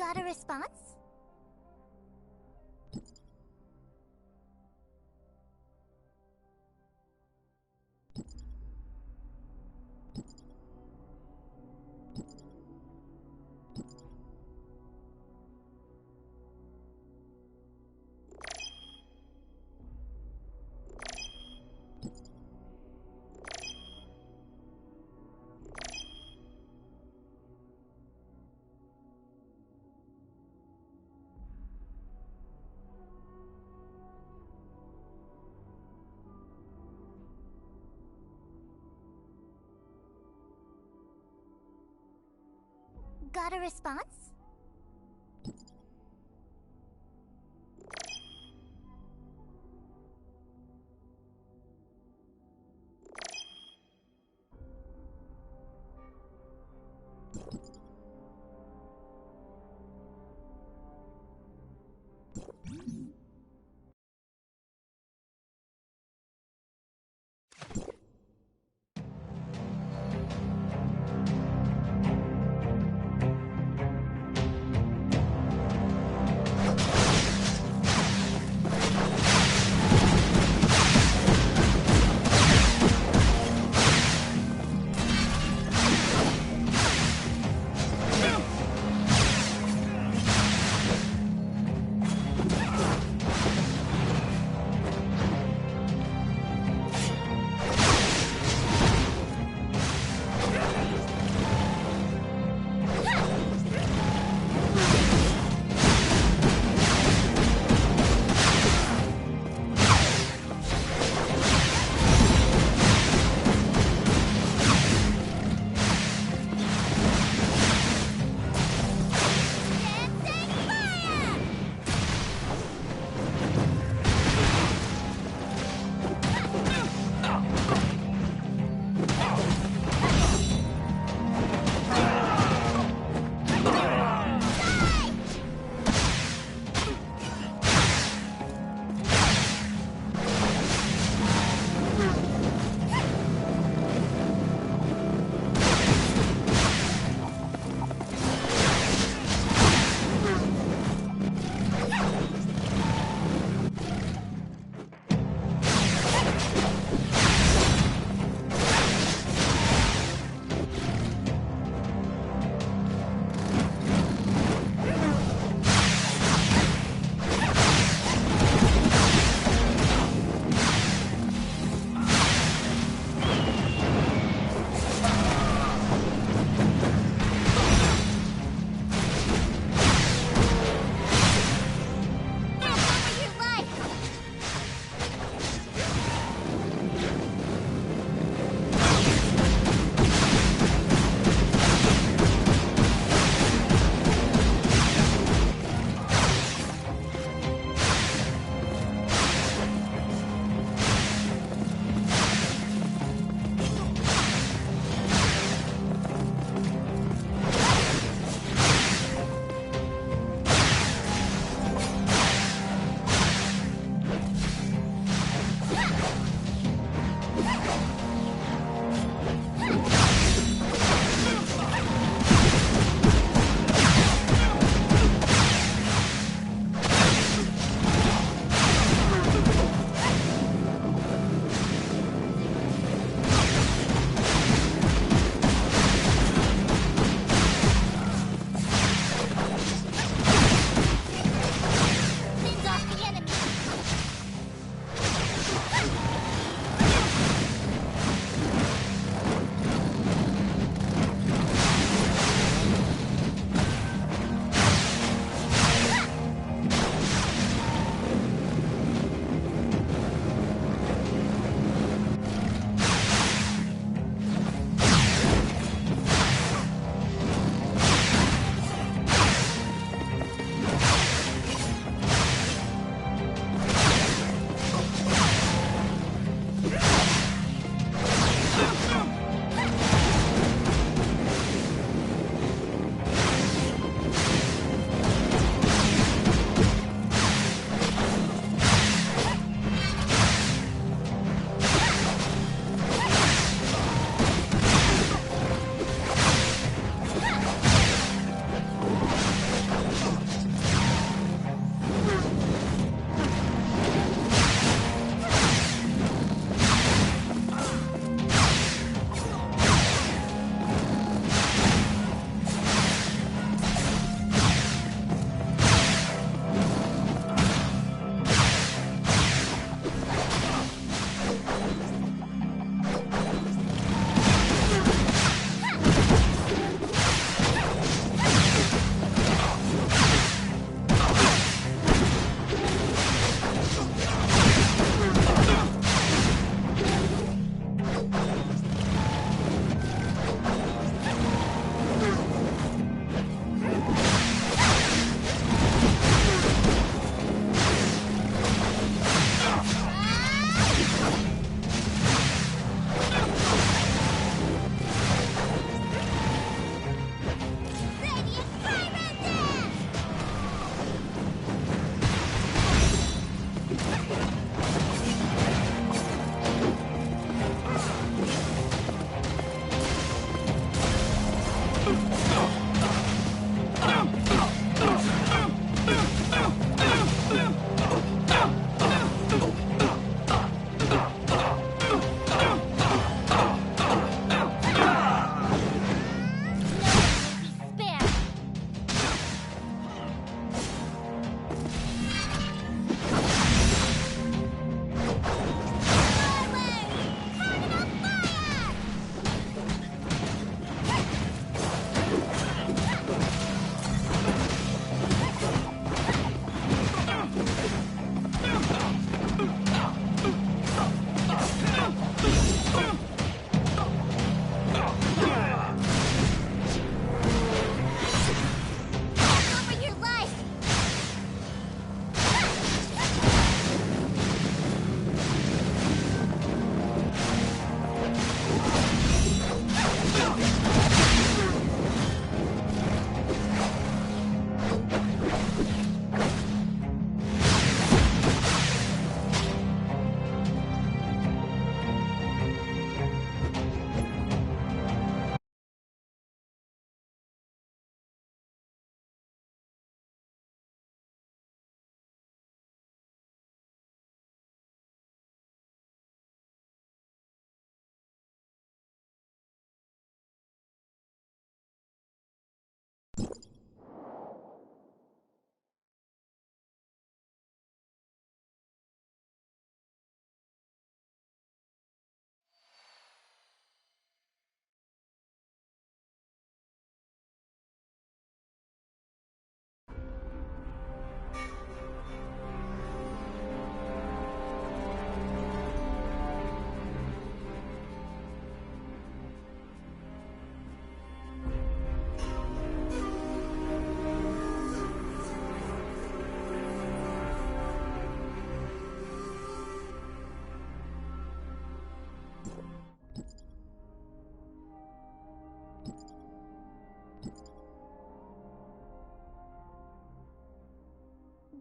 Got a response? Got a response?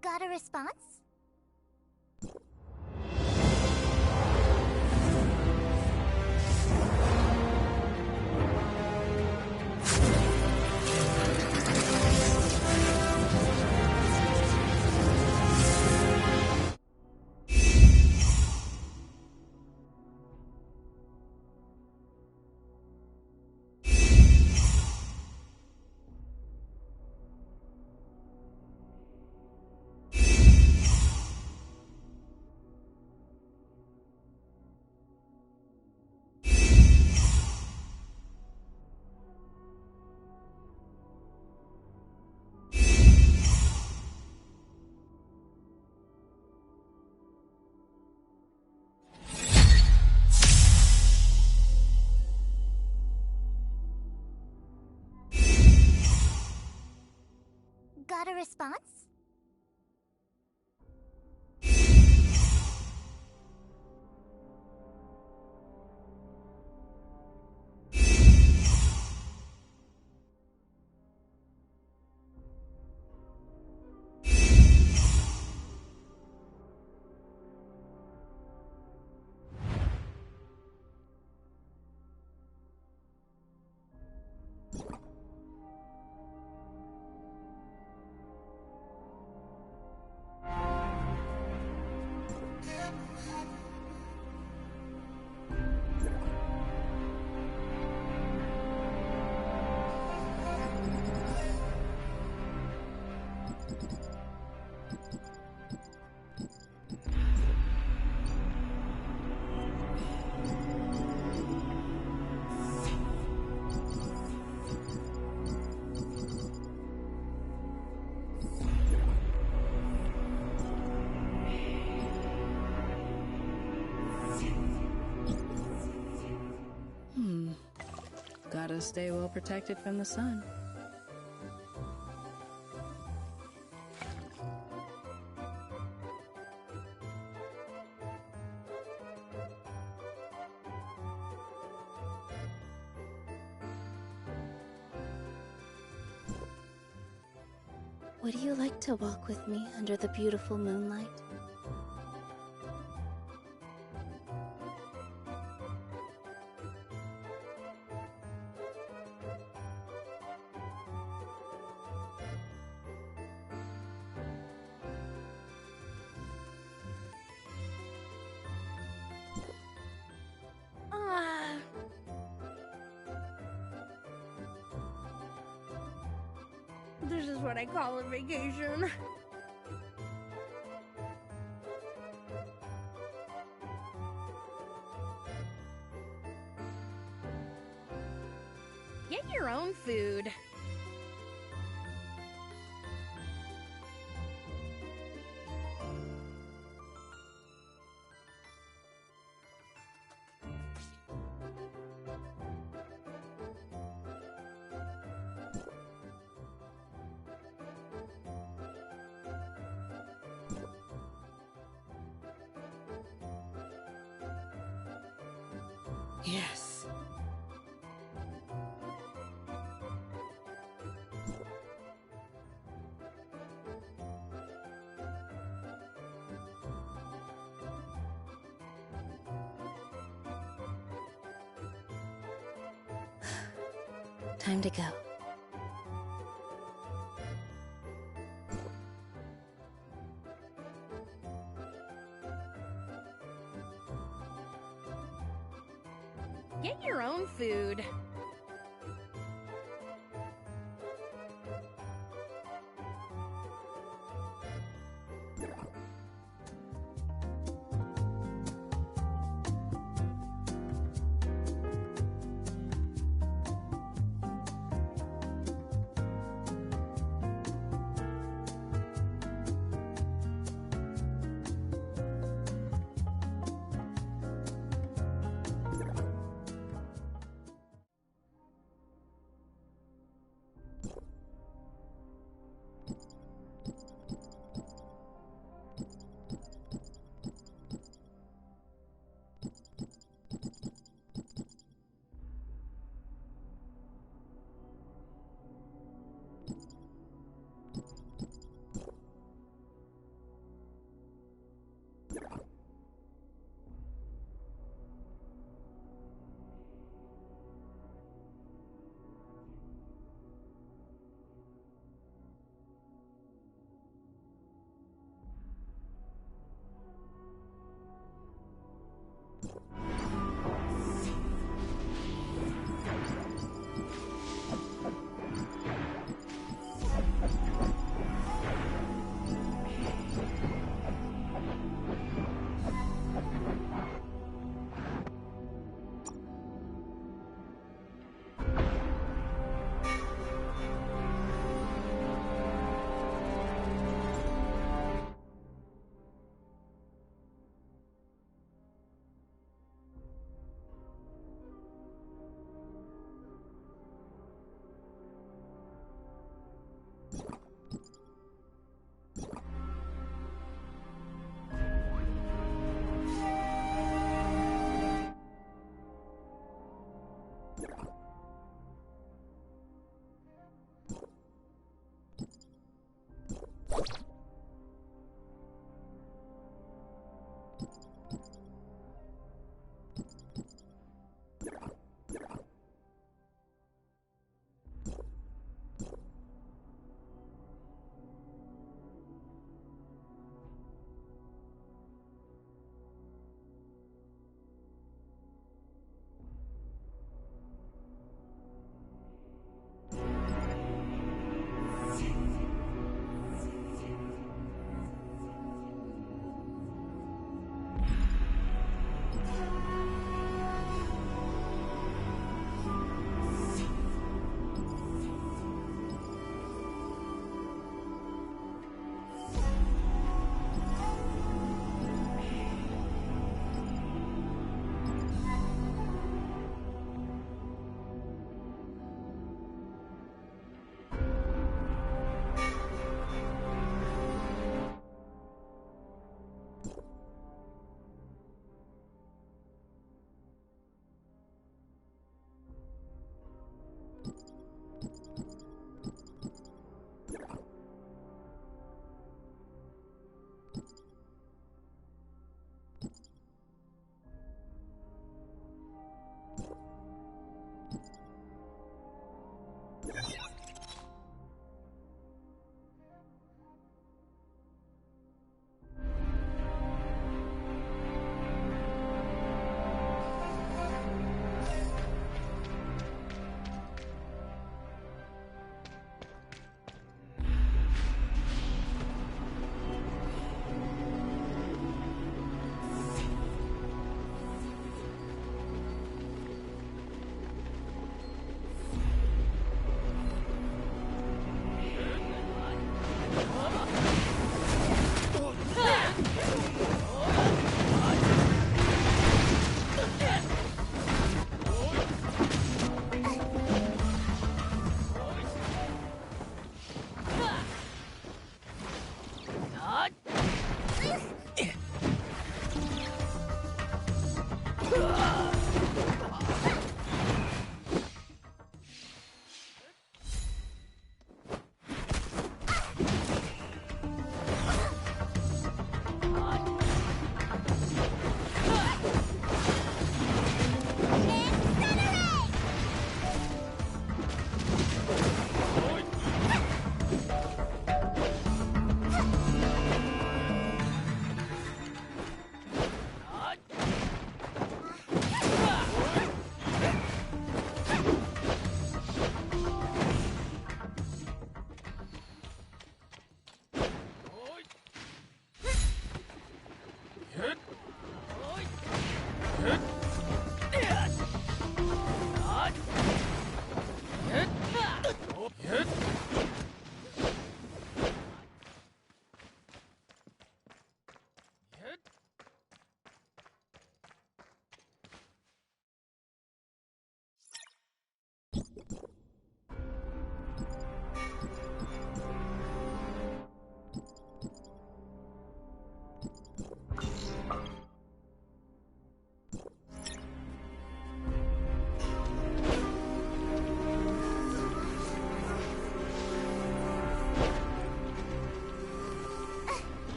Got a response? Got a response? Gotta stay well protected from the sun. Would you like to walk with me under the beautiful moonlight? This is what I call a vacation. Get your own food. Yes. Time to go. Get your own food.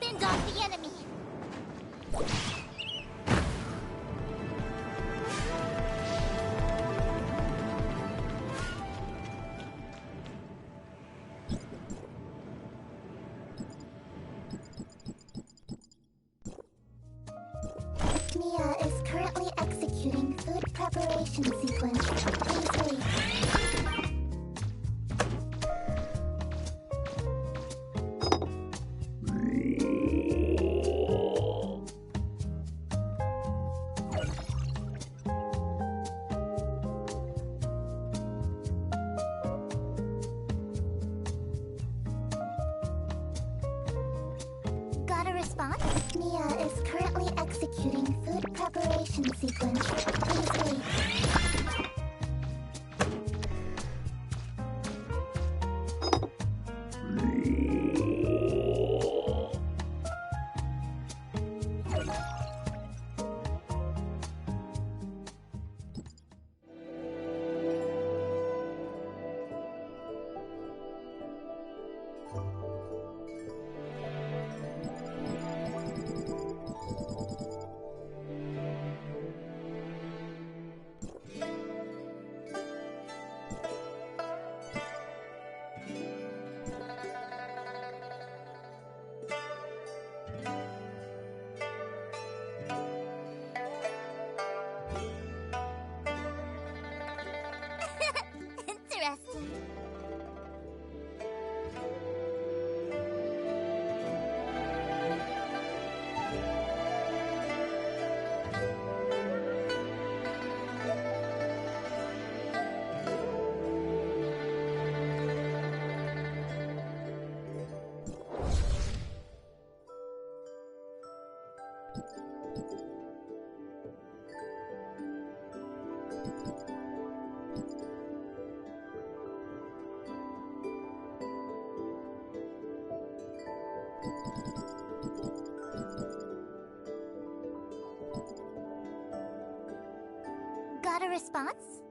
Fend off the enemy. Mia is currently executing food preparation sequence. Please wait. Got a response? Mia is currently executing food preparation sequence. Please wait. Interesting. Got a response?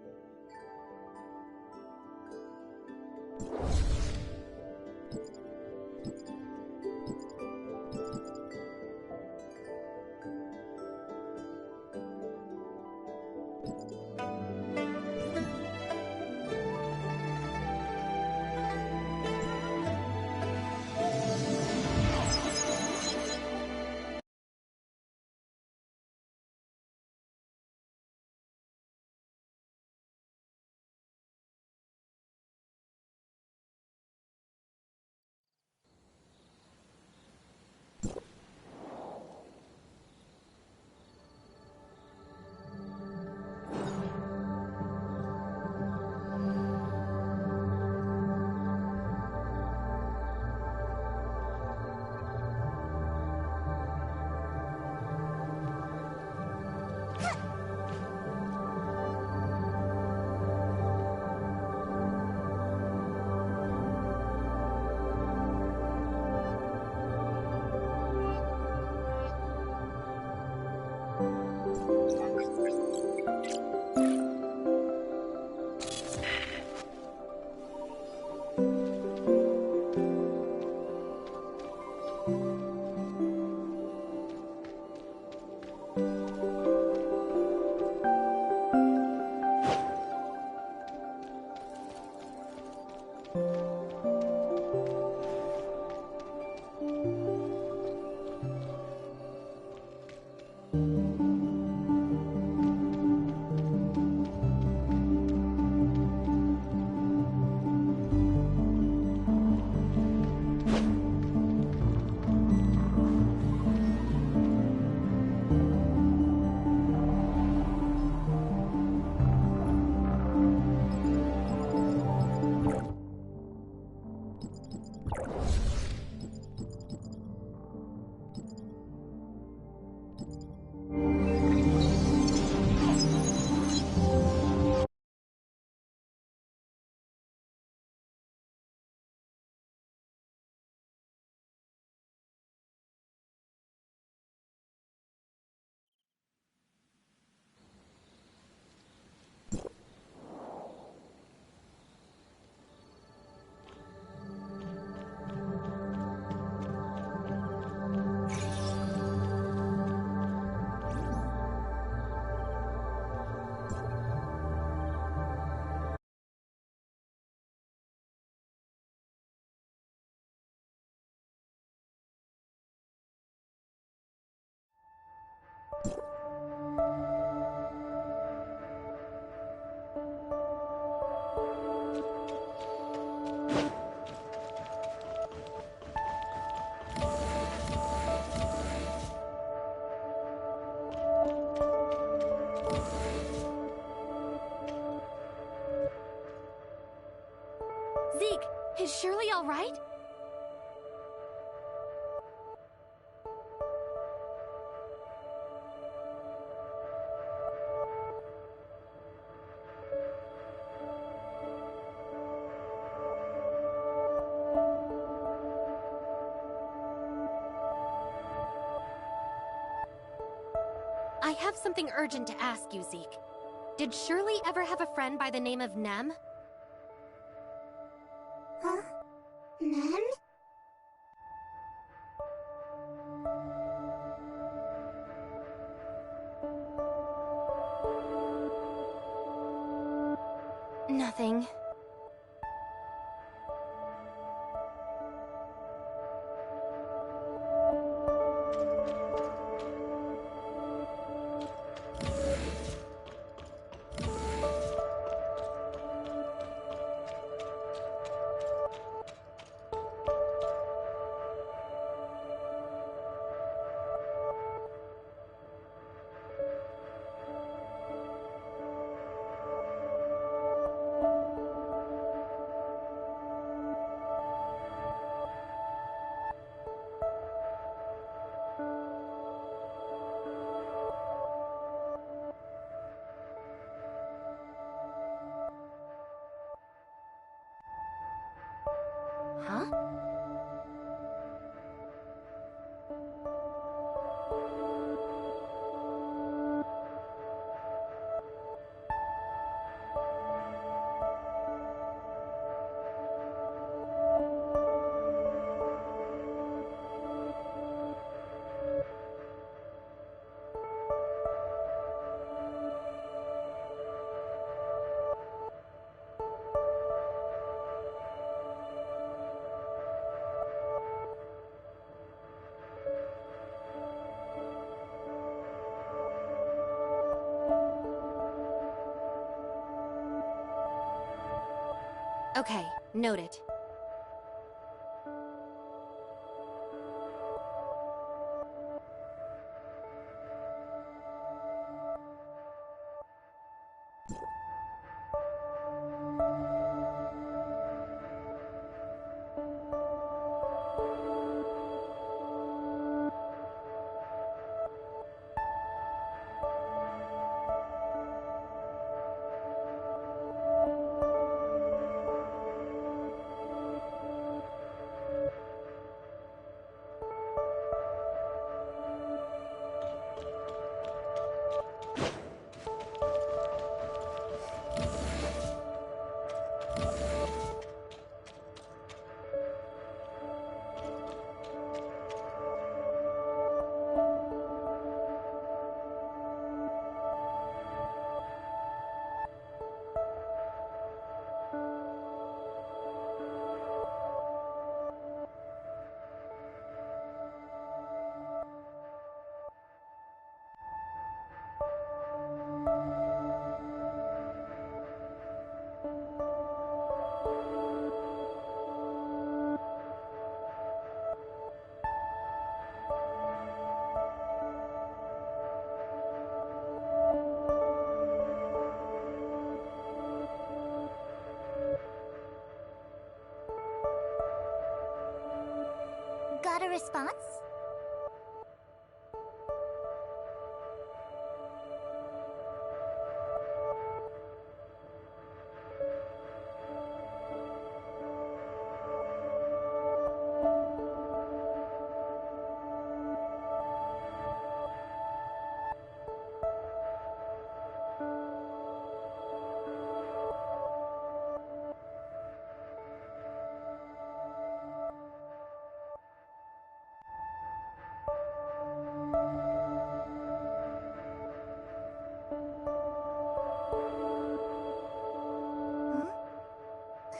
Zeke, is Shirley all right? I have something urgent to ask you, Zeke. Did Shirley ever have a friend by the name of Nem? Huh? Nem? Nothing. Huh? Okay, noted. Got a response?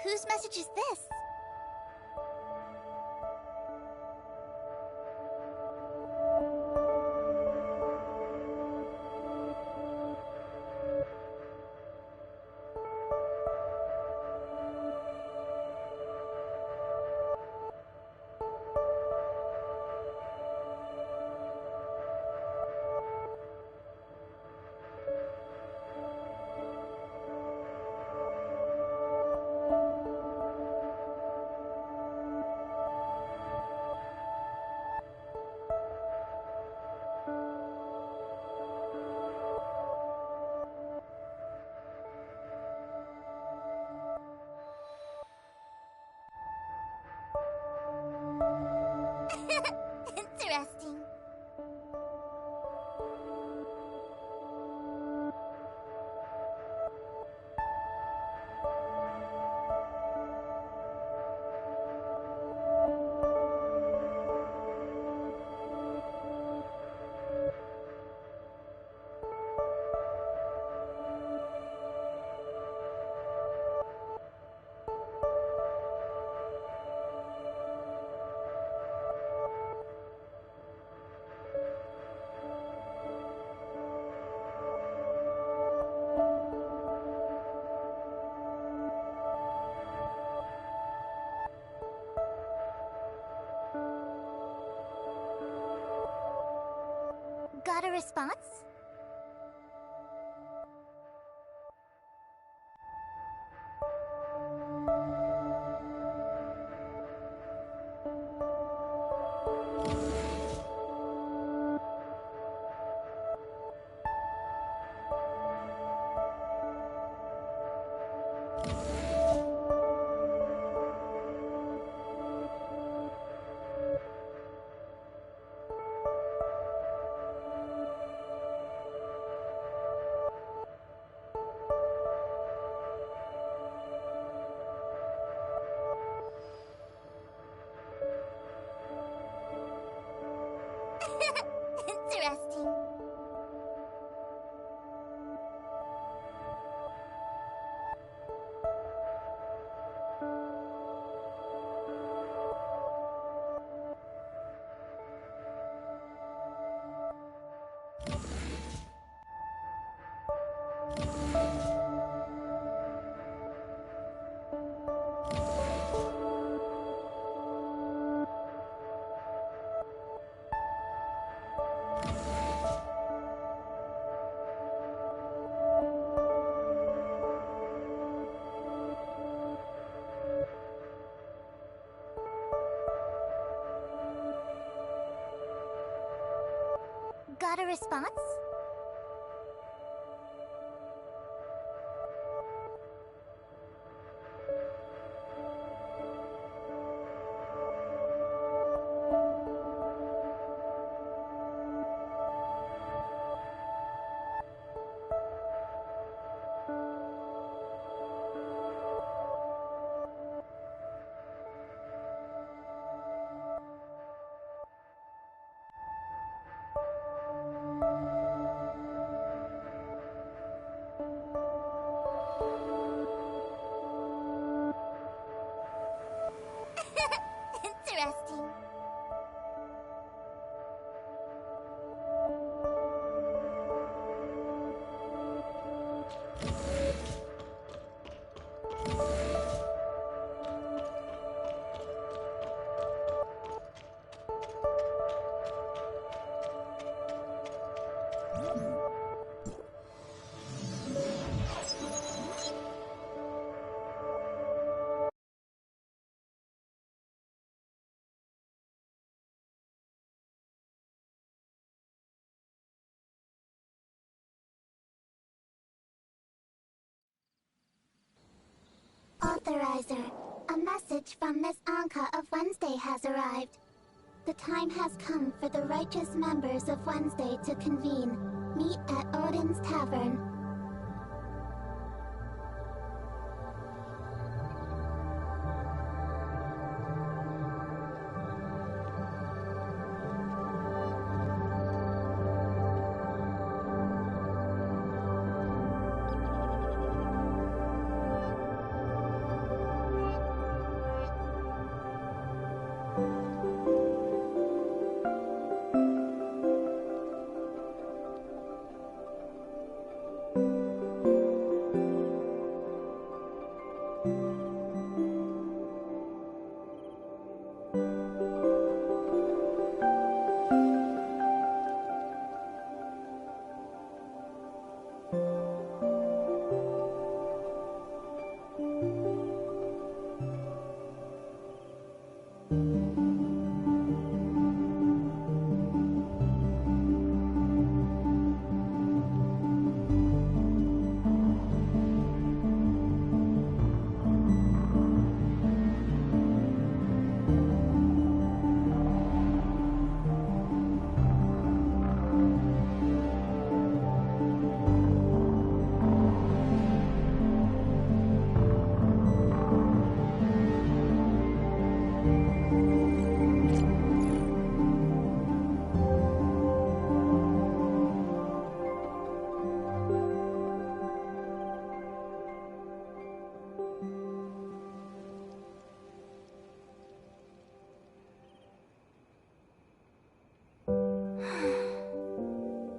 Whose message is this? response? Interesting. Got a response? Interesting. Authorizer, a message from Miss Anka of Wednesday has arrived. The time has come for the righteous members of Wednesday to convene. Meet at Odin's Tavern.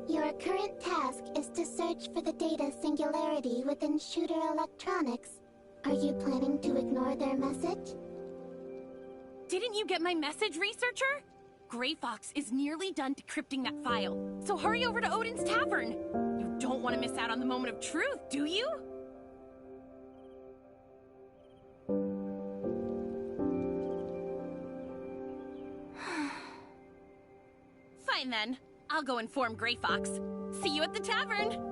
Your current task is to search for the data singularity within Shooter Electronics. Are you planning to ignore their message? Didn't you get my message, researcher? Gray Fox is nearly done decrypting that file, so hurry over to Odin's Tavern. You don't want to miss out on the moment of truth, do you? Fine then. I'll go inform Gray Fox. See you at the tavern!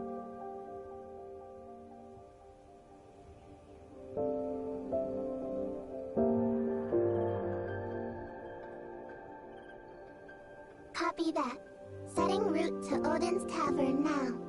Copy that. Setting route to Odin's Tavern now.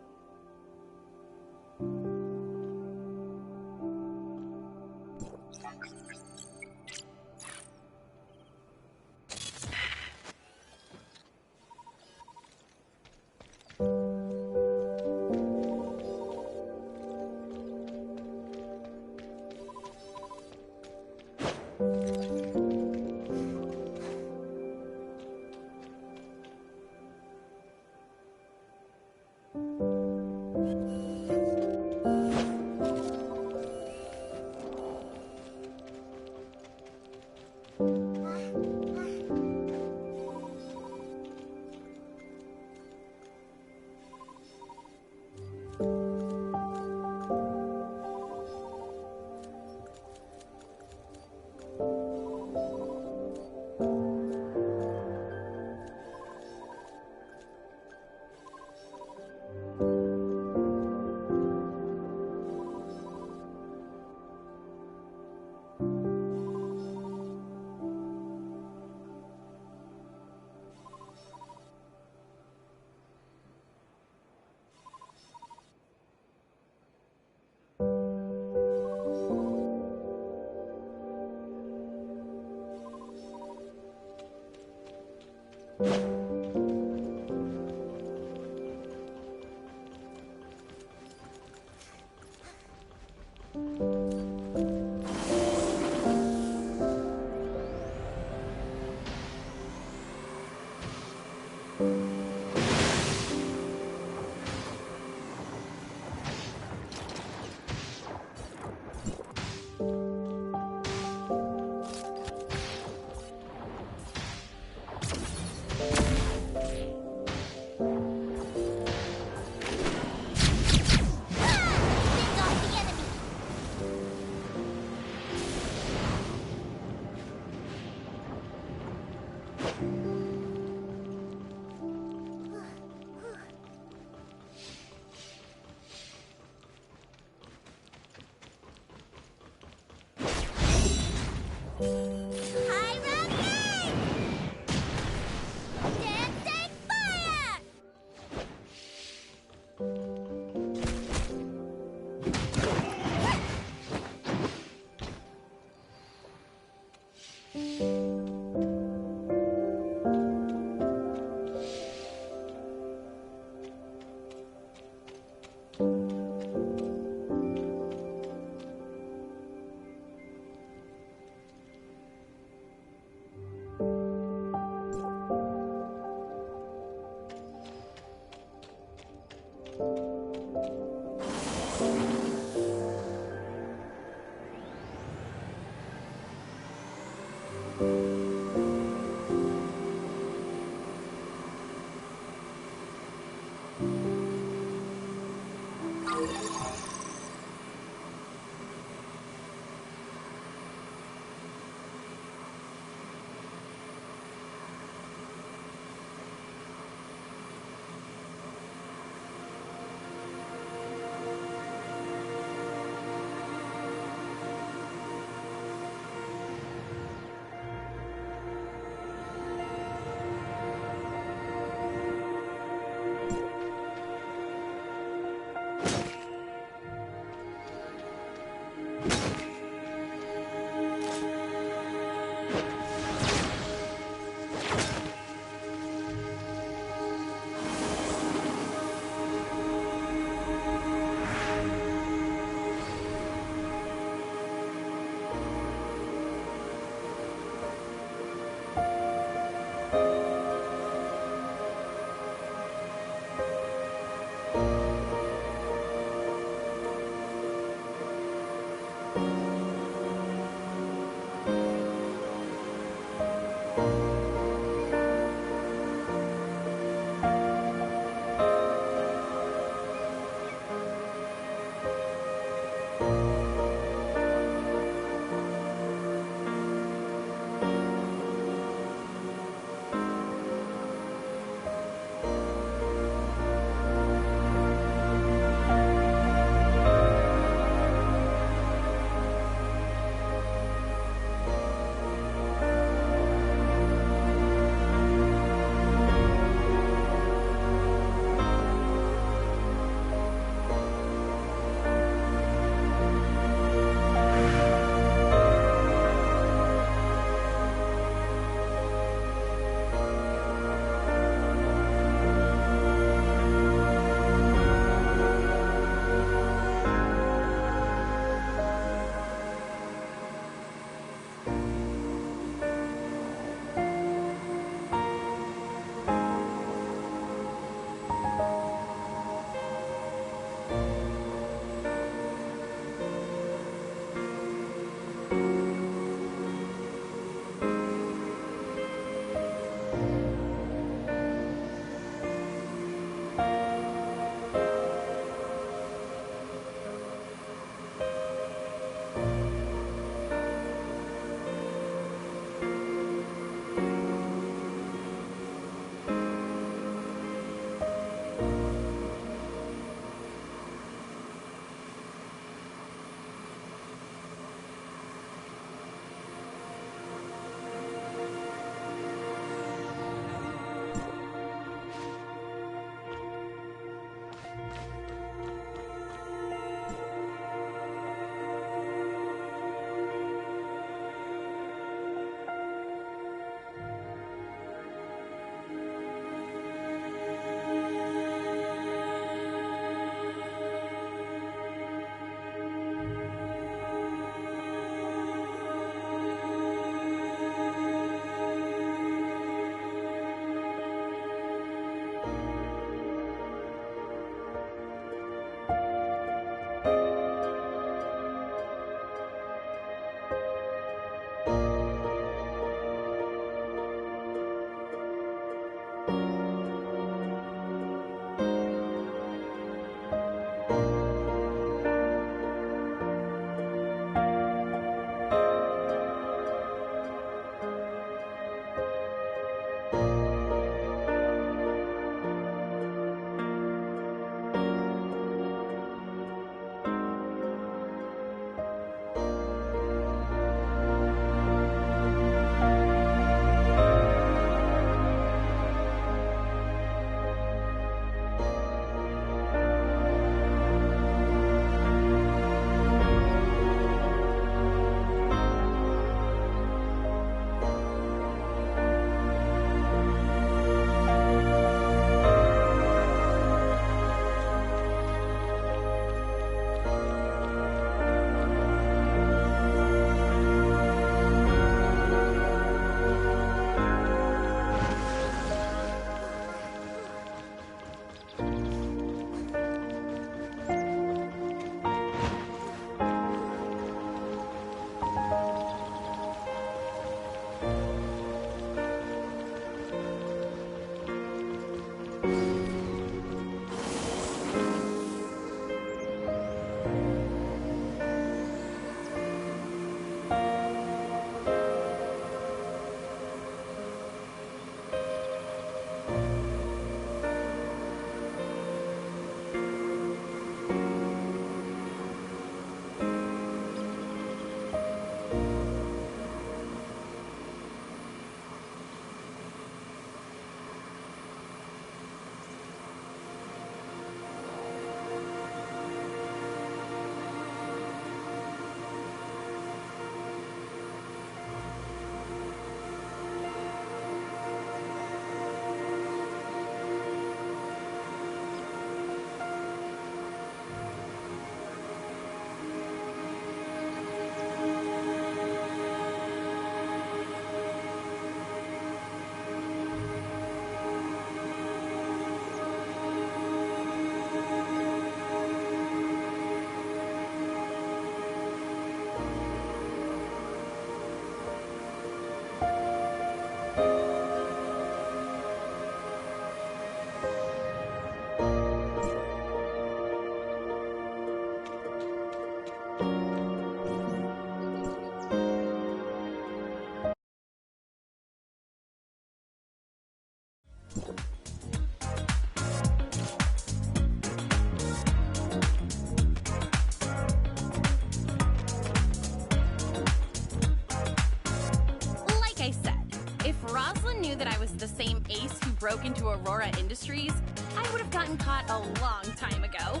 broke into Aurora Industries, I would have gotten caught a long time ago.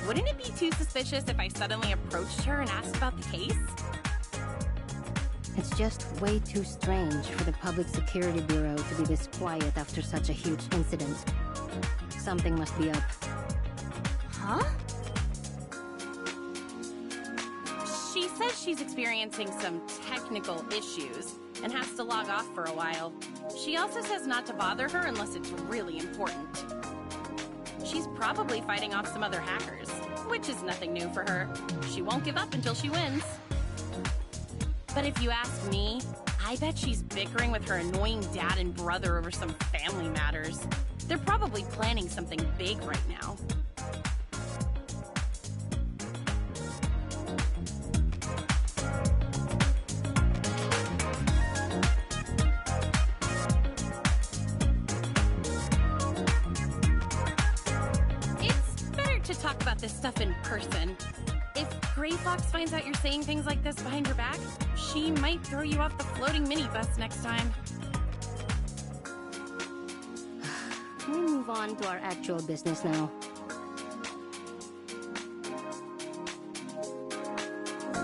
Wouldn't it be too suspicious if I suddenly approached her and asked about the case? It's just way too strange for the Public Security Bureau to be this quiet after such a huge incident. Something must be up. Huh? She says she's experiencing some technical issues and has to log off for a while. She also says not to bother her unless it's really important. She's probably fighting off some other hackers, which is nothing new for her. She won't give up until she wins. But if you ask me, I bet she's bickering with her annoying dad and brother over some family matters. They're probably planning something big right now. It's better to talk about this stuff in person. If Gray Fox finds out you're saying things like this behind your back, she might throw you off the floating minibus next time. Can we move on to our actual business now?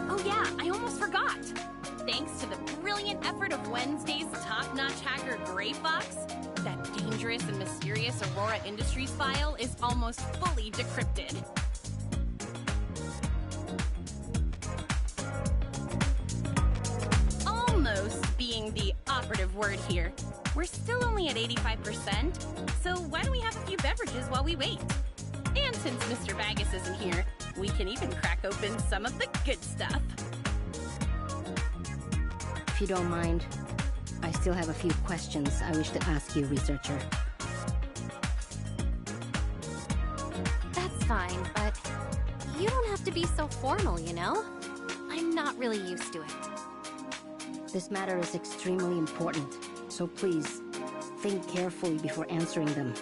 Oh yeah, I almost forgot. Thanks to the brilliant effort of Wednesday's top-notch hacker Gray Fox, that dangerous and mysterious Aurora Industries file is almost fully decrypted. Almost being the operative word here. We're still only at 85%, so why don't we have a few beverages while we wait? And since Mr. Bagus isn't here, we can even crack open some of the good stuff. If you don't mind, I still have a few questions I wish to ask you, researcher. That's fine, but you don't have to be so formal, you know? I'm not really used to it. This matter is extremely important, so please, think carefully before answering them.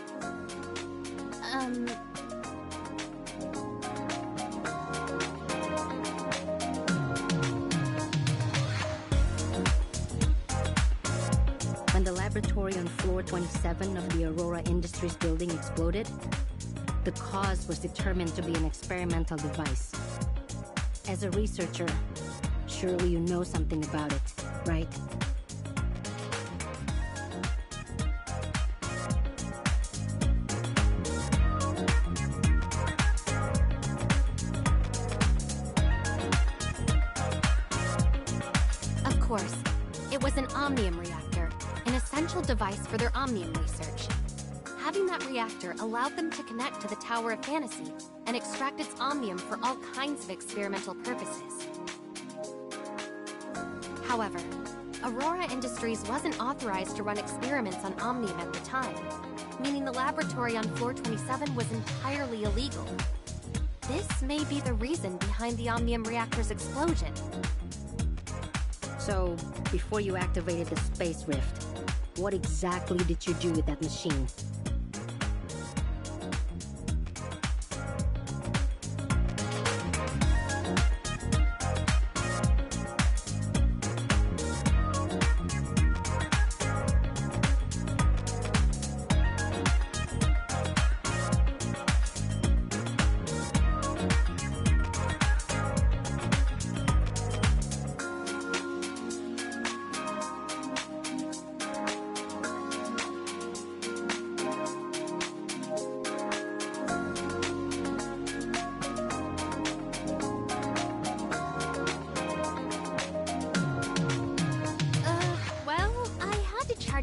When the laboratory on floor 27 of the Aurora Industries building exploded, the cause was determined to be an experimental device. As a researcher, surely you know something about it, right? Of course, it was an omnium reactor, an essential device for their omnium research. Having that reactor allowed them to connect to the Tower of Fantasy and extract its omnium for all kinds of experimental purposes. However, Aurora Industries wasn't authorized to run experiments on omnium at the time, meaning the laboratory on floor 27 was entirely illegal. This may be the reason behind the omnium reactor's explosion. So, before you activated the space rift, what exactly did you do with that machine?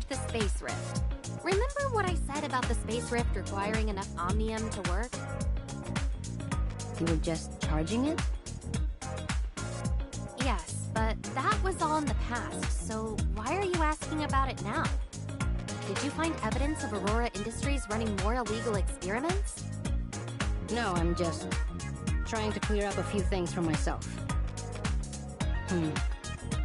The space rift. Remember what I said about the space rift requiring enough omnium to work? You were just charging it? Yes, but that was all in the past, so why are you asking about it now? Did you find evidence of Aurora Industries running more illegal experiments? No, I'm just trying to clear up a few things for myself.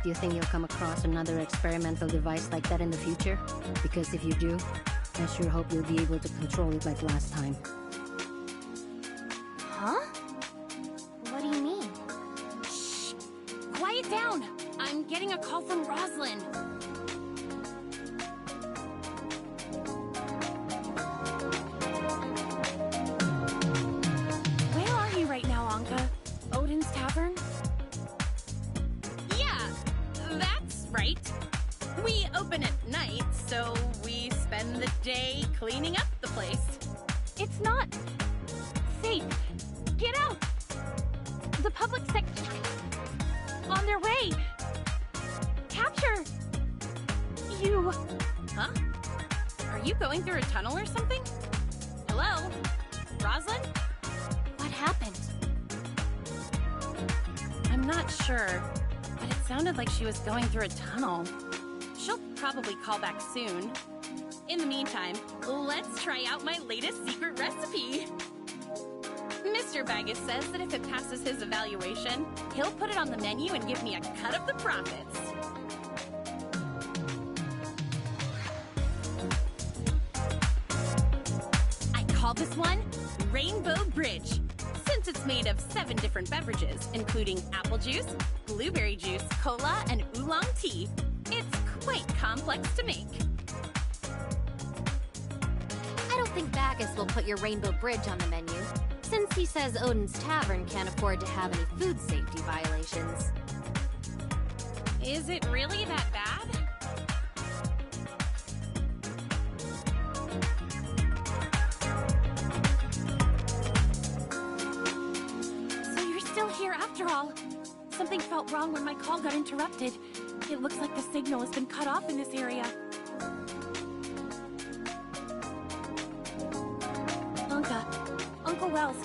Do you think you'll come across another experimental device like that in the future? Because if you do, I sure hope you'll be able to control it like last time. Huh? What do you mean? Shh! Quiet down! I'm getting a call from Roslyn. So we spend the day cleaning up the place. It's not safe. Get out! The public sector on their way. Capture you. Huh? Are you going through a tunnel or something? Hello? Rosalind? What happened? I'm not sure, but it sounded like she was going through a tunnel. She'll probably call back soon. In the meantime, let's try out my latest secret recipe. Mr. Baggett says that if it passes his evaluation, he'll put it on the menu and give me a cut of the profits. I call this one Rainbow Bridge, since it's made of 7 different beverages, including apple juice, blueberry juice, cola, and oolong tea. It's quite complex to make. I don't think Bacchus will put your Rainbow Bridge on the menu, since he says Odin's Tavern can't afford to have any food safety violations. Is it really that bad? So you're still here after all. Something felt wrong when my call got interrupted. It looks like the signal has been cut off in this area. Uncle Wells,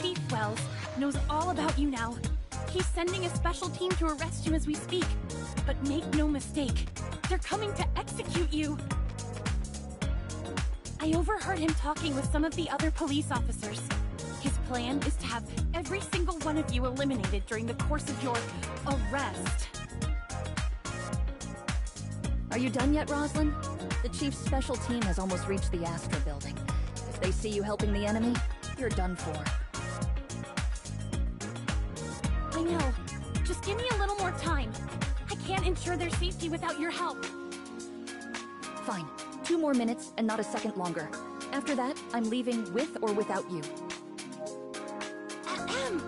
Chief Wells, knows all about you now. He's sending a special team to arrest you as we speak. But make no mistake, they're coming to execute you. I overheard him talking with some of the other police officers. His plan is to have every single one of you eliminated during the course of your arrest. Are you done yet, Rosalind? The Chief's special team has almost reached the Astra building. If they see you helping the enemy, you're done for. I know. Just give me a little more time. I can't ensure their safety without your help. Fine. 2 more minutes and not a second longer. After that, I'm leaving with or without you. Ahem.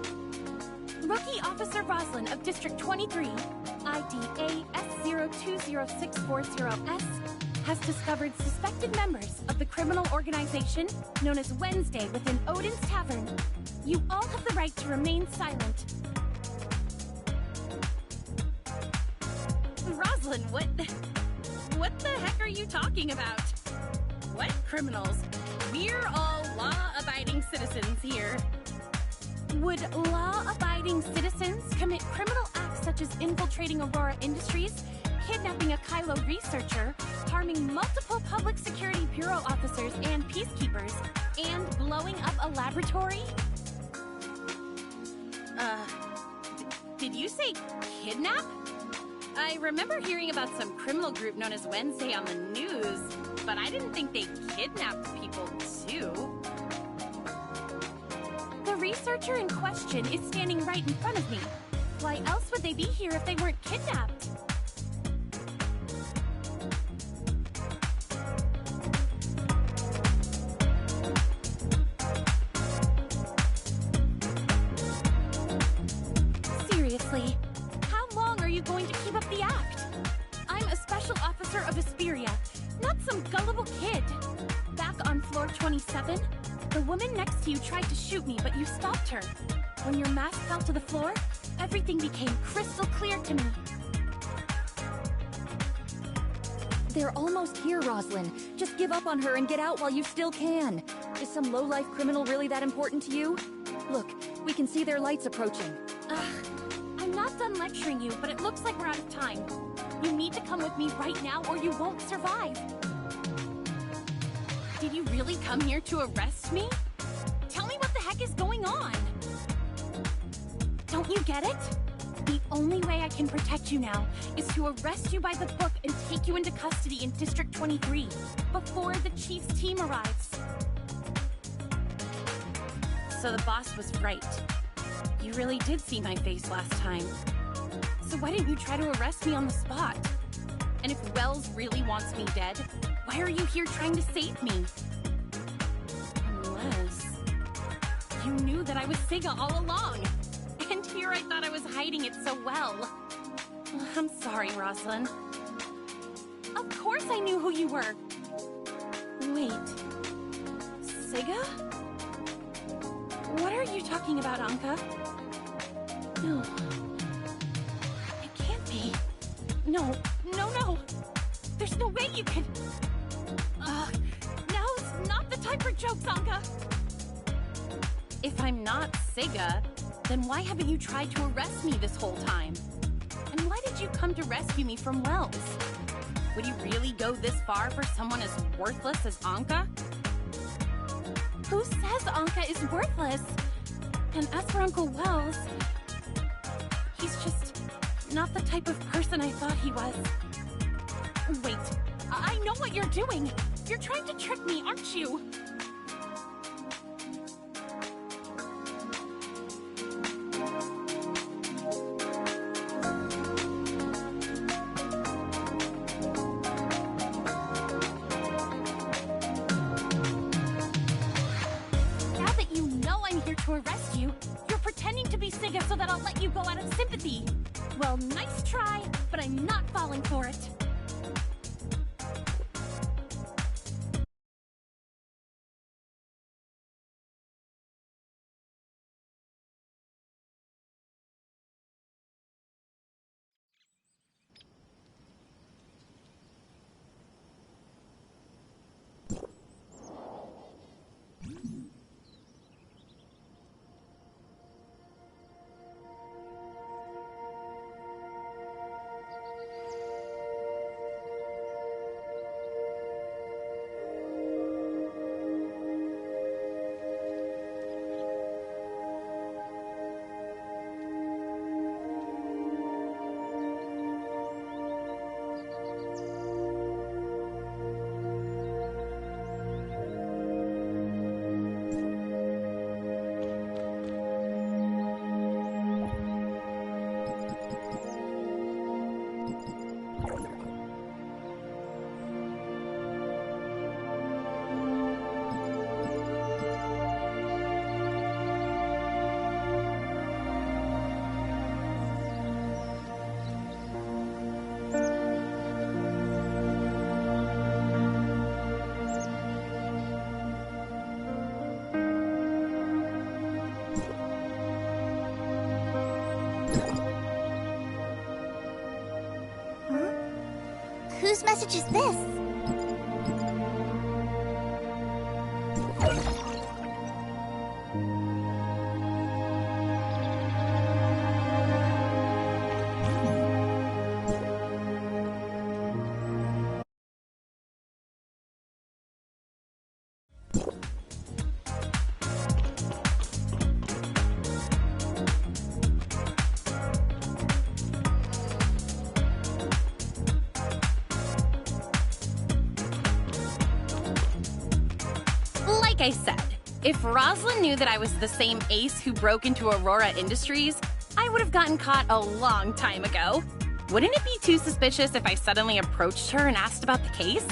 Rookie Officer Roslin of District 23, ID AS020640S, has discovered suspected members of the criminal organization known as Wednesday within Odin's Tavern. You all have the right to remain silent. Rosalind, what the heck are you talking about? What criminals? We're all law-abiding citizens here. Would law-abiding citizens commit criminal acts such as infiltrating Aurora Industries, kidnapping a Kylo researcher, harming multiple Public Security Bureau officers and peacekeepers, and blowing up a laboratory? Did you say kidnap? I remember hearing about some criminal group known as Wednesday on the news, but I didn't think they kidnapped people too. The researcher in question is standing right in front of me. Why else would they be here if they weren't kidnapped? Seriously, how long are you going to keep up the act? I'm a special officer of Asperia, not some gullible kid. Back on floor 27, the woman next to you tried to shoot me, but you stopped her. When your mask fell to the floor, everything became crystal clear to me. They're almost here, Rosalind. Just give up on her and get out while you still can. Is some low-life criminal really that important to you? Look, we can see their lights approaching. I'm not done lecturing you, but it looks like we're out of time. You need to come with me right now or you won't survive. Did you really come here to arrest me? Tell me what the heck is going on? Don't you get it? The only way I can protect you now is to arrest you by the book and take you into custody in District 23 before the Chief's team arrives. So the boss was right. You really did see my face last time. So why didn't you try to arrest me on the spot? And if Wells really wants me dead, why are you here trying to save me? Unless you knew that I was Sega all along. And here I thought I was hiding it so well. I'm sorry, Rosalind. Of course I knew who you were. Wait. Siga? What are you talking about, Anka? No. It can't be. No. There's no way you could... Now's not the time for jokes, Anka. If I'm not Siga, then why haven't you tried to arrest me this whole time? And why did you come to rescue me from Wells? Would you really go this far for someone as worthless as Anka? Who says Anka is worthless? And as for Uncle Wells, he's just not the type of person I thought he was. Wait, I know what you're doing. You're trying to trick me, aren't you? To arrest you, you're pretending to be Siga so that I'll let you go out of sympathy. Well, nice try, but I'm not falling for it. Whose message is this? Like I said, if Rosalind knew that I was the same ace who broke into Aurora Industries, I would have gotten caught a long time ago. Wouldn't it be too suspicious if I suddenly approached her and asked about the case?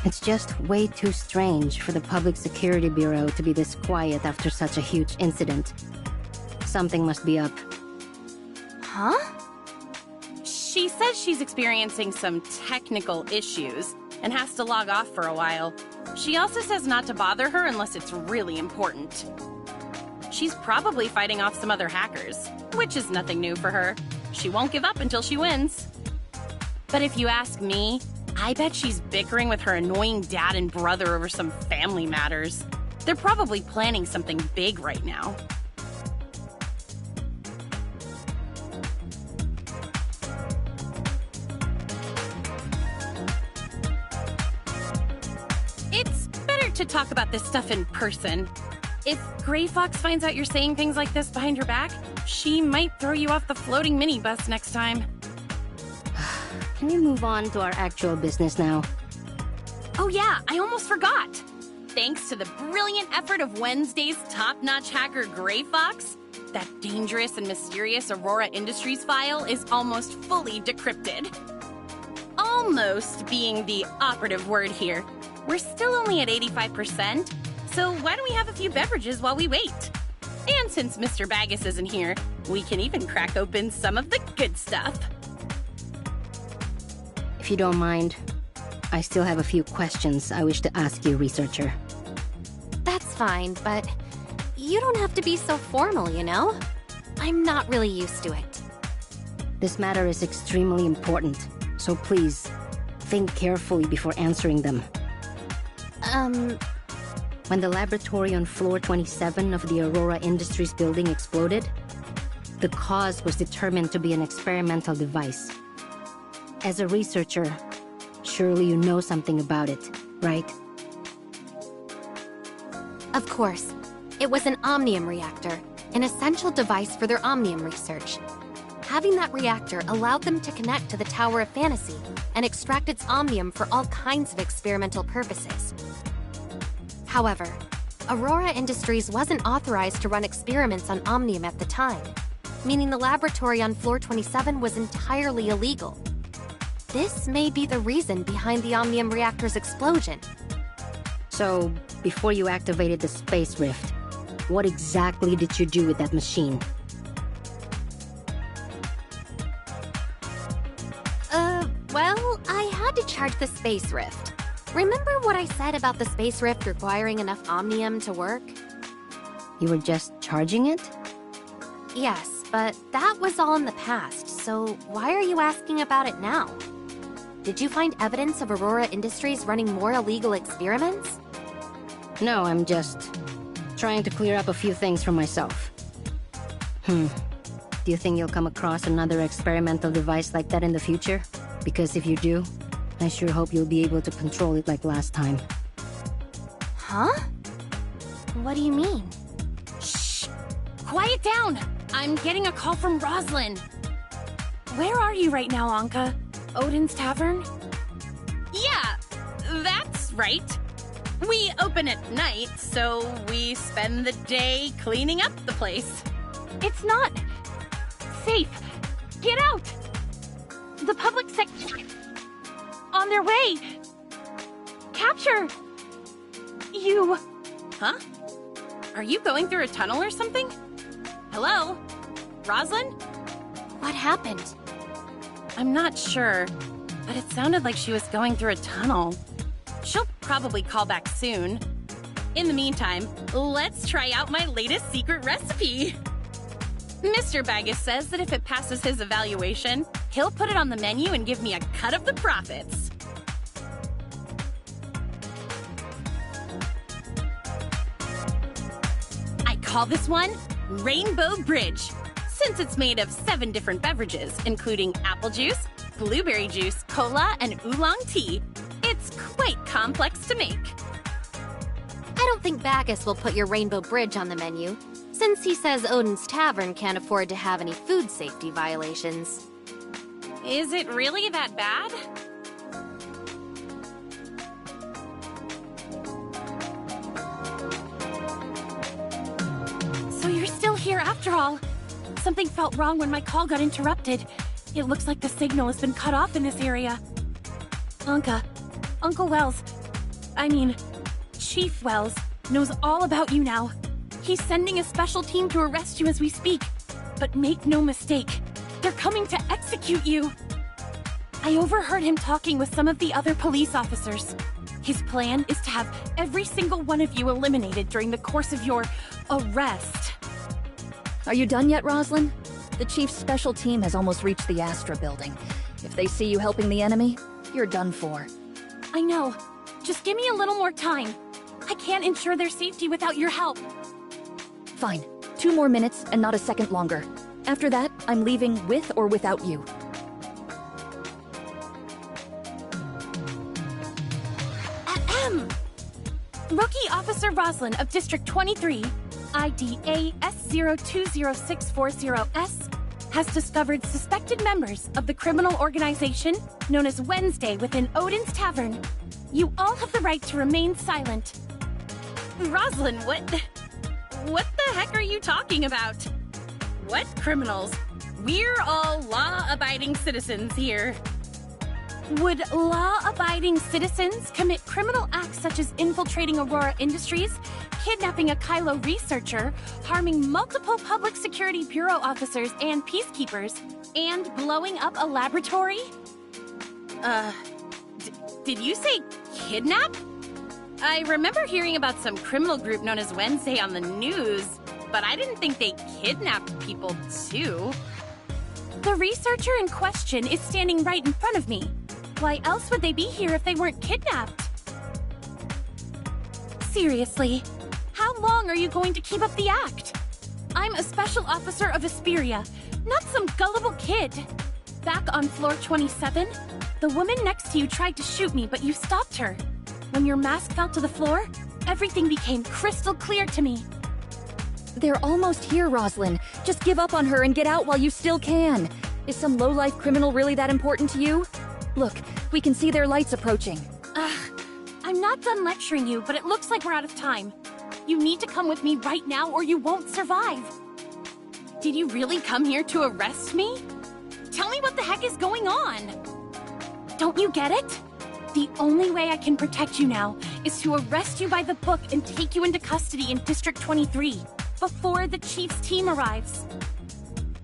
It's just way too strange for the Public Security Bureau to be this quiet after such a huge incident. Something must be up. Huh? She says she's experiencing some technical issues and has to log off for a while. She also says not to bother her unless it's really important. She's probably fighting off some other hackers, which is nothing new for her. She won't give up until she wins. But if you ask me, I bet she's bickering with her annoying dad and brother over some family matters. They're probably planning something big right now. It's better to talk about this stuff in person. If Gray Fox finds out you're saying things like this behind your back, she might throw you off the floating minibus next time. Can we move on to our actual business now? Oh yeah, I almost forgot! Thanks to the brilliant effort of Wednesday's top-notch hacker Gray Fox, that dangerous and mysterious Aurora Industries file is almost fully decrypted. Almost being the operative word here. We're still only at 85%, so why don't we have a few beverages while we wait? And since Mr. Baggus isn't here, we can even crack open some of the good stuff. If If you don't mind, I still have a few questions I wish to ask you, researcher. That's fine, but you don't have to be so formal, you know? I'm not really used to it. This matter is extremely important, so please, think carefully before answering them. When the laboratory on floor 27 of the Aurora Industries building exploded, the cause was determined to be an experimental device. As a researcher, surely you know something about it, right? Of course. It was an omnium reactor, an essential device for their omnium research. Having that reactor allowed them to connect to the Tower of Fantasy and extract its omnium for all kinds of experimental purposes. However, Aurora Industries wasn't authorized to run experiments on omnium at the time, meaning the laboratory on floor 27 was entirely illegal. This may be the reason behind the omnium reactor's explosion. So, before you activated the space rift, what exactly did you do with that machine? Well, I had to charge the space rift. Remember what I said about the space rift requiring enough omnium to work? You were just charging it? Yes, but that was all in the past, so why are you asking about it now? Did you find evidence of Aurora Industries running more illegal experiments? No, I'm just trying to clear up a few things for myself. Do you think you'll come across another experimental device like that in the future? Because if you do, I sure hope you'll be able to control it like last time. Huh? What do you mean? Shh! Quiet down! I'm getting a call from Roslyn. Where are you right now, Anka? Odin's Tavern? Yeah, that's right. We open at night, so we spend the day cleaning up the place. It's not safe. Get out! The public sector... On their way! Capture! You... Huh? Are you going through a tunnel or something? Hello? Roslyn? What happened? I'm not sure, but it sounded like she was going through a tunnel. She'll probably call back soon. In the meantime, let's try out my latest secret recipe. Mr. Baggis says that if it passes his evaluation, he'll put it on the menu and give me a cut of the profits. I call this one Rainbow Bridge, since it's made of 7 different beverages, including apple juice, blueberry juice, cola, and oolong tea. It's quite complex to make. I don't think Bacchus will put your Rainbow Bridge on the menu, since he says Odin's Tavern can't afford to have any food safety violations. Is it really that bad? So you're still here after all. Something felt wrong when my call got interrupted. It looks like the signal has been cut off in this area. Anka, Uncle Wells, Chief Wells, knows all about you now. He's sending a special team to arrest you as we speak. But make no mistake, they're coming to execute you. I overheard him talking with some of the other police officers. His plan is to have every single one of you eliminated during the course of your arrest. Are you done yet, Roslyn? The Chief's special team has almost reached the Astra building. If they see you helping the enemy, you're done for. I know. Just give me a little more time. I can't ensure their safety without your help. Fine. 2 more minutes and not a second longer. After that, I'm leaving with or without you. Ahem! Rookie Officer Roslyn of District 23, ID AS020640S, has discovered suspected members of the criminal organization known as Wednesday within Odin's Tavern. You all have the right to remain silent. Roslyn, what the heck are you talking about? What criminals? We're all law-abiding citizens here. Would law-abiding citizens commit criminal acts such as infiltrating Aurora Industries, kidnapping a Kylo researcher, harming multiple Public Security Bureau officers and peacekeepers, and blowing up a laboratory? Did you say kidnap? I remember hearing about some criminal group known as Wednesday on the news, but I didn't think they kidnapped people too. The researcher in question is standing right in front of me. Why else would they be here if they weren't kidnapped? Seriously, how long are you going to keep up the act? I'm a special officer of Asperia, not some gullible kid. Back on floor 27, the woman next to you tried to shoot me, but you stopped her. When your mask fell to the floor, everything became crystal clear to me. They're almost here, Roslyn. Just give up on her and get out while you still can. Is some low-life criminal really that important to you? Look, we can see their lights approaching. I'm not done lecturing you, but it looks like we're out of time. You need to come with me right now or you won't survive. Did you really come here to arrest me? Tell me what the heck is going on. Don't you get it? The only way I can protect you now is to arrest you by the book and take you into custody in District 23 before the Chief's team arrives.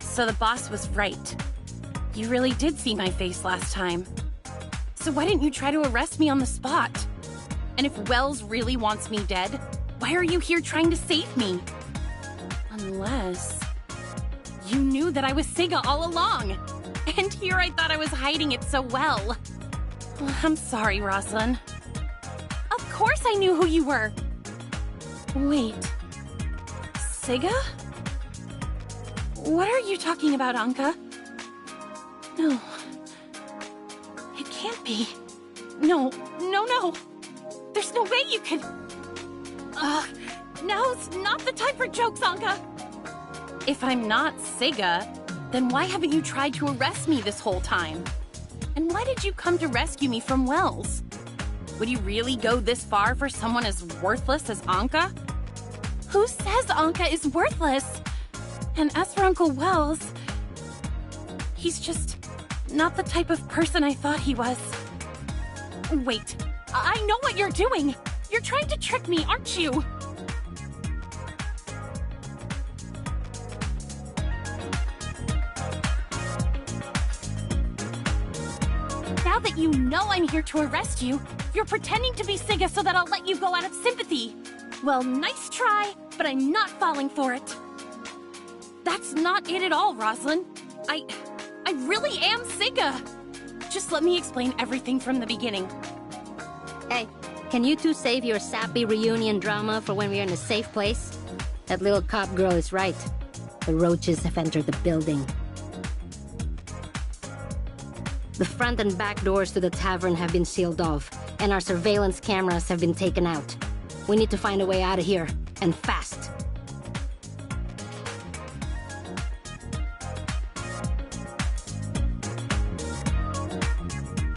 So the boss was right. You really did see my face last time. So why didn't you try to arrest me on the spot? And if Wells really wants me dead, why are you here trying to save me? Unless you knew that I was Siga all along. And here I thought I was hiding it so well. I'm sorry, Roslyn. Of course I knew who you were. Wait. Siga? What are you talking about, Anka? No. It can't be. No. There's no way you could... Now's not the time for jokes, Anka. If I'm not Siga, then why haven't you tried to arrest me this whole time? And why did you come to rescue me from Wells? Would you really go this far for someone as worthless as Anka? Who says Anka is worthless? And as for Uncle Wells, he's just not the type of person I thought he was. Wait, I know what you're doing. You're trying to trick me, aren't you? Now that you know I'm here to arrest you, you're pretending to be Siga so that I'll let you go out of sympathy. Well, nice try, but I'm not falling for it. That's not it at all, Roslyn. I really am Siga. Just let me explain everything from the beginning. Hey, can you two save your sappy reunion drama for when we're in a safe place? That little cop girl is right. The roaches have entered the building. The front and back doors to the tavern have been sealed off, and our surveillance cameras have been taken out. We need to find a way out of here, and fast.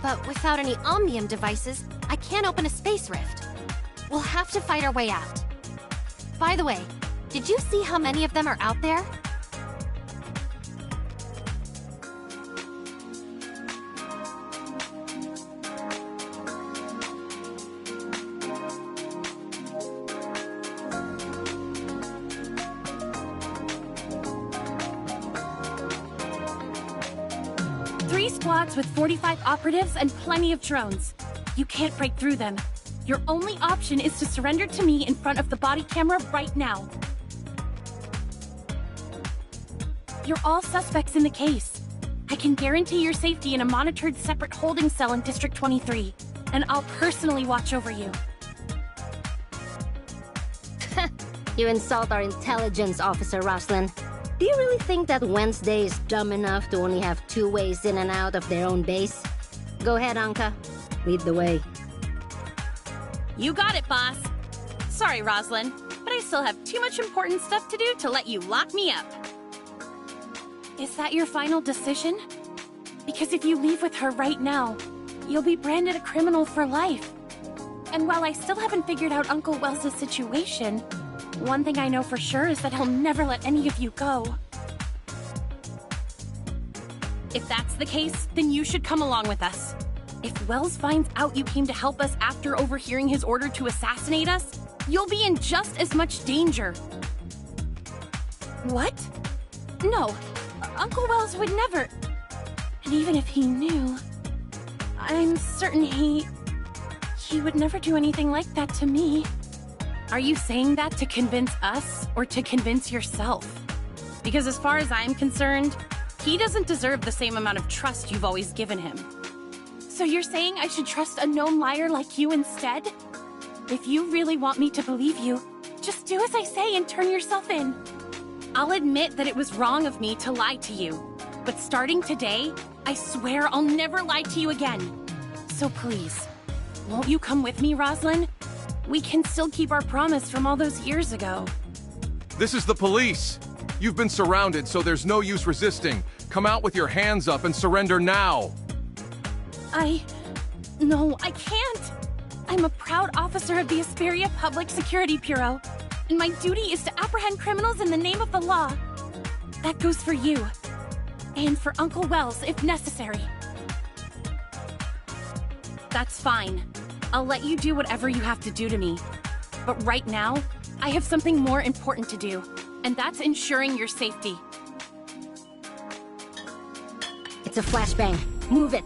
But without any Omnium devices, I can't open a space rift. We'll have to fight our way out. By the way, did you see how many of them are out there? Squads with 45 operatives and plenty of drones. You can't break through them. Your only option is to surrender to me in front of the body camera right now. You're all suspects in the case. I can guarantee your safety in a monitored separate holding cell in District 23, and I'll personally watch over you. You insult our intelligence, Officer Roslyn. Do you really think that Wednesday is dumb enough to only have 2 ways in and out of their own base? Go ahead, Anka. Lead the way. You got it, boss. Sorry, Roslyn, but I still have too much important stuff to do to let you lock me up. Is that your final decision? Because if you leave with her right now, you'll be branded a criminal for life. And while I still haven't figured out Uncle Wells' situation, one thing I know for sure is that he'll never let any of you go. If that's the case, then you should come along with us. If Wells finds out you came to help us after overhearing his order to assassinate us, you'll be in just as much danger. What? No, Uncle Wells would never... And even if he knew... I'm certain he would never do anything like that to me. Are you saying that to convince us or to convince yourself? Because as far as I'm concerned, he doesn't deserve the same amount of trust you've always given him. So you're saying I should trust a known liar like you instead? If you really want me to believe you, just do as I say and turn yourself in. I'll admit that it was wrong of me to lie to you. But starting today, I swear I'll never lie to you again. So please, won't you come with me, Roslyn? We can still keep our promise from all those years ago. This is the police. You've been surrounded, so there's no use resisting. Come out with your hands up and surrender now. No, I can't. I'm a proud officer of the Asperia Public Security Bureau, and my duty is to apprehend criminals in the name of the law. That goes for you. And for Uncle Wells, if necessary. That's fine. I'll let you do whatever you have to do to me. But right now, I have something more important to do, and that's ensuring your safety. It's a flashbang. Move it.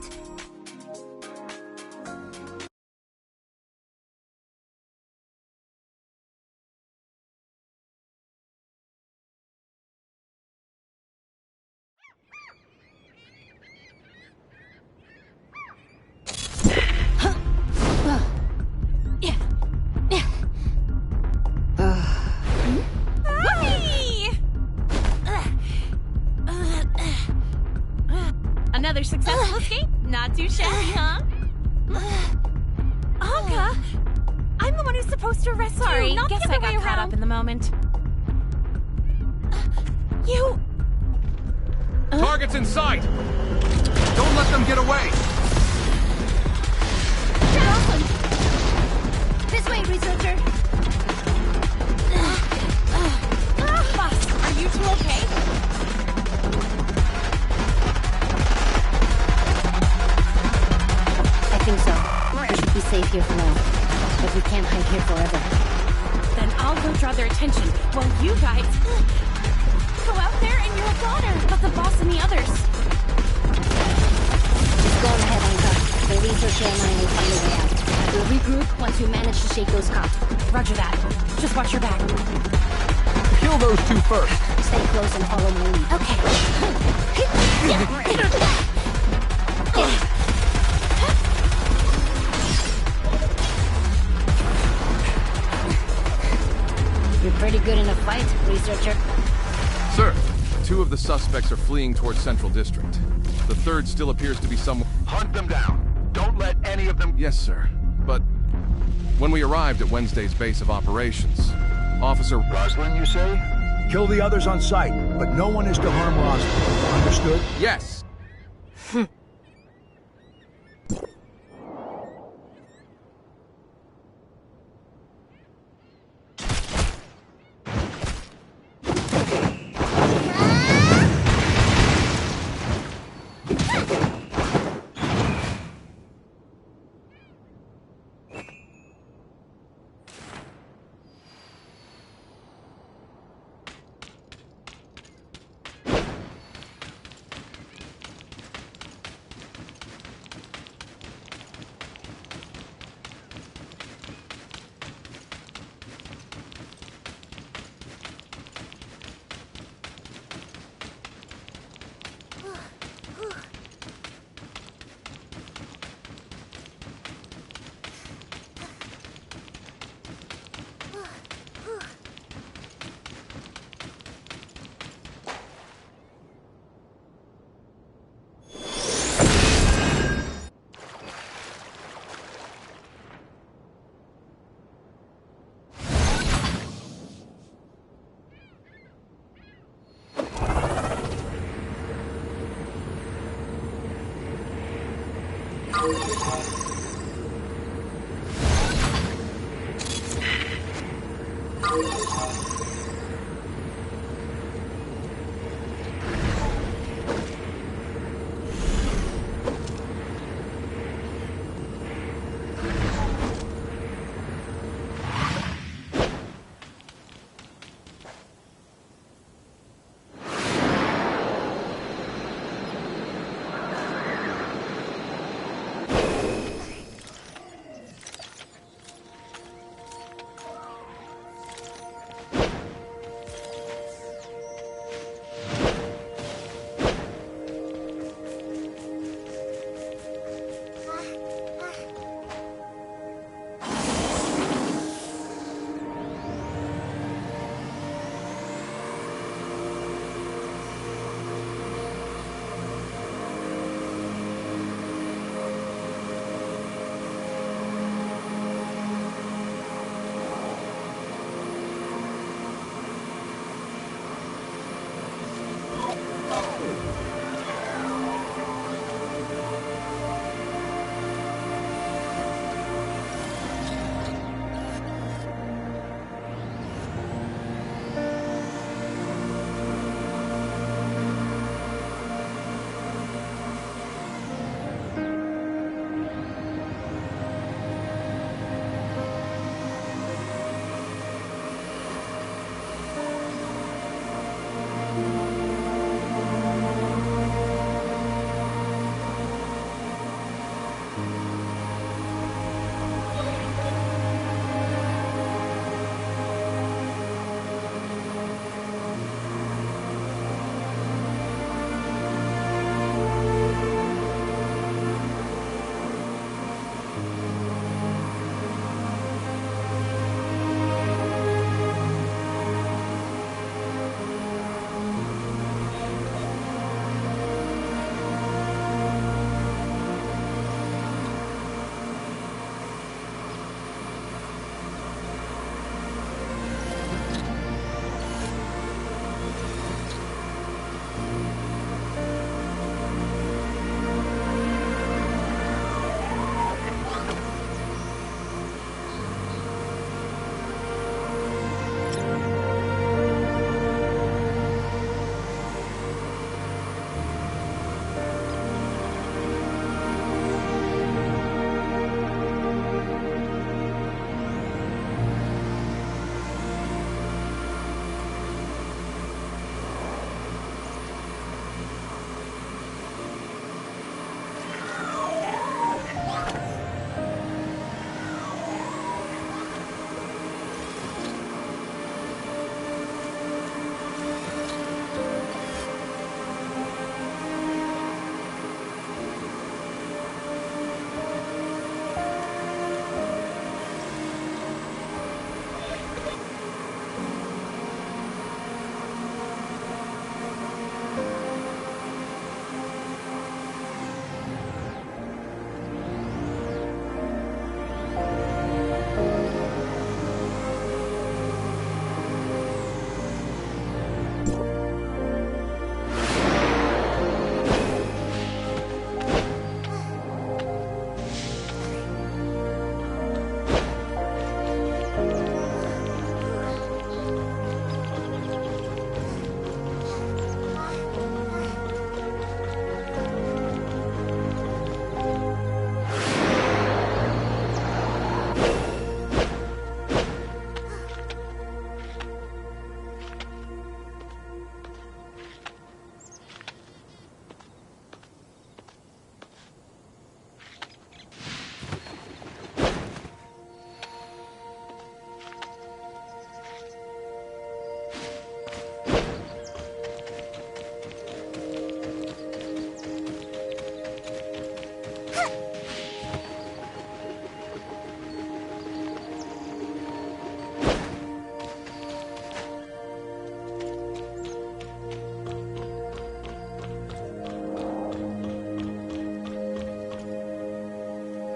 Another successful escape? Not too shabby, huh? Anka! I'm the one who's supposed to arrest Sorry, you, not guess the I other way got caught around. up in the moment. You... Target's in sight! Don't let them get away! This way, researcher. Boss, are you two okay? I think so. We should be safe here for now. But we can't hide here forever. Then I'll go draw their attention, while you guys... Go out there and you're a goner, but the boss and the others. Just go on ahead, Anka. The researcher and I will find a way out. We'll regroup once we manage to shake those cops. Roger that. Just watch your back. Kill those two first. Stay close and follow my lead. You're pretty good in a fight, researcher. Sir, 2 of the suspects are fleeing towards Central District. The third still appears to be someone... Hunt them down. Don't let any of them... Yes, sir. But when we arrived at Wednesday's base of operations, Officer... Roslyn, you say? Kill the others on sight, but no one is to harm Roslyn. Understood? Yes!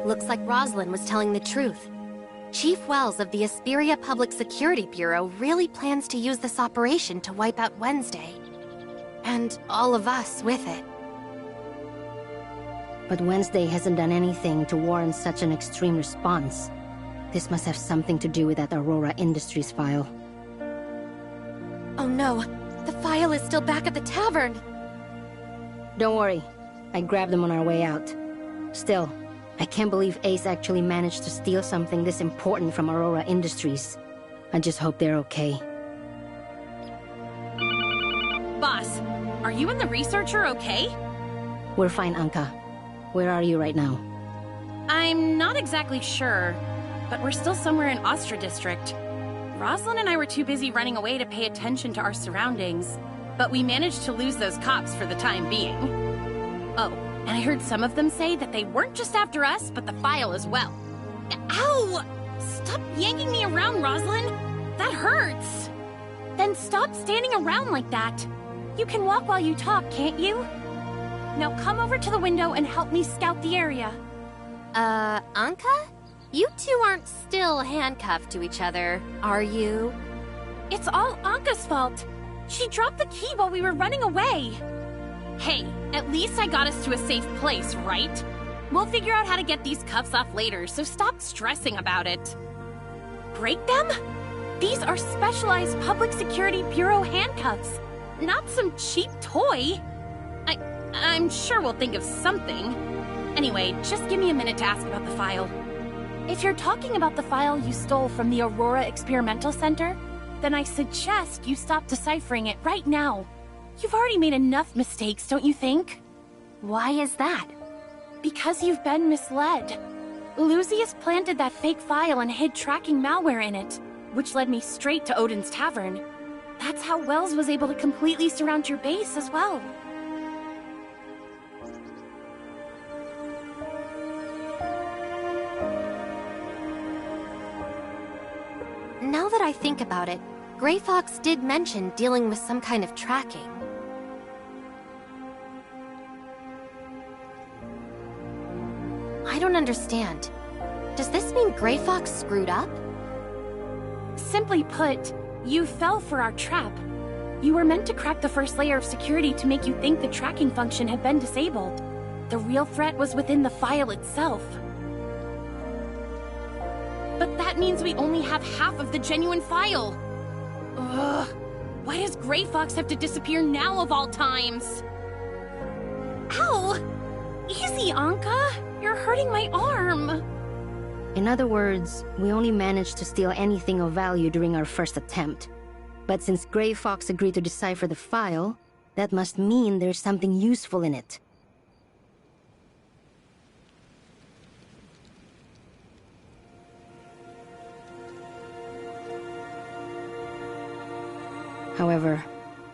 Looks like Rosalind was telling the truth. Chief Wells of the Asperia Public Security Bureau really plans to use this operation to wipe out Wednesday. And all of us with it. But Wednesday hasn't done anything to warrant such an extreme response. This must have something to do with that Aurora Industries file. Oh no, the file is still back at the tavern. Don't worry, I grabbed them on our way out. Still, I can't believe Ace actually managed to steal something this important from Aurora Industries. I just hope they're okay. Boss, are you and the researcher okay? We're fine, Anka. Where are you right now? I'm not exactly sure, but we're still somewhere in Ostra District. Rosalind and I were too busy running away to pay attention to our surroundings, but we managed to lose those cops for the time being. Oh, and I heard some of them say that they weren't just after us, but the file as well. Ow! Stop yanking me around, Rosalind! That hurts! Then stop standing around like that. You can walk while you talk, can't you? Now come over to the window and help me scout the area. Anka? You two aren't still handcuffed to each other, are you? It's all Anka's fault. She dropped the key while we were running away. Hey, at least I got us to a safe place, right? We'll figure out how to get these cuffs off later, so stop stressing about it. Break them? These are specialized Public Security Bureau handcuffs, not some cheap toy. I'm sure we'll think of something. Anyway, just give me a minute to ask about the file. If you're talking about the file you stole from the Aurora Experimental Center, then I suggest you stop deciphering it right now. You've already made enough mistakes, don't you think? Why is that? Because you've been misled. Lucius planted that fake file and hid tracking malware in it, which led me straight to Odin's Tavern. That's how Wells was able to completely surround your base as well. Now that I think about it, Grey Fox did mention dealing with some kind of tracking. I don't understand. Does this mean Grey Fox screwed up? Simply put, you fell for our trap. You were meant to crack the first layer of security to make you think the tracking function had been disabled. The real threat was within the file itself. But that means we only have half of the genuine file. Ugh. Why does Grey Fox have to disappear now of all times? Ow! Easy, Anka! You're hurting my arm! In other words, we only managed to steal anything of value during our first attempt. But since Grey Fox agreed to decipher the file, that must mean there's something useful in it. However,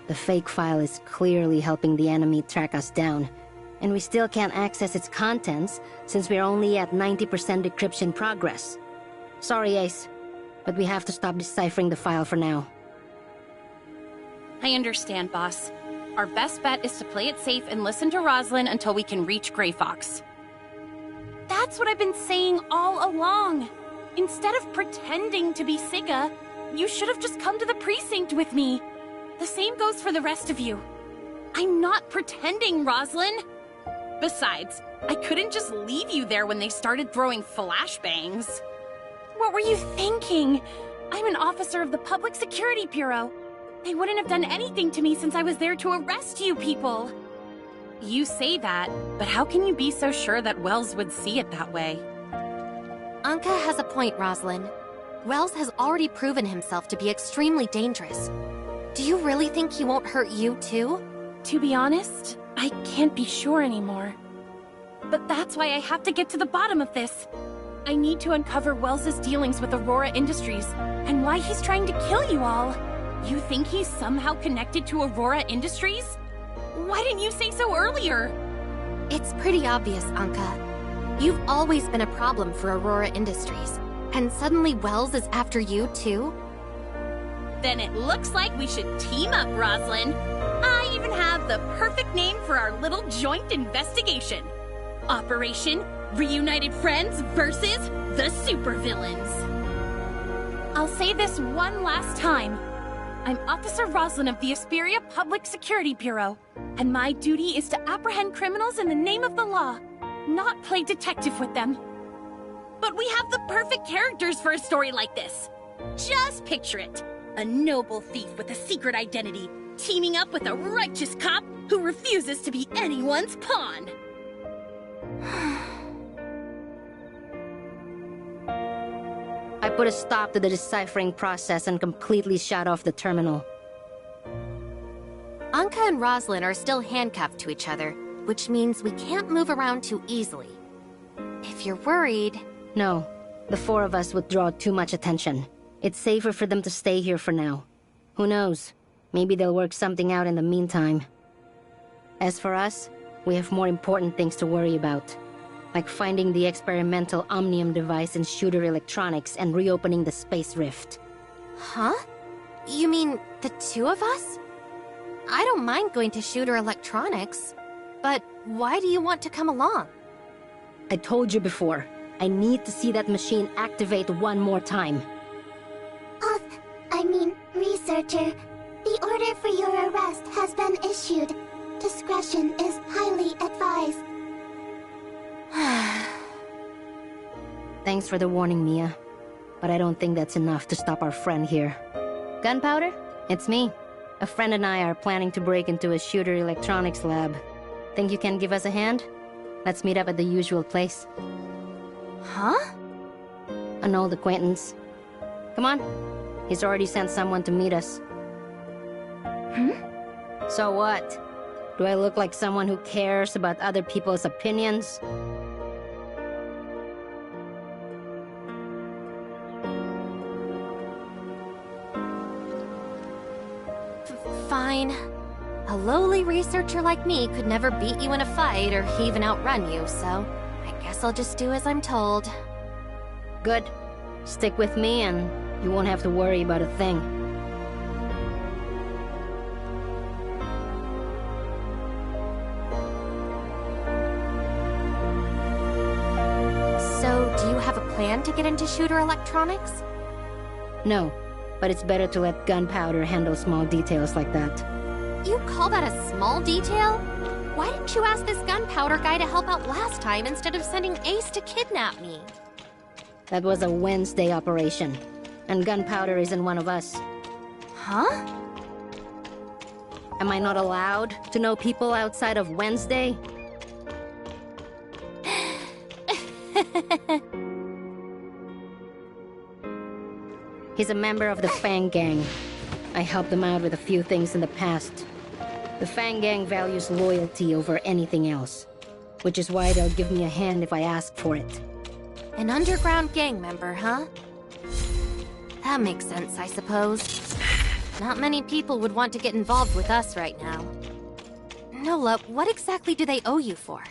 the fake file is clearly helping the enemy track us down, and we still can't access its contents since we're only at 90% decryption progress. Sorry, Ace, but we have to stop deciphering the file for now. I understand, boss. Our best bet is to play it safe and listen to Rosalind until we can reach Grey Fox. That's what I've been saying all along. Instead of pretending to be Sigga, you should have just come to the precinct with me. The same goes for the rest of you. I'm not pretending, Rosalind. Besides, I couldn't just leave you there when they started throwing flashbangs. What were you thinking? I'm an officer of the Public Security Bureau. They wouldn't have done anything to me since I was there to arrest you people. You say that, but how can you be so sure that Wells would see it that way? Anka has a point, Rosalind. Wells has already proven himself to be extremely dangerous. Do you really think he won't hurt you, too? To be honest, I can't be sure anymore. But that's why I have to get to the bottom of this. I need to uncover Wells's dealings with Aurora Industries, and why he's trying to kill you all. You think he's somehow connected to Aurora Industries? Why didn't you say so earlier? It's pretty obvious, Anka. You've always been a problem for Aurora Industries, and suddenly Wells is after you, too? Then it looks like we should team up, Rosalind. I even have the perfect name for our little joint investigation. Operation Reunited friends versus the supervillains. I'll say this one last time. I'm Officer Roslyn of the Asperia Public Security Bureau, and my duty is to apprehend criminals in the name of the law, not play detective with them. But we have the perfect characters for a story like this. Just picture it. A noble thief with a secret identity, teaming up with a righteous cop who refuses to be anyone's pawn. I put a stop to the deciphering process and completely shut off the terminal. Anka and Roslyn are still handcuffed to each other, which means we can't move around too easily. If you're worried... No, the four of us would draw too much attention. It's safer for them to stay here for now. Who knows? Maybe they'll work something out in the meantime. As for us, we have more important things to worry about. Like finding the experimental Omnium device in Shooter Electronics and reopening the space rift. Huh? You mean the two of us? I don't mind going to Shooter Electronics, but why do you want to come along? I told you before, I need to see that machine activate one more time. Researcher, the order for your arrest has been issued. Discretion is highly advised. Thanks for the warning, Mia. But I don't think that's enough to stop our friend here. Gunpowder? It's me. A friend and I are planning to break into a Shooter Electronics lab. Think you can give us a hand? Let's meet up at the usual place. Huh? An old acquaintance. Come on. He's already sent someone to meet us. So what? Do I look like someone who cares about other people's opinions? Fine. A lowly researcher like me could never beat you in a fight or even outrun you, so I guess I'll just do as I'm told. Good. Stick with me and you won't have to worry about a thing. So, do you have a plan to get into Shooter Electronics? No, but it's better to let Gunpowder handle small details like that. You call that a small detail? Why didn't you ask this Gunpowder guy to help out last time instead of sending Ace to kidnap me? That was a Wednesday operation, and Gunpowder isn't one of us. Huh? Am I not allowed to know people outside of Wednesday? He's a member of the Fang Gang. I helped him out with a few things in the past. The Fang Gang values loyalty over anything else, which is why they'll give me a hand if I ask for it. An underground gang member, huh? That makes sense, I suppose. Not many people would want to get involved with us right now. Nola, what exactly do they owe you for?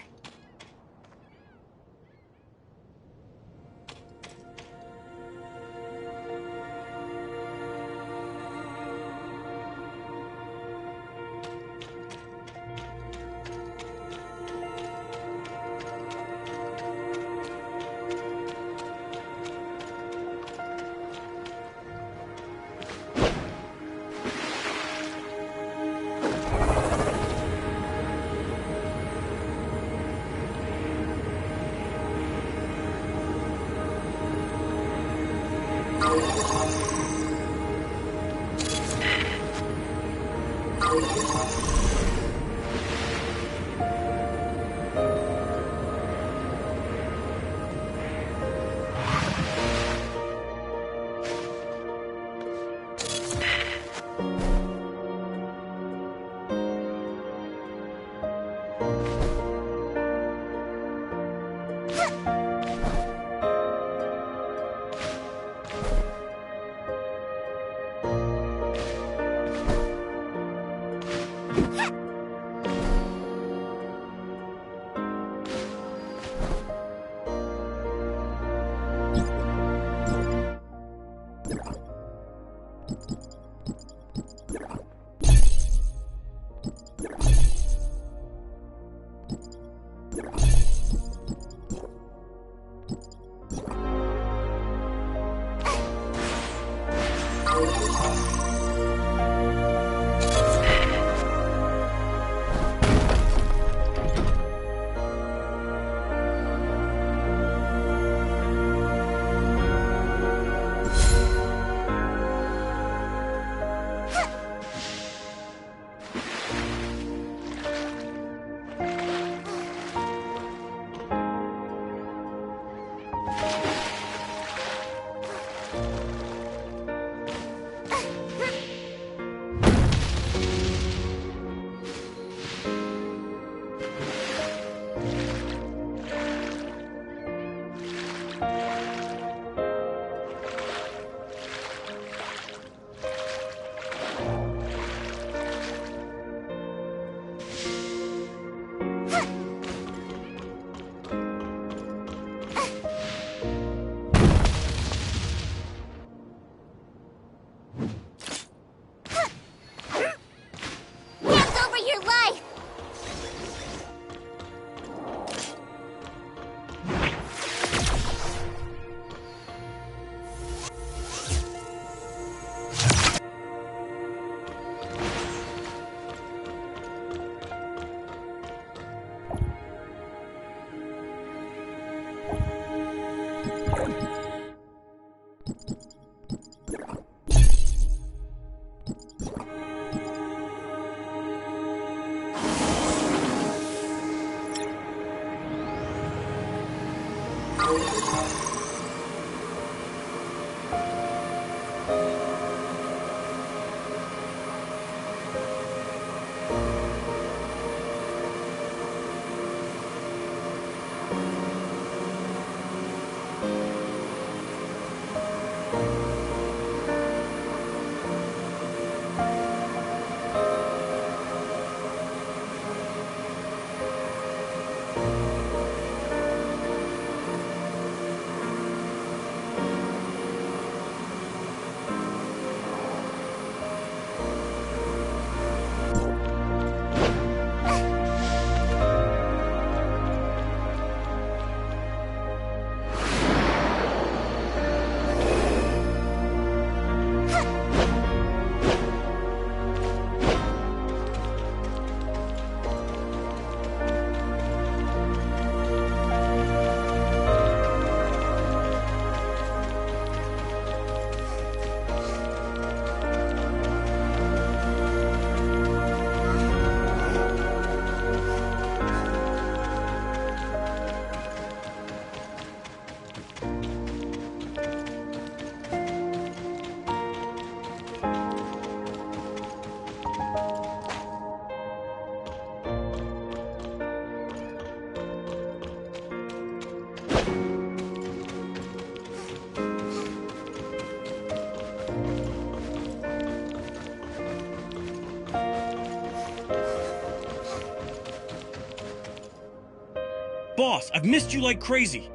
Boss, I've missed you like crazy.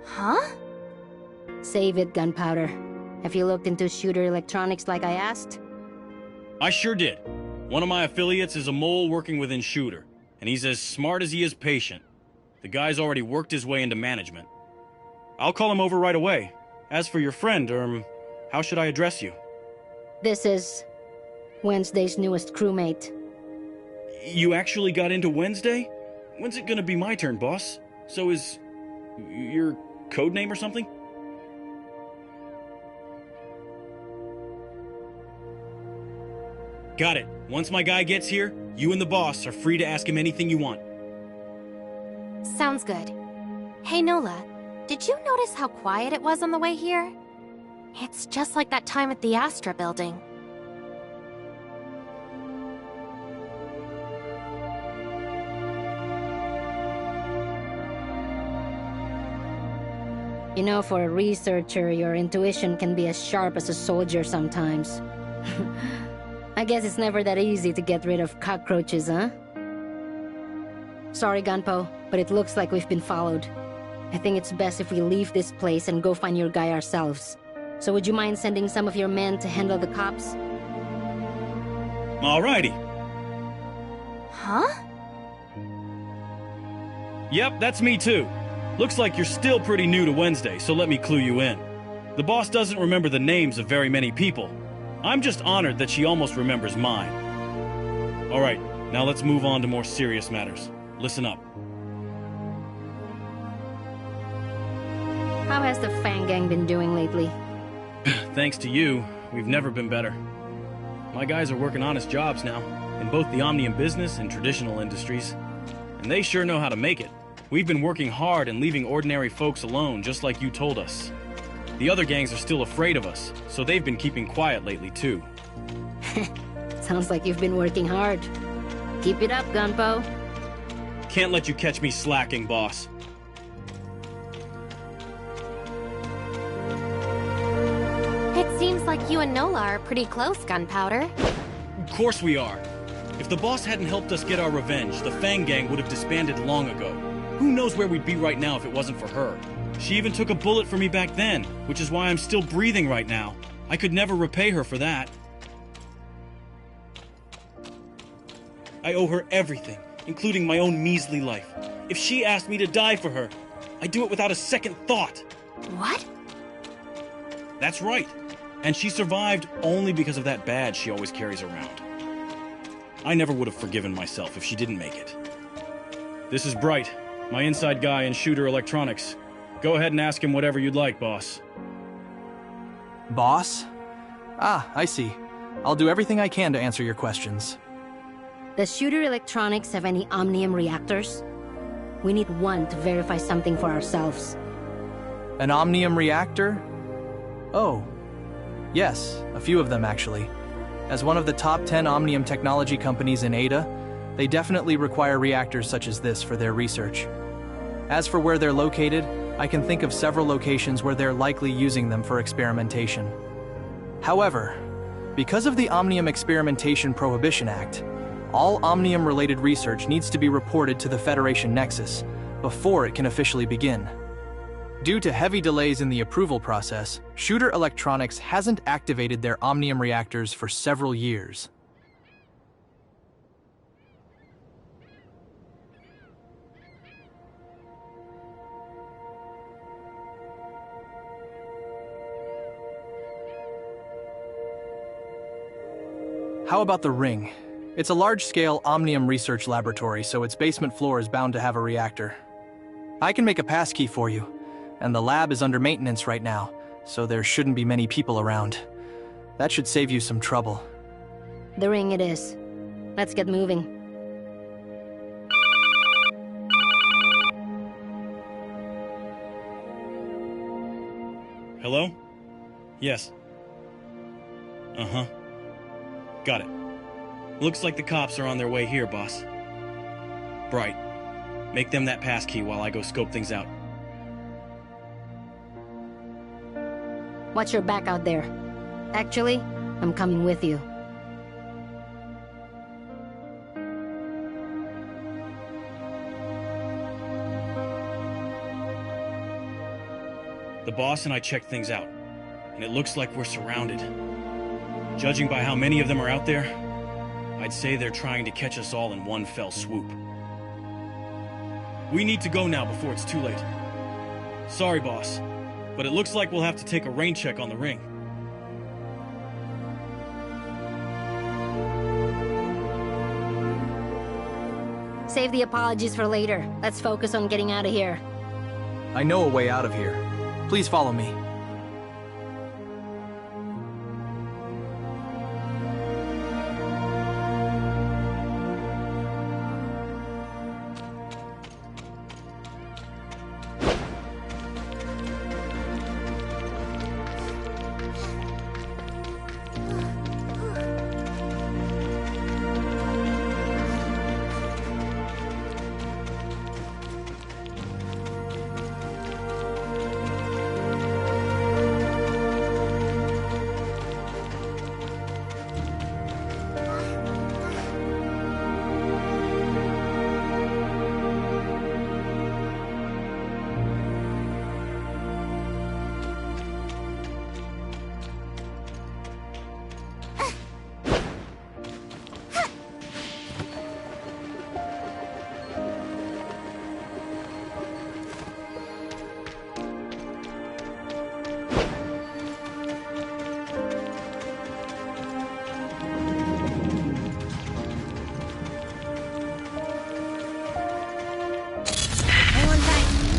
Huh? Save it, Gunpowder. Have you looked into Shooter Electronics like I asked? I sure did. One of my affiliates is a mole working within Shooter, and he's as smart as he is patient. The guy's already worked his way into management. I'll call him over right away. As for your friend, how should I address you? This is Wednesday's newest crewmate. You actually got into Wednesday? When's it gonna be my turn, boss? So is your code name or something? Got it. Once my guy gets here, you and the boss are free to ask him anything you want. Sounds good. Hey, Nola, did you notice how quiet it was on the way here? It's just like that time at the Astra building. You know, for a researcher, your intuition can be as sharp as a soldier sometimes. I guess it's never that easy to get rid of cockroaches, huh? Sorry, Gunpo, but it looks like we've been followed. I think it's best if we leave this place and go find your guy ourselves. So would you mind sending some of your men to handle the cops? Alrighty. Huh? Yep, that's me too. Looks like you're still pretty new to Wednesday, so let me clue you in. The boss doesn't remember the names of very many people. I'm just honored that she almost remembers mine. Alright, now let's move on to more serious matters. Listen up. How has the Fang Gang been doing lately? Thanks to you, we've never been better. My guys are working honest jobs now, in both the Omnium business and traditional industries. And they sure know how to make it. We've been working hard and leaving ordinary folks alone, just like you told us. The other gangs are still afraid of us, so they've been keeping quiet lately too. Sounds like you've been working hard. Keep it up, Gunpo. Can't let you catch me slacking, boss. It seems like you and Nola are pretty close, Gunpowder. Of course we are. If the boss hadn't helped us get our revenge, the Fang Gang would have disbanded long ago. Who knows where we'd be right now if it wasn't for her? She even took a bullet for me back then, which is why I'm still breathing right now. I could never repay her for that. I owe her everything, including my own measly life. If she asked me to die for her, I'd do it without a second thought. What? That's right. And she survived only because of that badge she always carries around. I never would have forgiven myself if she didn't make it. This is Bright, my inside guy in Shooter Electronics. Go ahead and ask him whatever you'd like, boss. Boss? Ah, I see. I'll do everything I can to answer your questions. Does Shooter Electronics have any Omnium reactors? We need one to verify something for ourselves. An Omnium reactor? Oh. Yes, a few of them actually. As one of the top 10 Omnium technology companies in Ada, they definitely require reactors such as this for their research. As for where they're located, I can think of several locations where they're likely using them for experimentation. However, because of the Omnium Experimentation Prohibition Act, all Omnium-related research needs to be reported to the Federation Nexus before it can officially begin. Due to heavy delays in the approval process, Shooter Electronics hasn't activated their Omnium reactors for several years. How about the Ring? It's a large-scale Omnium research laboratory, so its basement floor is bound to have a reactor. I can make a passkey for you, and the lab is under maintenance right now, so there shouldn't be many people around. That should save you some trouble. The Ring it is. Let's get moving. Hello? Yes. Uh-huh. Got it. Looks like the cops are on their way here, boss. Bright. Make them that passkey while I go scope things out. Watch your back out there. Actually, I'm coming with you. The boss and I checked things out, and it looks like we're surrounded. Judging by how many of them are out there, I'd say they're trying to catch us all in one fell swoop. We need to go now before it's too late. Sorry, boss, but it looks like we'll have to take a rain check on the Ring. Save the apologies for later. Let's focus on getting out of here. I know a way out of here. Please follow me.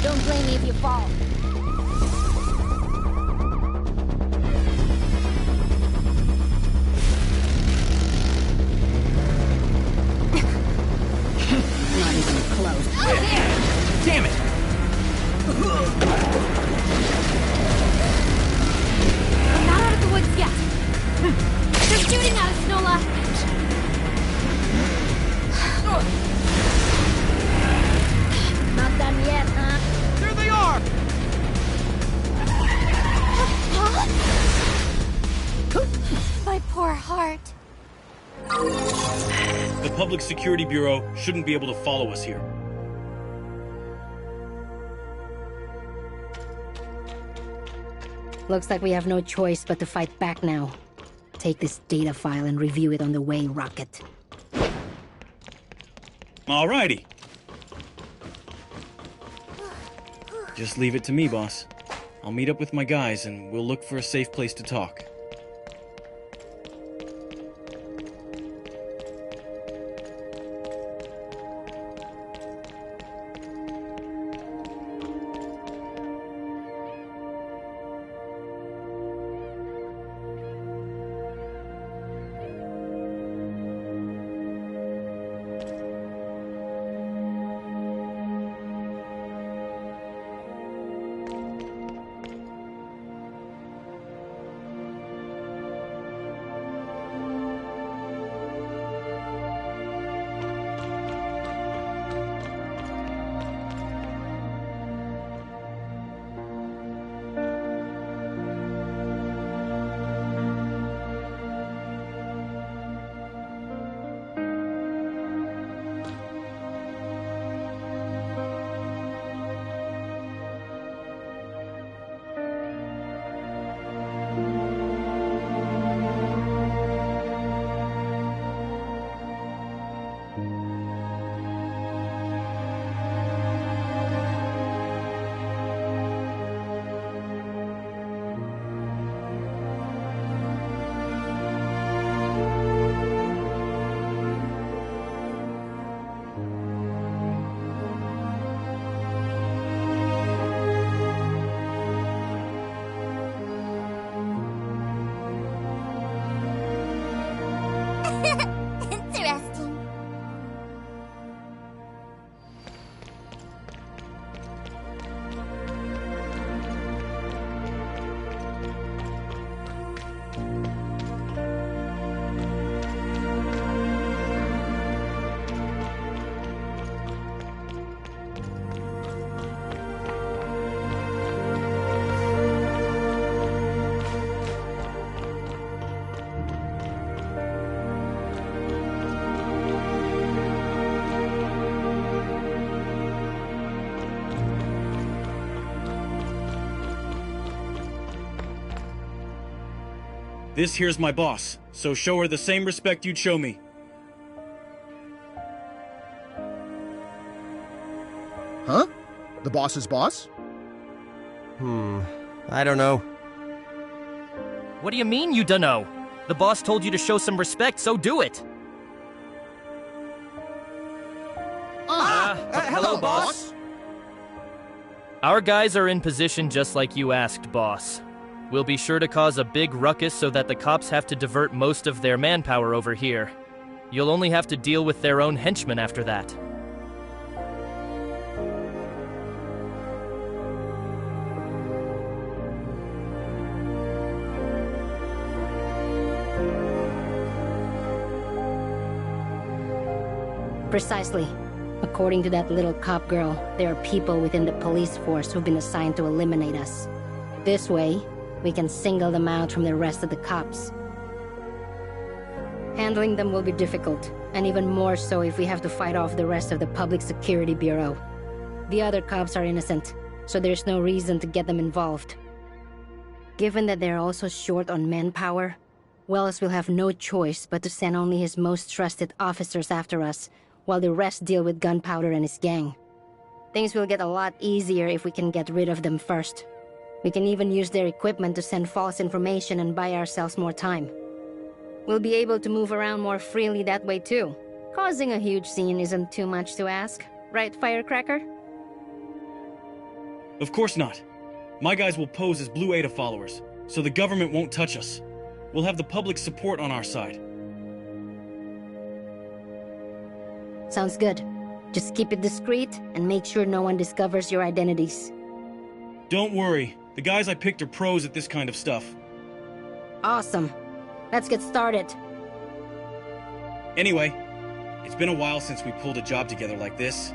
Don't blame me if you fall. Not even close. Oh, there! Damn it! I'm not out of the woods yet. They're shooting at us, Nola. Not done yet, huh? There they are! My poor heart. The Public Security Bureau shouldn't be able to follow us here. Looks like we have no choice but to fight back now. Take this data file and review it on the way, Rocket. Alrighty. Just leave it to me, boss. I'll meet up with my guys and we'll look for a safe place to talk. This here's my boss, so show her the same respect you'd show me. Huh? The boss's boss? I don't know. What do you mean you dunno? The boss told you to show some respect, so do it. Hello, boss. Our guys are in position just like you asked, boss. We'll be sure to cause a big ruckus so that the cops have to divert most of their manpower over here. You'll only have to deal with their own henchmen after that. Precisely. According to that little cop girl, there are people within the police force who've been assigned to eliminate us. This way, we can single them out from the rest of the cops. Handling them will be difficult, and even more so if we have to fight off the rest of the Public Security Bureau. The other cops are innocent, so there's no reason to get them involved. Given that they're also short on manpower, Wells will have no choice but to send only his most trusted officers after us, while the rest deal with Gunpowder and his gang. Things will get a lot easier if we can get rid of them first. We can even use their equipment to send false information and buy ourselves more time. We'll be able to move around more freely that way too. Causing a huge scene isn't too much to ask, right, Firecracker? Of course not. My guys will pose as Blue Ada followers, so the government won't touch us. We'll have the public's support on our side. Sounds good. Just keep it discreet and make sure no one discovers your identities. Don't worry. The guys I picked are pros at this kind of stuff. Awesome. Let's get started. Anyway, it's been a while since we pulled a job together like this.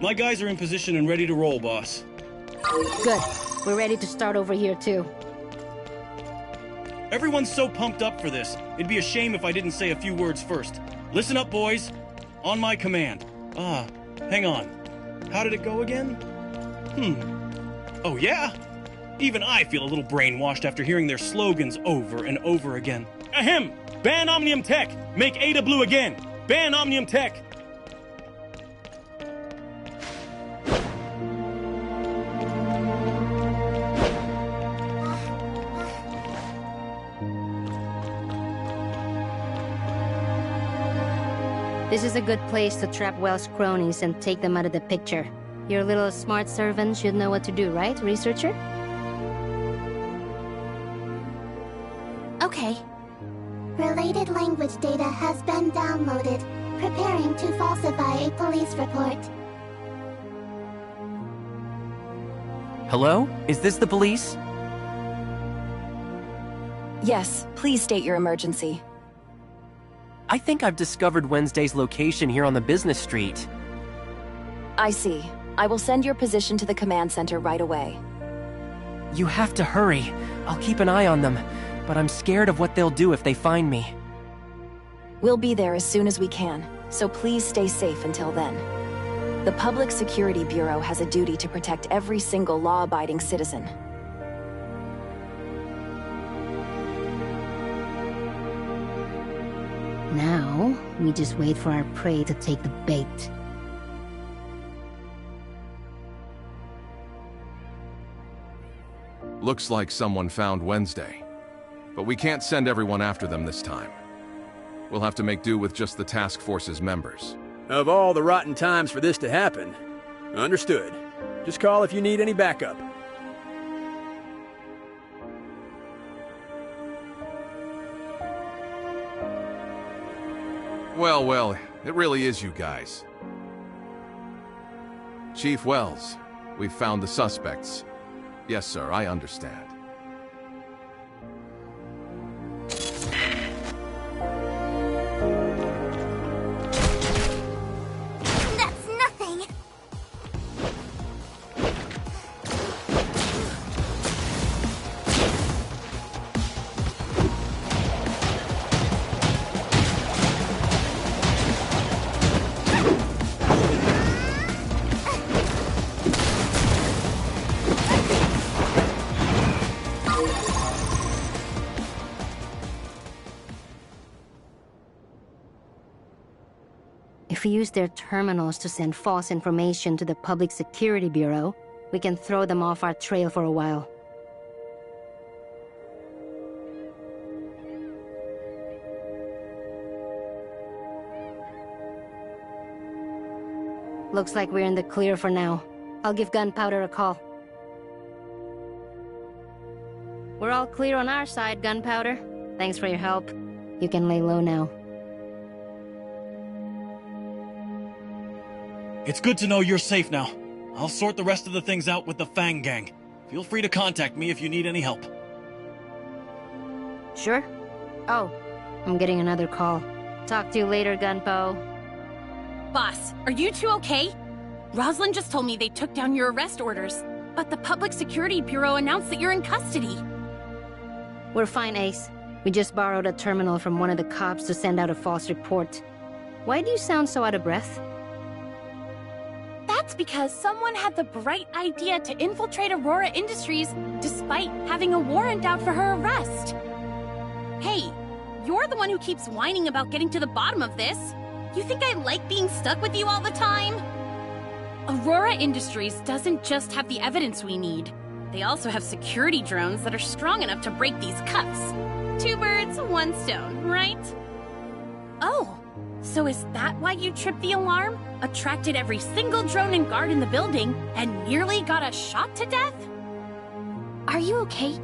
My guys are in position and ready to roll, boss. Good. We're ready to start over here, too. Everyone's so pumped up for this. It'd be a shame if I didn't say a few words first. Listen up, boys. On my command. Hang on. How did it go again? Oh, yeah? Even I feel a little brainwashed after hearing their slogans over and over again. Ahem! Ban Omnium Tech! Make Ada blue again! Ban Omnium Tech! This is a good place to trap Wells' cronies and take them out of the picture. Your little smart servant should know what to do, right, researcher? Okay. Related language data has been downloaded. Preparing to falsify a police report. Hello? Is this the police? Yes, please state your emergency. I think I've discovered Wednesday's location here on the business street. I see. I will send your position to the command center right away. You have to hurry. I'll keep an eye on them, but I'm scared of what they'll do if they find me. We'll be there as soon as we can, so please stay safe until then. The Public Security Bureau has a duty to protect every single law-abiding citizen. Now, we just wait for our prey to take the bait. Looks like someone found Wednesday. But we can't send everyone after them this time. We'll have to make do with just the task force's members. Of all the rotten times for this to happen. Understood. Just call if you need any backup. Well, it really is you guys. Chief Wells, we've found the suspects. Yes, sir, I understand. That's nothing! If we use their terminals to send false information to the Public Security Bureau, we can throw them off our trail for a while. Looks like we're in the clear for now. I'll give Gunpowder a call. We're all clear on our side, Gunpowder. Thanks for your help. You can lay low now. It's good to know you're safe now. I'll sort the rest of the things out with the Fang Gang. Feel free to contact me if you need any help. Sure. Oh, I'm getting another call. Talk to you later, Gunpo. Boss, are you two okay? Rosalind just told me they took down your arrest orders, but the Public Security Bureau announced that you're in custody. We're fine, Ace. We just borrowed a terminal from one of the cops to send out a false report. Why do you sound so out of breath? That's because someone had the bright idea to infiltrate Aurora Industries despite having a warrant out for her arrest. Hey, you're the one who keeps whining about getting to the bottom of this. You think I like being stuck with you all the time? Aurora Industries doesn't just have the evidence we need. They also have security drones that are strong enough to break these cuffs. 2 birds, 1 stone, right? Oh, so is that why you tripped the alarm, attracted every single drone and guard in the building, and nearly got us shot to death? Are you okay?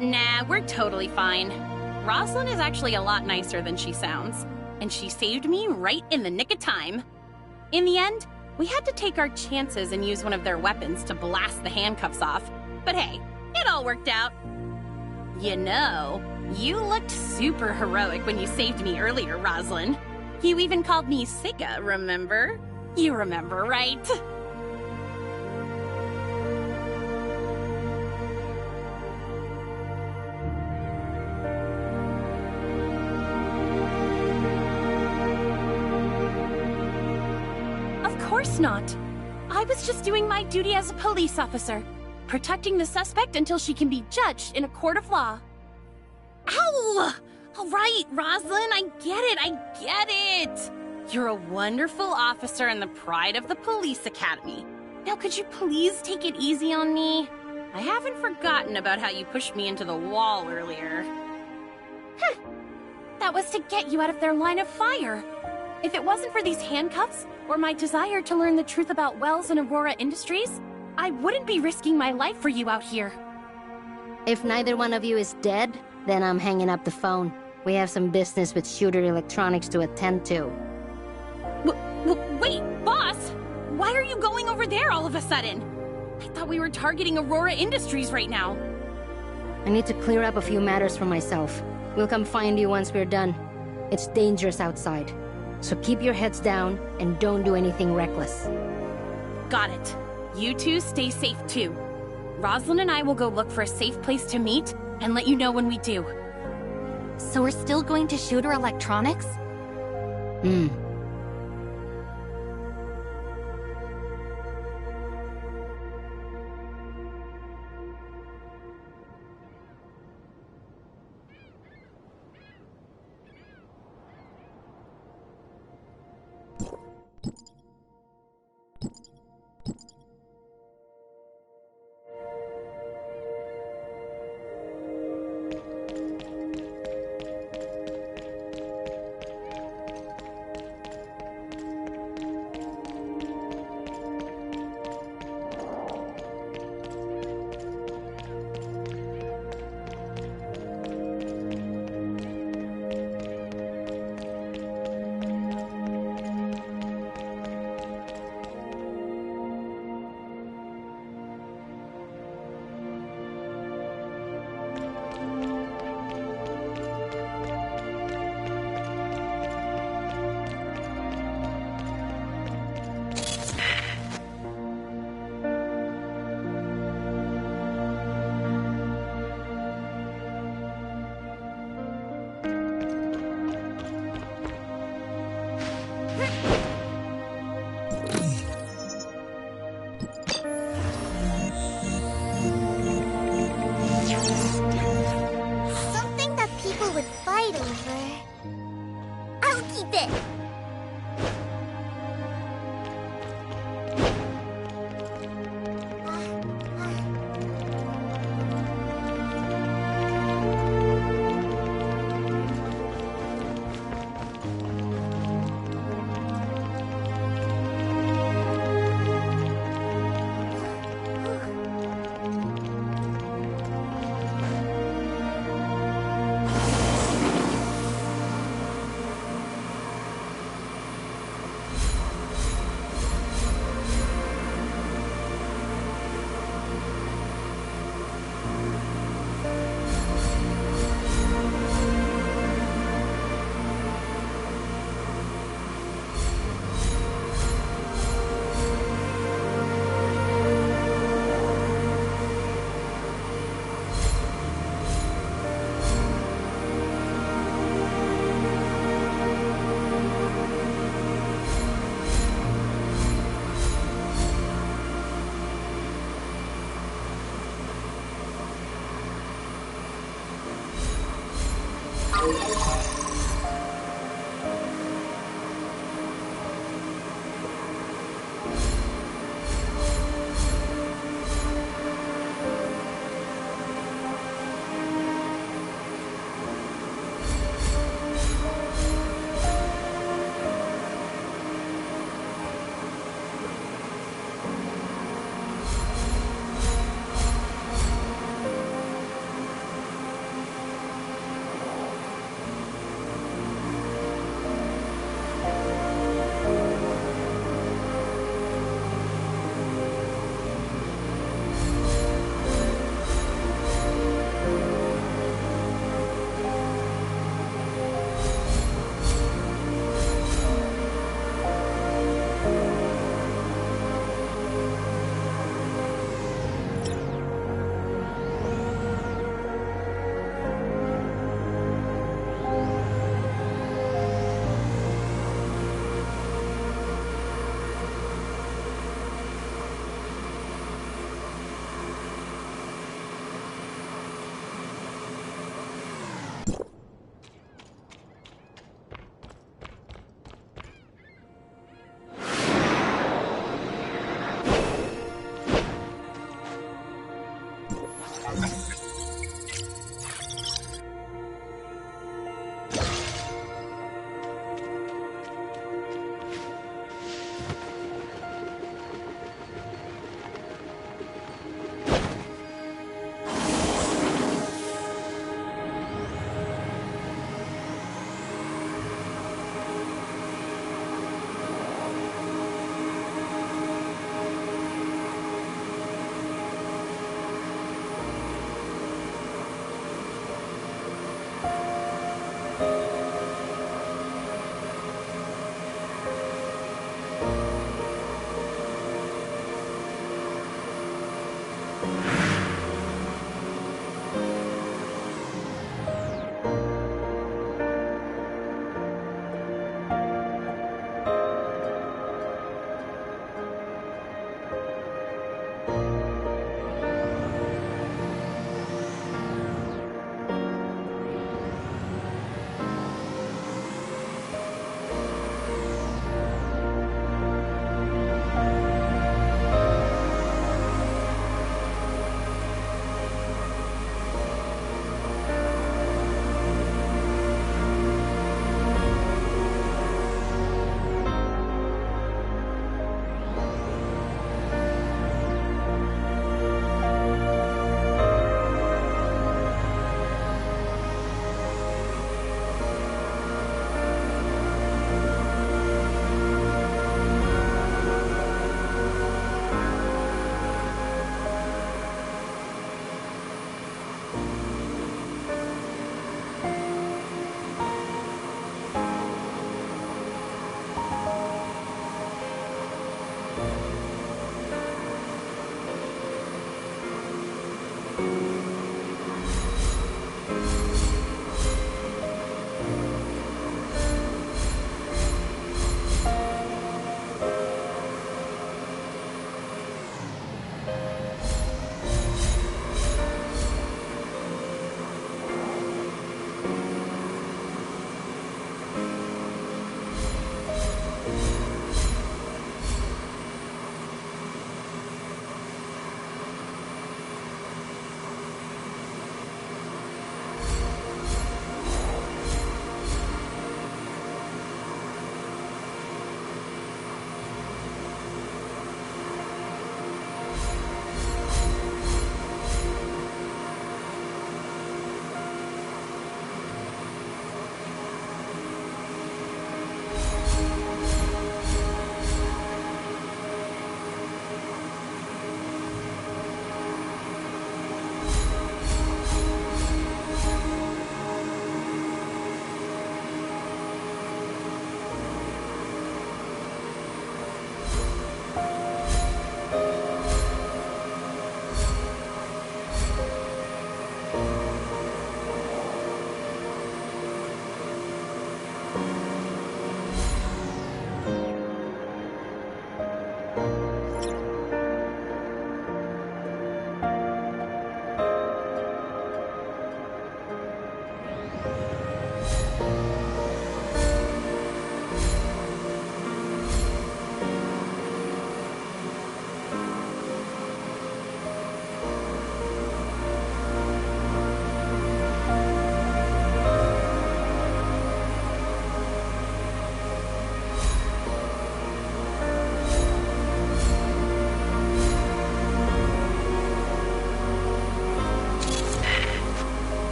Nah, we're totally fine. Rosalind is actually a lot nicer than she sounds, and she saved me right in the nick of time. In the end, we had to take our chances and use one of their weapons to blast the handcuffs off. But hey, it all worked out. You know, you looked super heroic when you saved me earlier, Rosalind. You even called me Sika, remember? You remember, right? course not. I was just doing my duty as a police officer, protecting the suspect until she can be judged in a court of law. Ow! All right, Rosalind, I get it! You're a wonderful officer and the pride of the police academy. Now could you please take it easy on me? I haven't forgotten about how you pushed me into the wall earlier. That was to get you out of their line of fire. If it wasn't for these handcuffs, or my desire to learn the truth about Wells and Aurora Industries, I wouldn't be risking my life for you out here. If neither one of you is dead, then I'm hanging up the phone. We have some business with Shooter Electronics to attend to. Wait, boss! Why are you going over there all of a sudden? I thought we were targeting Aurora Industries right now. I need to clear up a few matters for myself. We'll come find you once we're done. It's dangerous outside. So keep your heads down and don't do anything reckless. Got it. You two stay safe too. Rosalind and I will go look for a safe place to meet and let you know when we do. So we're still going to Shooter Electronics?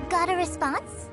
Got a response?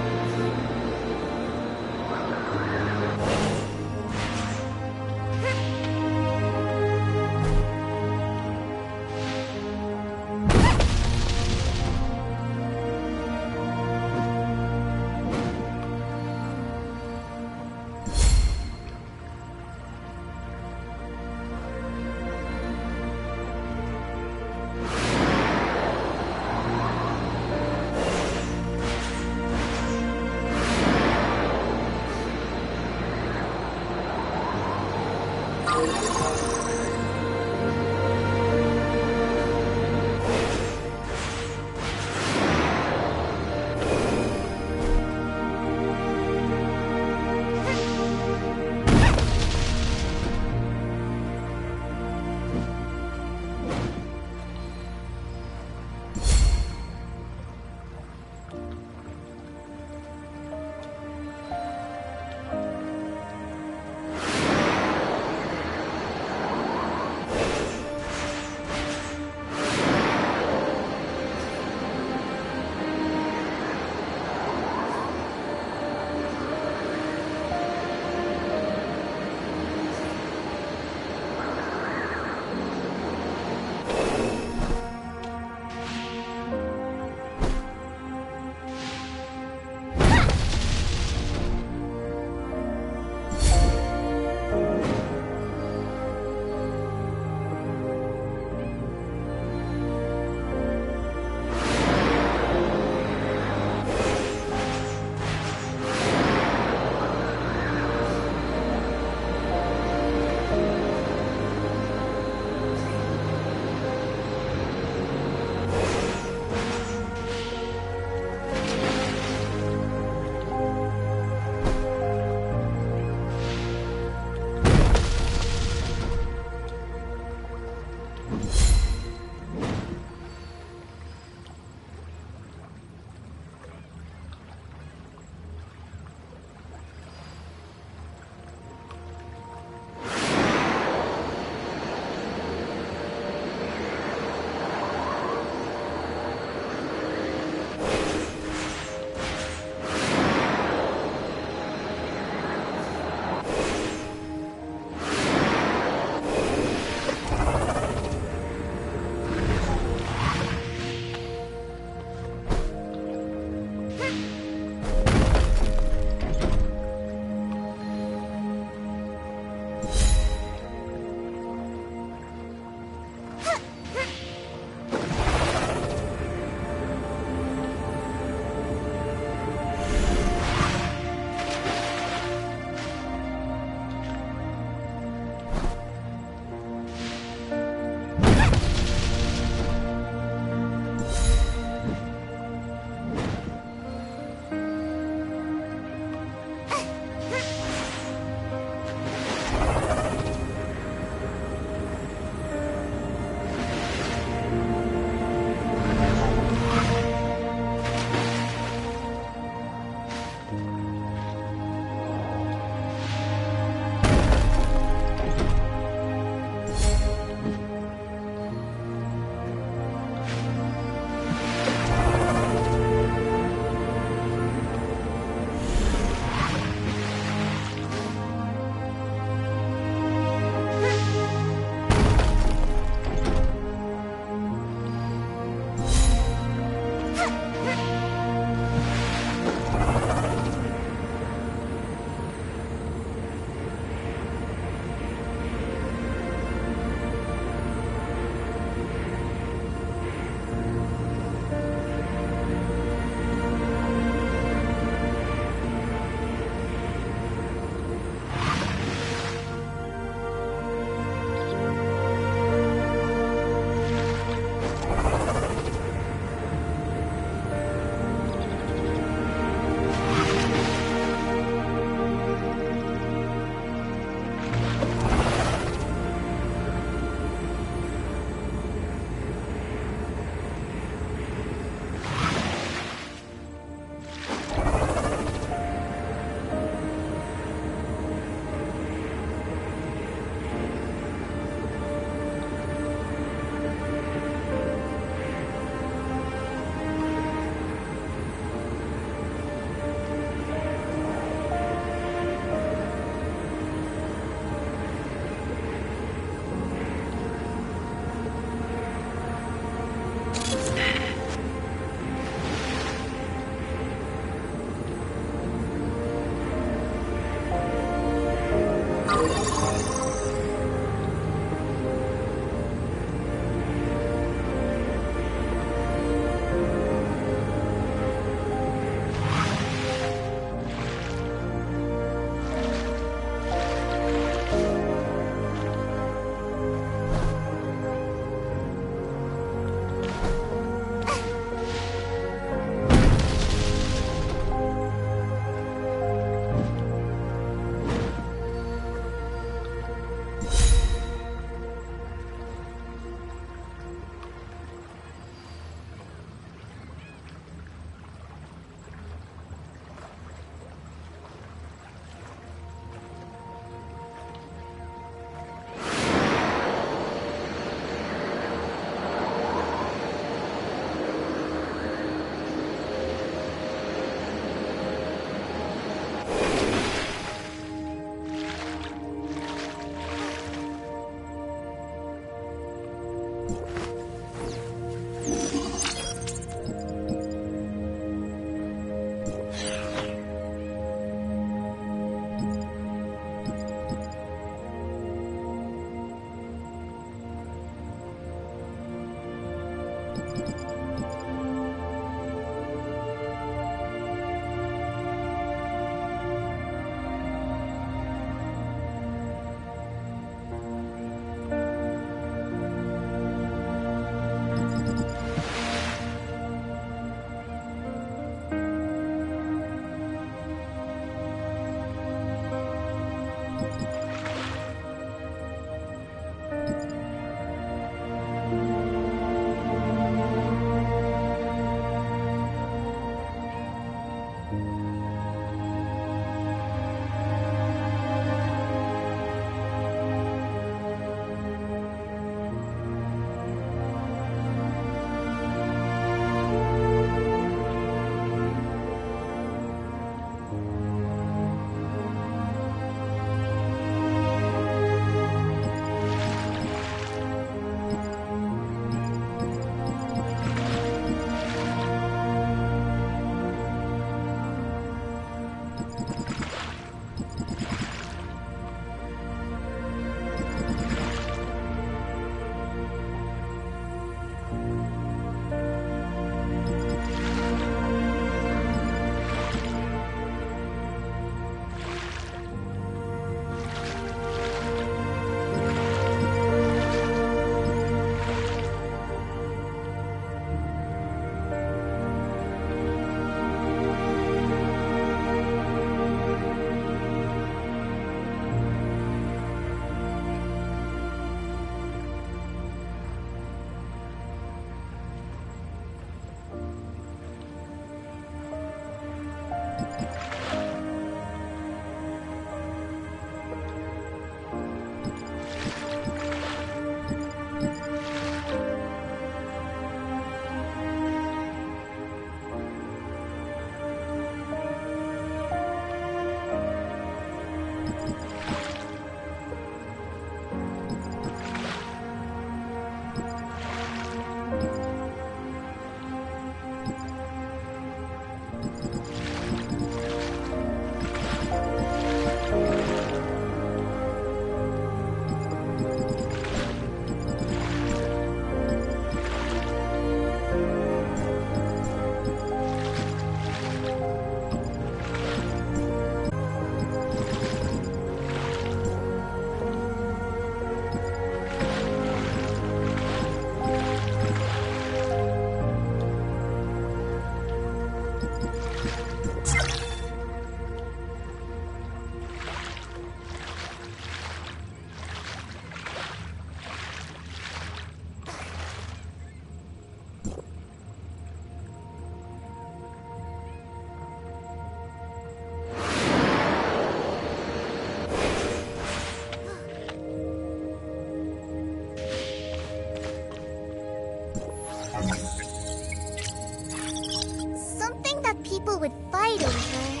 silver.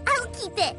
I'll keep it.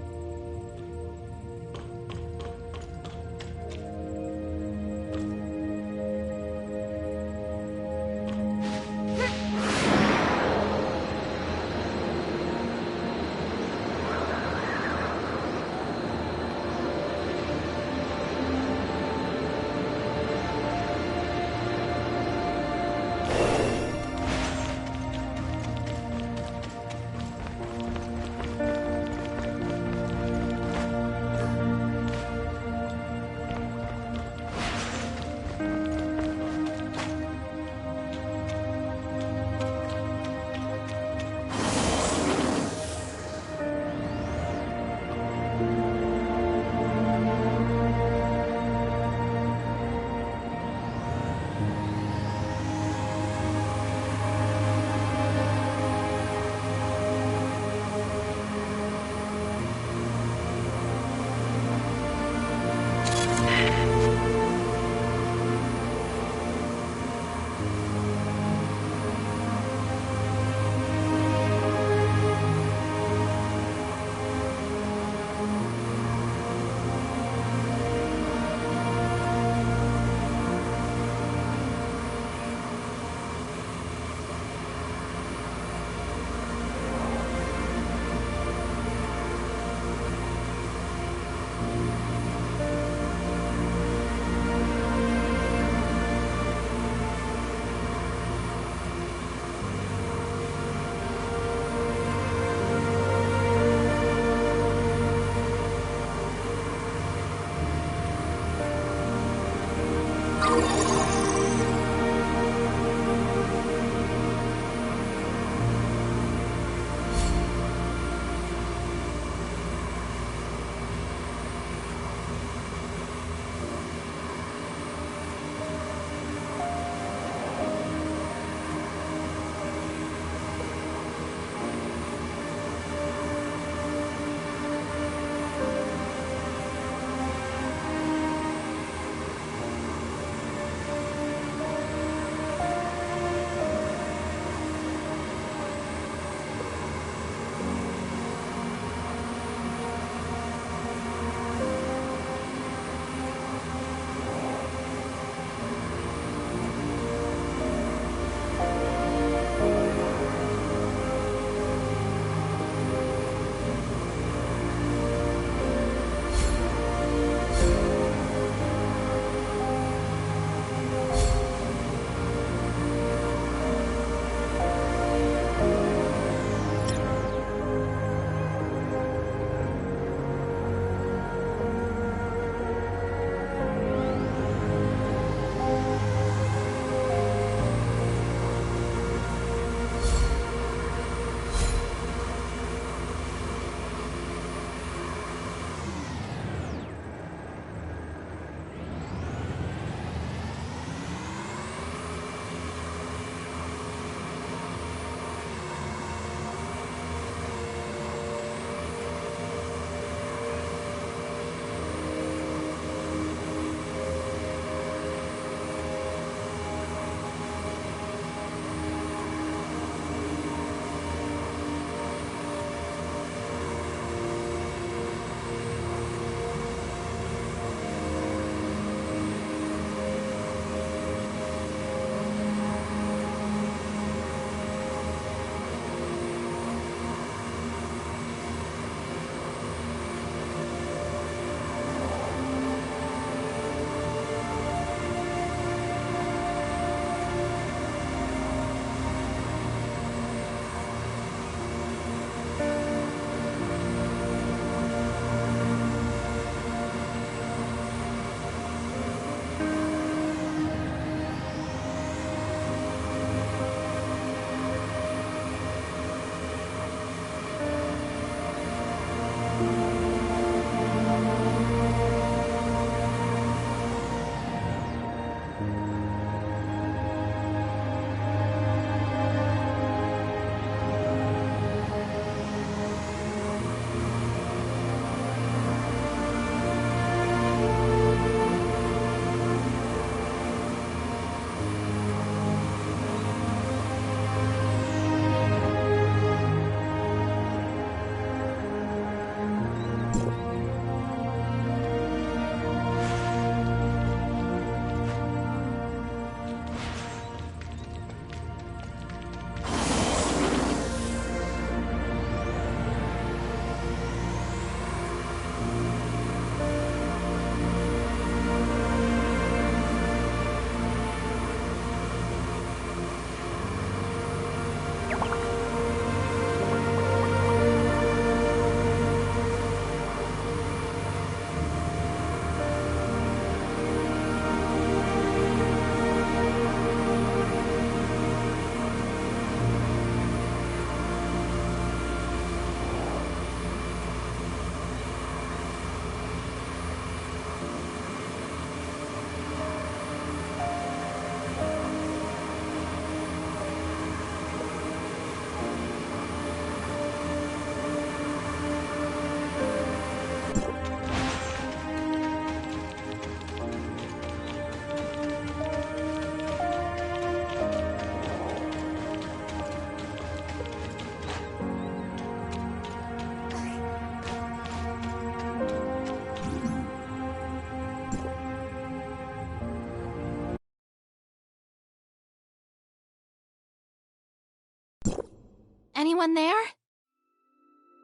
Anyone there?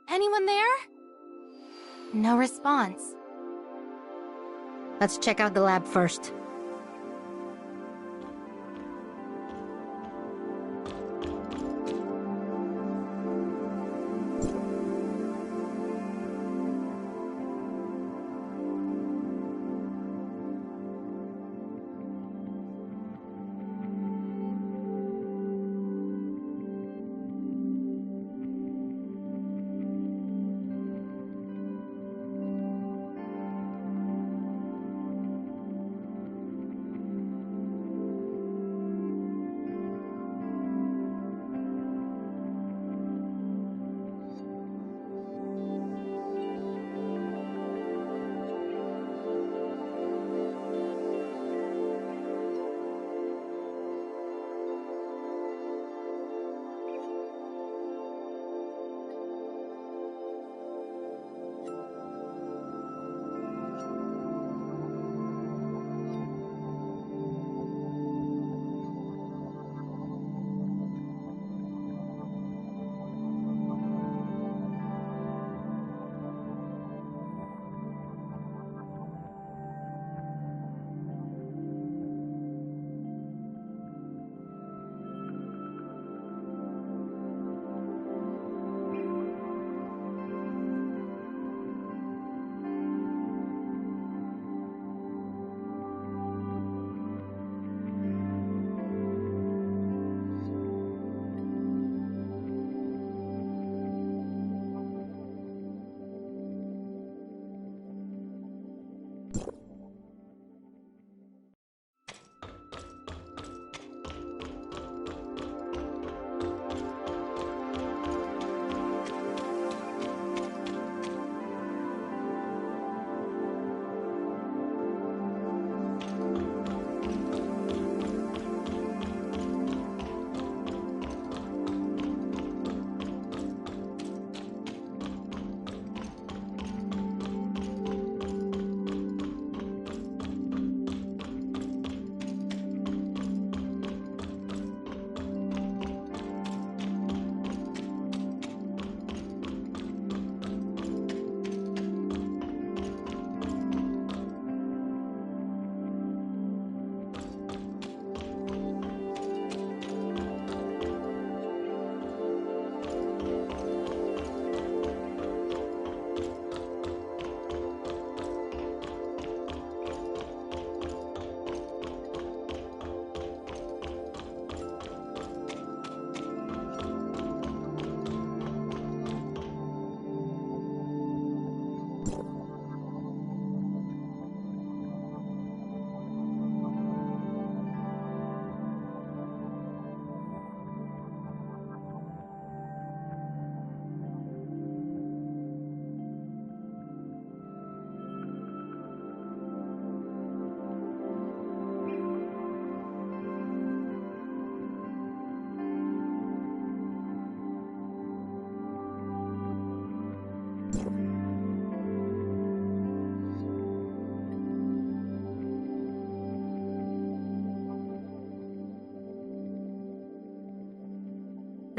Anyone there? No response. Let's check out the lab first.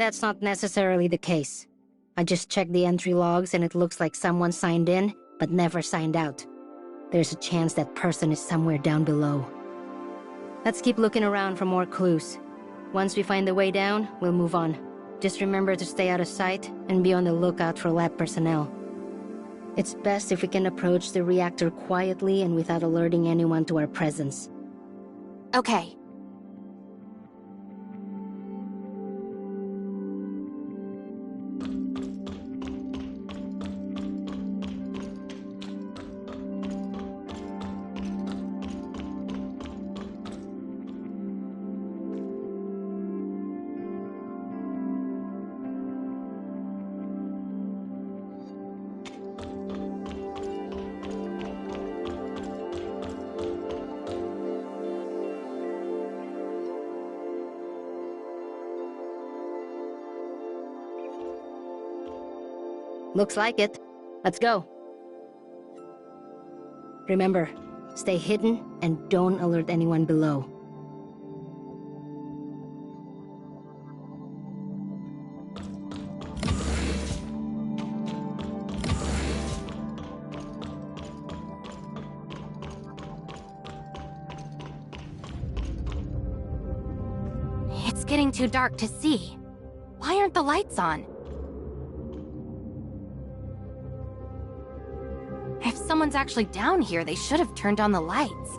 That's not necessarily the case. I just checked the entry logs and it looks like someone signed in, but never signed out. There's a chance that person is somewhere down below. Let's keep looking around for more clues. Once we find the way down, we'll move on. Just remember to stay out of sight and be on the lookout for lab personnel. It's best if we can approach the reactor quietly and without alerting anyone to our presence. Okay. Looks like it. Let's go. Remember, stay hidden and don't alert anyone below. getting too dark to see. Why aren't the lights on? If someone's actually down here, they should have turned on the lights.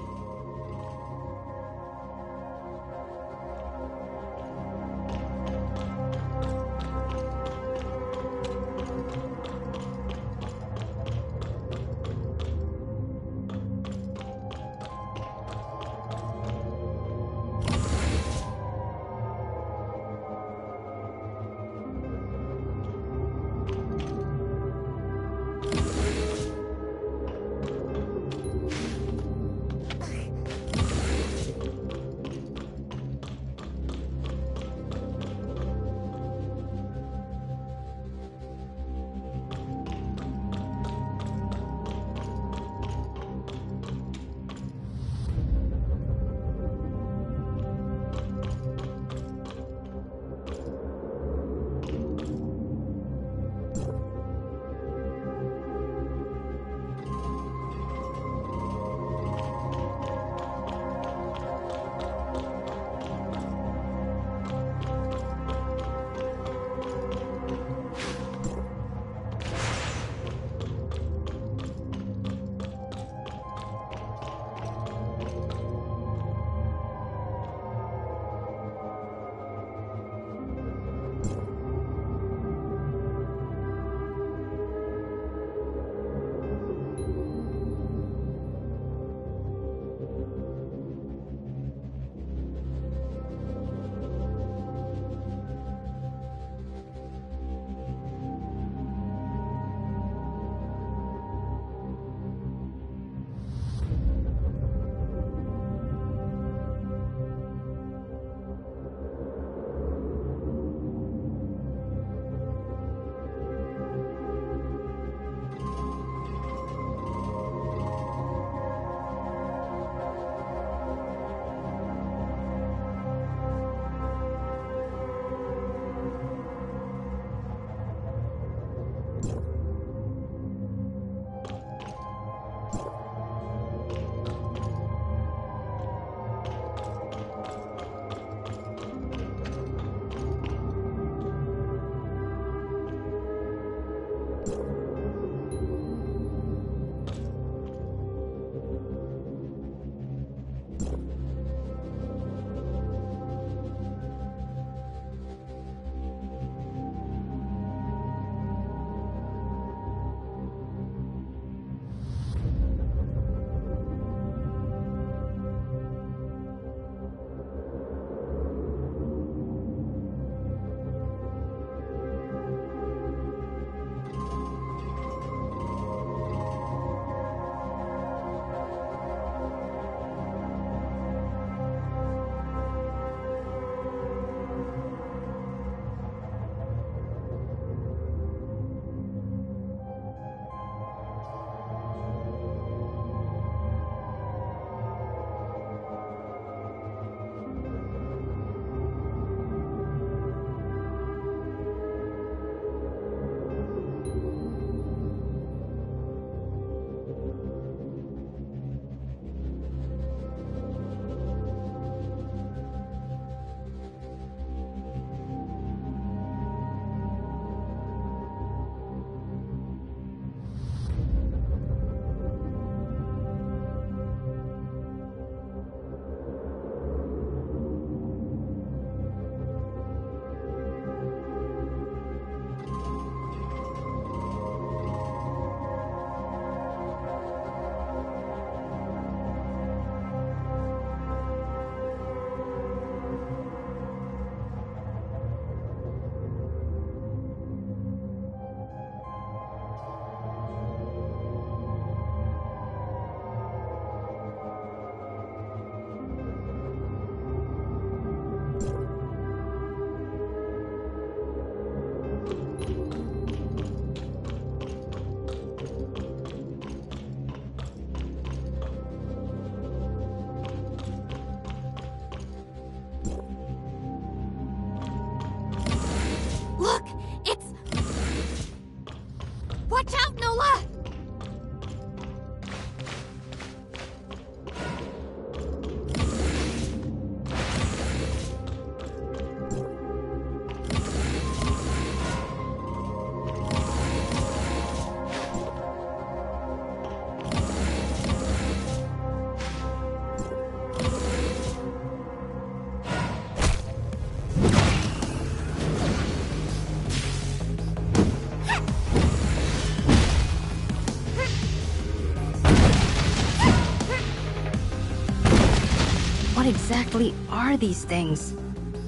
exactly are these things?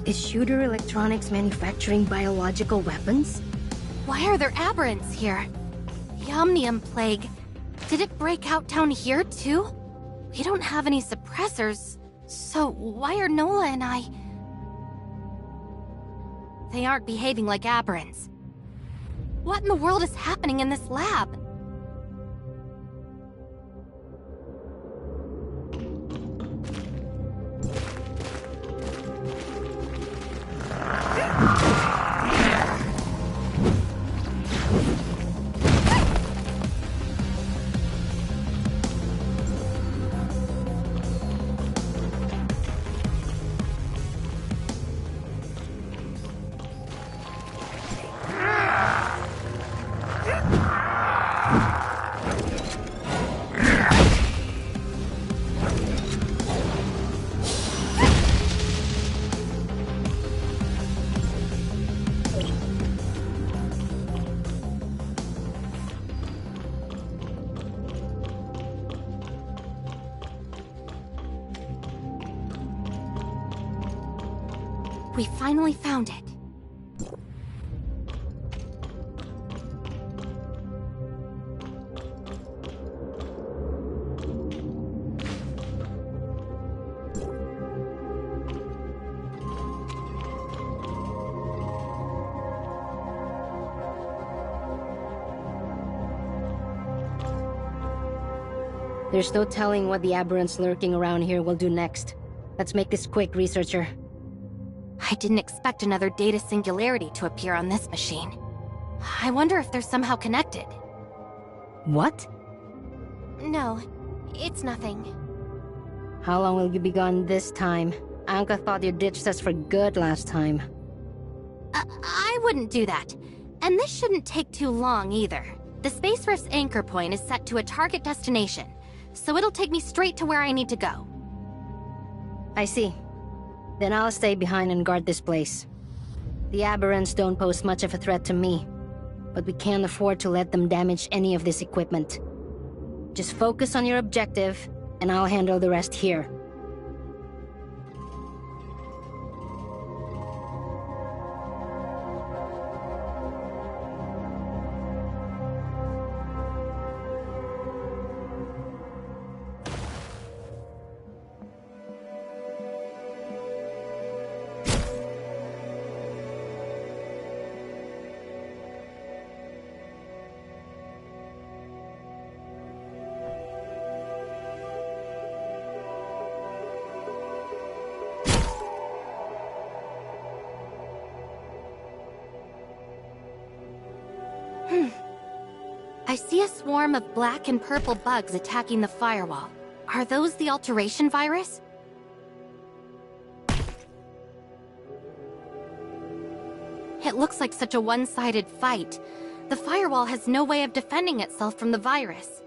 Is Shooter Electronics manufacturing biological weapons? Why are there aberrants here? The Omnium Plague. Did it break out down here, too? We don't have any suppressors, so why are Nola and I... They aren't behaving like aberrants. What in the world is happening in this lab? We finally found it. There's no telling what the aberrants lurking around here will do next. Let's make this quick, researcher. I didn't expect another data singularity to appear on this machine. I wonder if they're somehow connected. What? No, it's nothing. How long will you be gone this time? Anka thought you ditched us for good last time. I wouldn't do that. And this shouldn't take too long either. The Space Rift's anchor point is set to a target destination, so it'll take me straight to where I need to go. I see. Then I'll stay behind and guard this place. The aberrants don't pose much of a threat to me, but we can't afford to let them damage any of this equipment. Just focus on your objective, and I'll handle the rest here. I see a swarm of black and purple bugs attacking the firewall. Are those the alteration virus? It looks like such a one-sided fight. The firewall has no way of defending itself from the virus.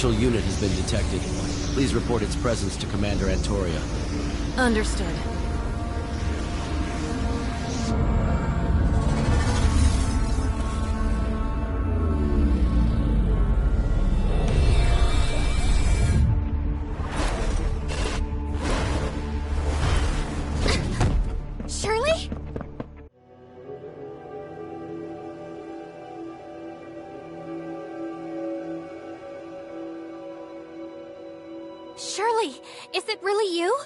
Special unit has been detected. Please report its presence to Commander Antoria. Understood. Shirley? Shirley, is it really you?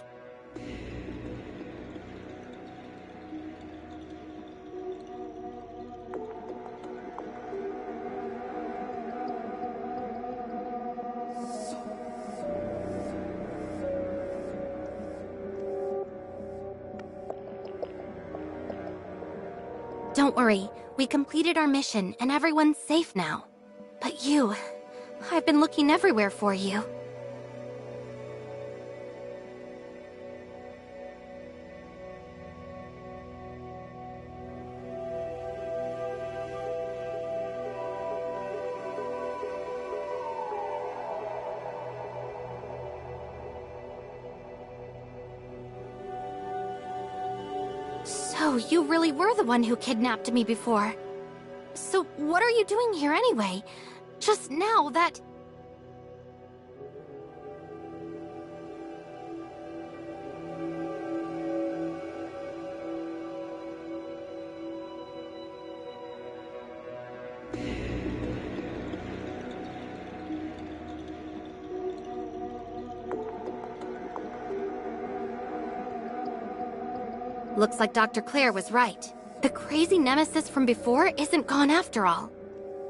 Don't worry, we completed our mission and everyone's safe now. But you, I've been looking everywhere for you. So, you really were the one who kidnapped me before. So, what are you doing here anyway? Just now that... Looks like Dr. Claire was right. The crazy nemesis from before isn't gone after all.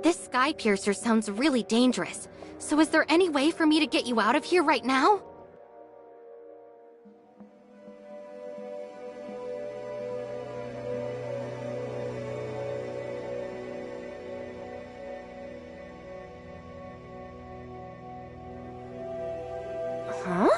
This sky piercer sounds really dangerous. So is there any way for me to get you out of here right now? Huh?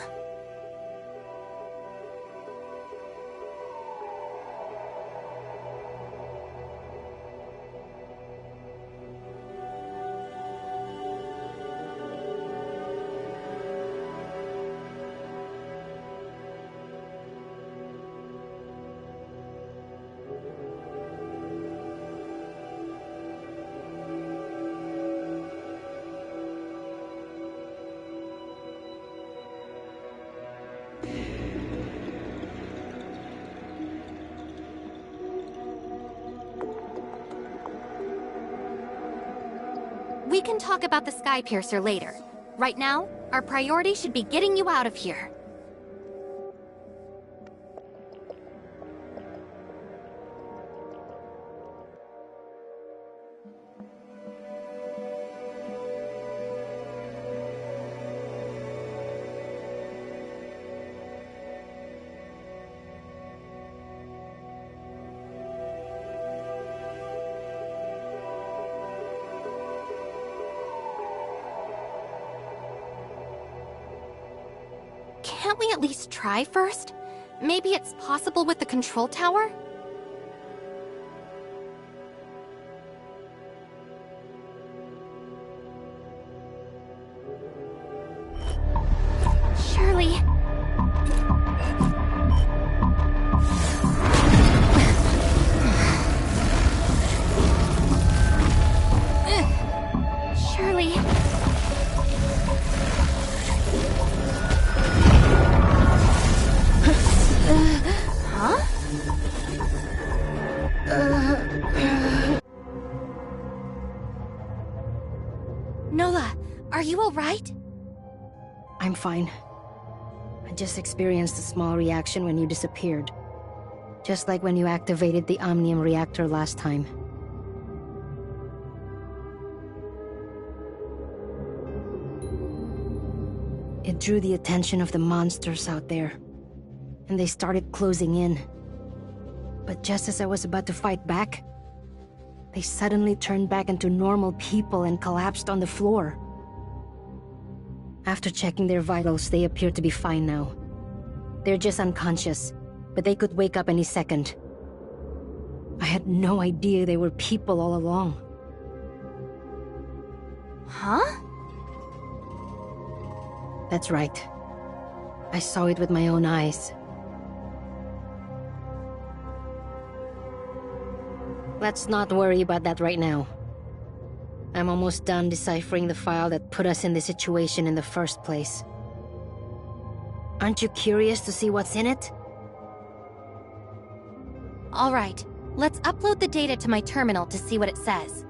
We can talk about the sky piercer later. Right now, our priority should be getting you out of here. Can't we at least try first? Maybe it's possible with the control tower? Shirley... Shirley... Huh? Nola, are you alright? I'm fine. I just experienced a small reaction when you disappeared. Just like when you activated the Omnium reactor last time. It drew the attention of the monsters out there, and they started closing in. But just as I was about to fight back, they suddenly turned back into normal people and collapsed on the floor. After checking their vitals, they appear to be fine now. They're just unconscious, but they could wake up any second. I had no idea they were people all along. Huh? That's right. I saw it with my own eyes. Let's not worry about that right now. I'm almost done deciphering the file that put us in this situation in the first place. Aren't you curious to see what's in it? All right, let's upload the data to my terminal to see what it says.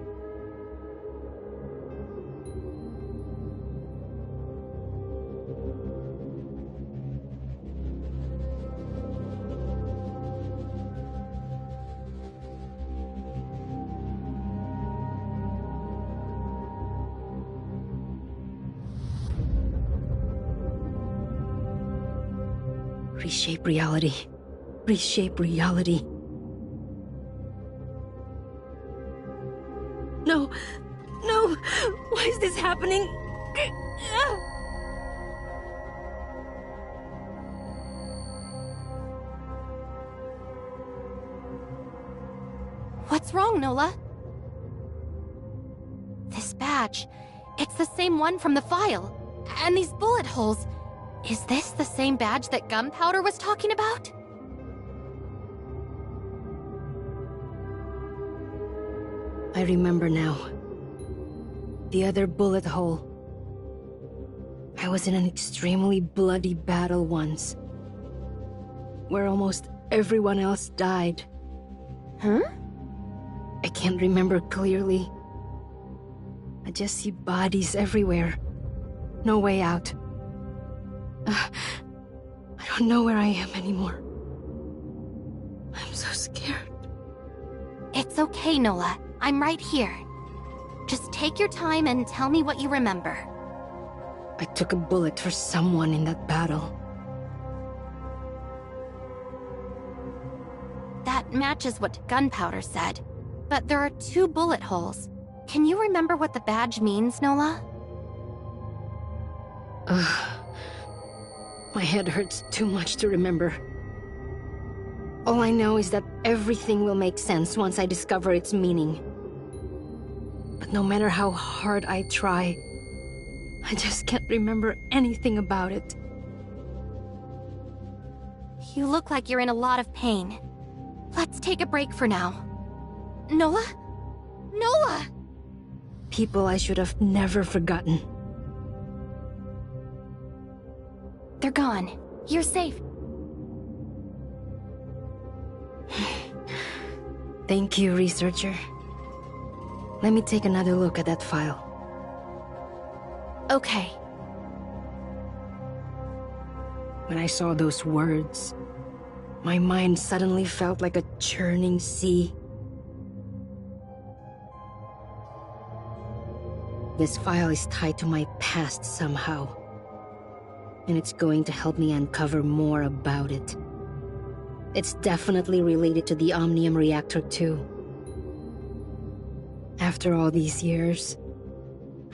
Reshape reality. Reshape reality. No! No! Why is this happening? What's wrong, Nola? This badge. It's the same one from the file. And these bullet holes. Is this the same badge that Gunpowder was talking about? I remember now. The other bullet hole. I was in an extremely bloody battle once, where almost everyone else died. Huh? I can't remember clearly. I just see bodies everywhere. No way out. I don't know where I am anymore. I'm so scared. It's okay, Nola. I'm right here. Just take your time and tell me what you remember. I took a bullet for someone in that battle. That matches what Gunpowder said. But there are 2 bullet holes. Can you remember what the badge means, Nola? My head hurts too much to remember. All I know is that everything will make sense once I discover its meaning. But no matter how hard I try, I just can't remember anything about it. You look like you're in a lot of pain. Let's take a break for now. Nola? Nola! People I should have never forgotten. They're gone. You're safe. Thank you, researcher. Let me take another look at that file. Okay. When I saw those words, my mind suddenly felt like a churning sea. This file is tied to my past somehow, and it's going to help me uncover more about it. It's definitely related to the Omnium reactor too. After all these years,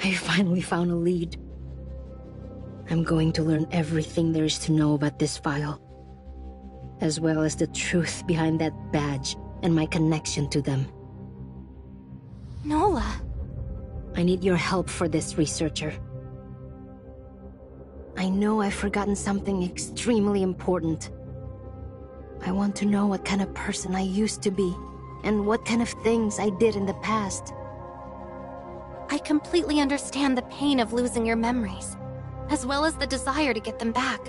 I finally found a lead. I'm going to learn everything there is to know about this file, as well as the truth behind that badge and my connection to them. Nola. I need your help for this, researcher. I know I've forgotten something extremely important. I want to know what kind of person I used to be, and what kind of things I did in the past. I completely understand the pain of losing your memories, as well as the desire to get them back.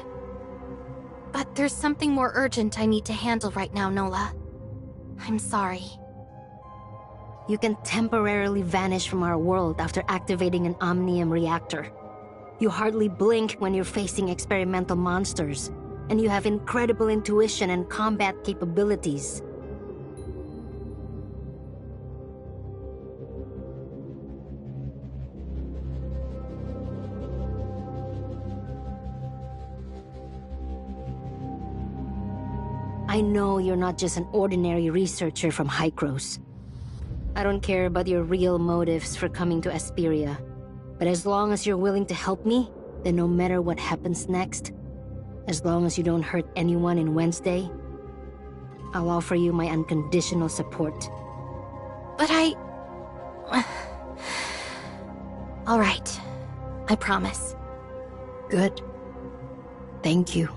But there's something more urgent I need to handle right now, Nola. I'm sorry. You can temporarily vanish from our world after activating an Omnium reactor. You hardly blink when you're facing experimental monsters, and you have incredible intuition and combat capabilities. I know you're not just an ordinary researcher from Hykros. I don't care about your real motives for coming to Asperia, but as long as you're willing to help me, then no matter what happens next, as long as you don't hurt anyone in Wednesday, I'll offer you my unconditional support. But All right. I promise. Good. Thank you.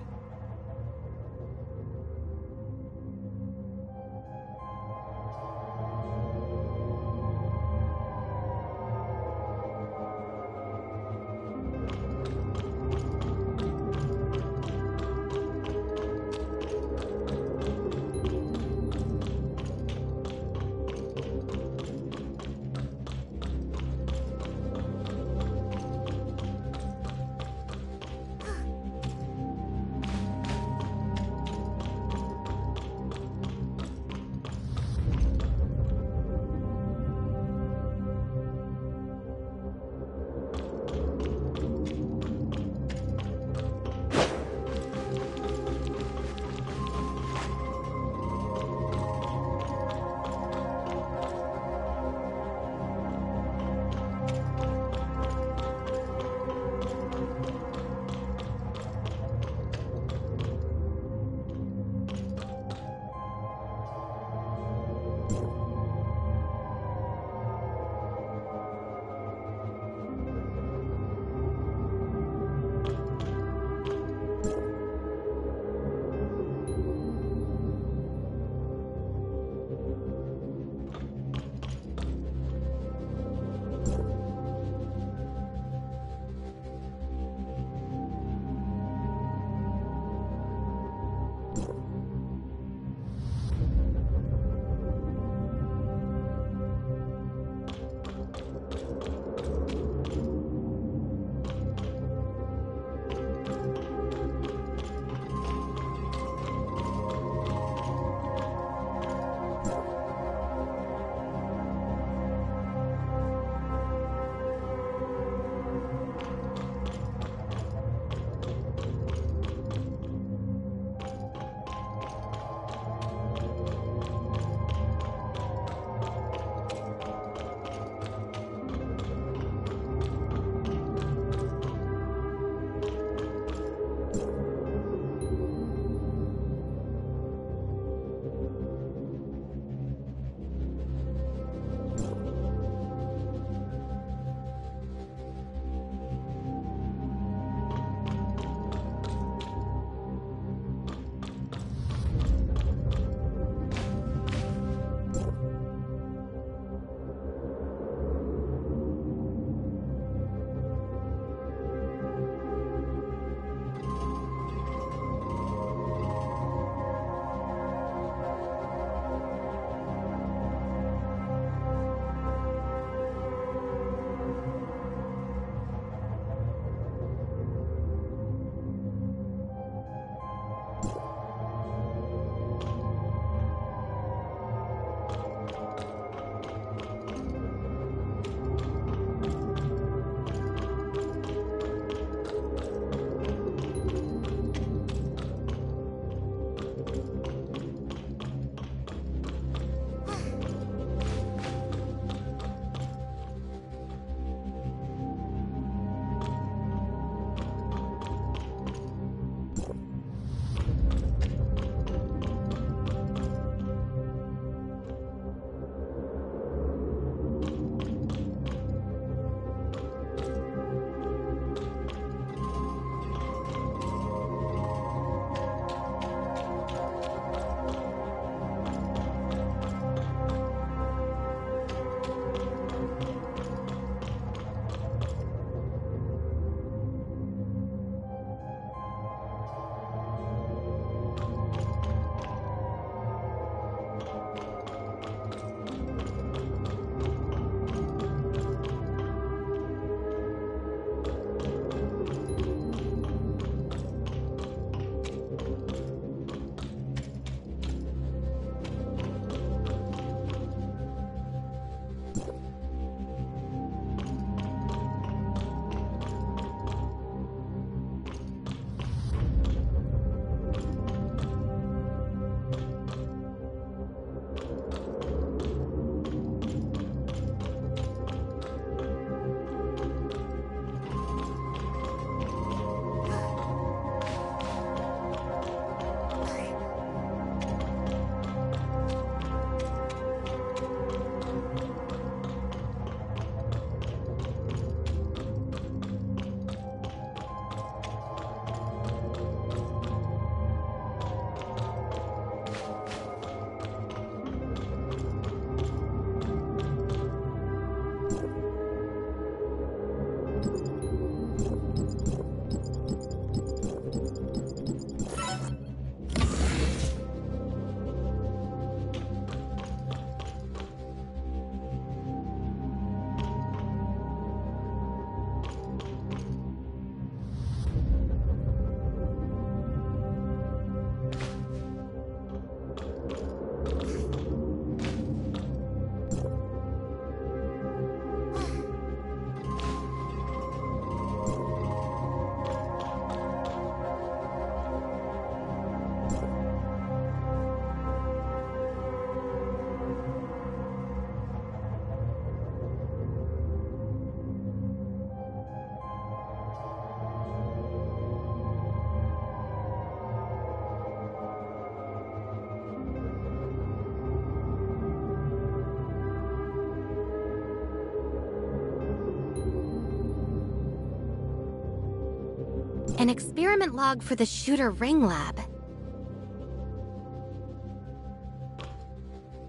An experiment log for the Shooter Ring Lab.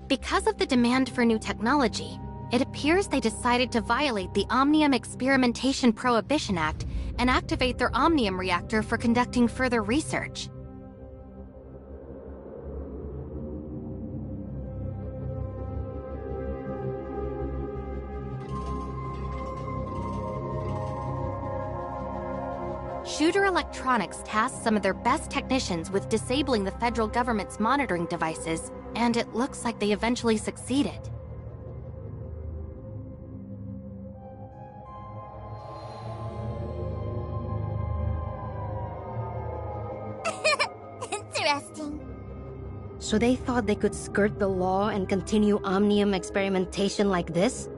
Because of the demand for new technology, it appears they decided to violate the Omnium Experimentation Prohibition Act and activate their Omnium reactor for conducting further research. Shooter Electronics tasked some of their best technicians with disabling the federal government's monitoring devices, and it looks like they eventually succeeded. Interesting. So they thought they could skirt the law and continue Omnium experimentation like this?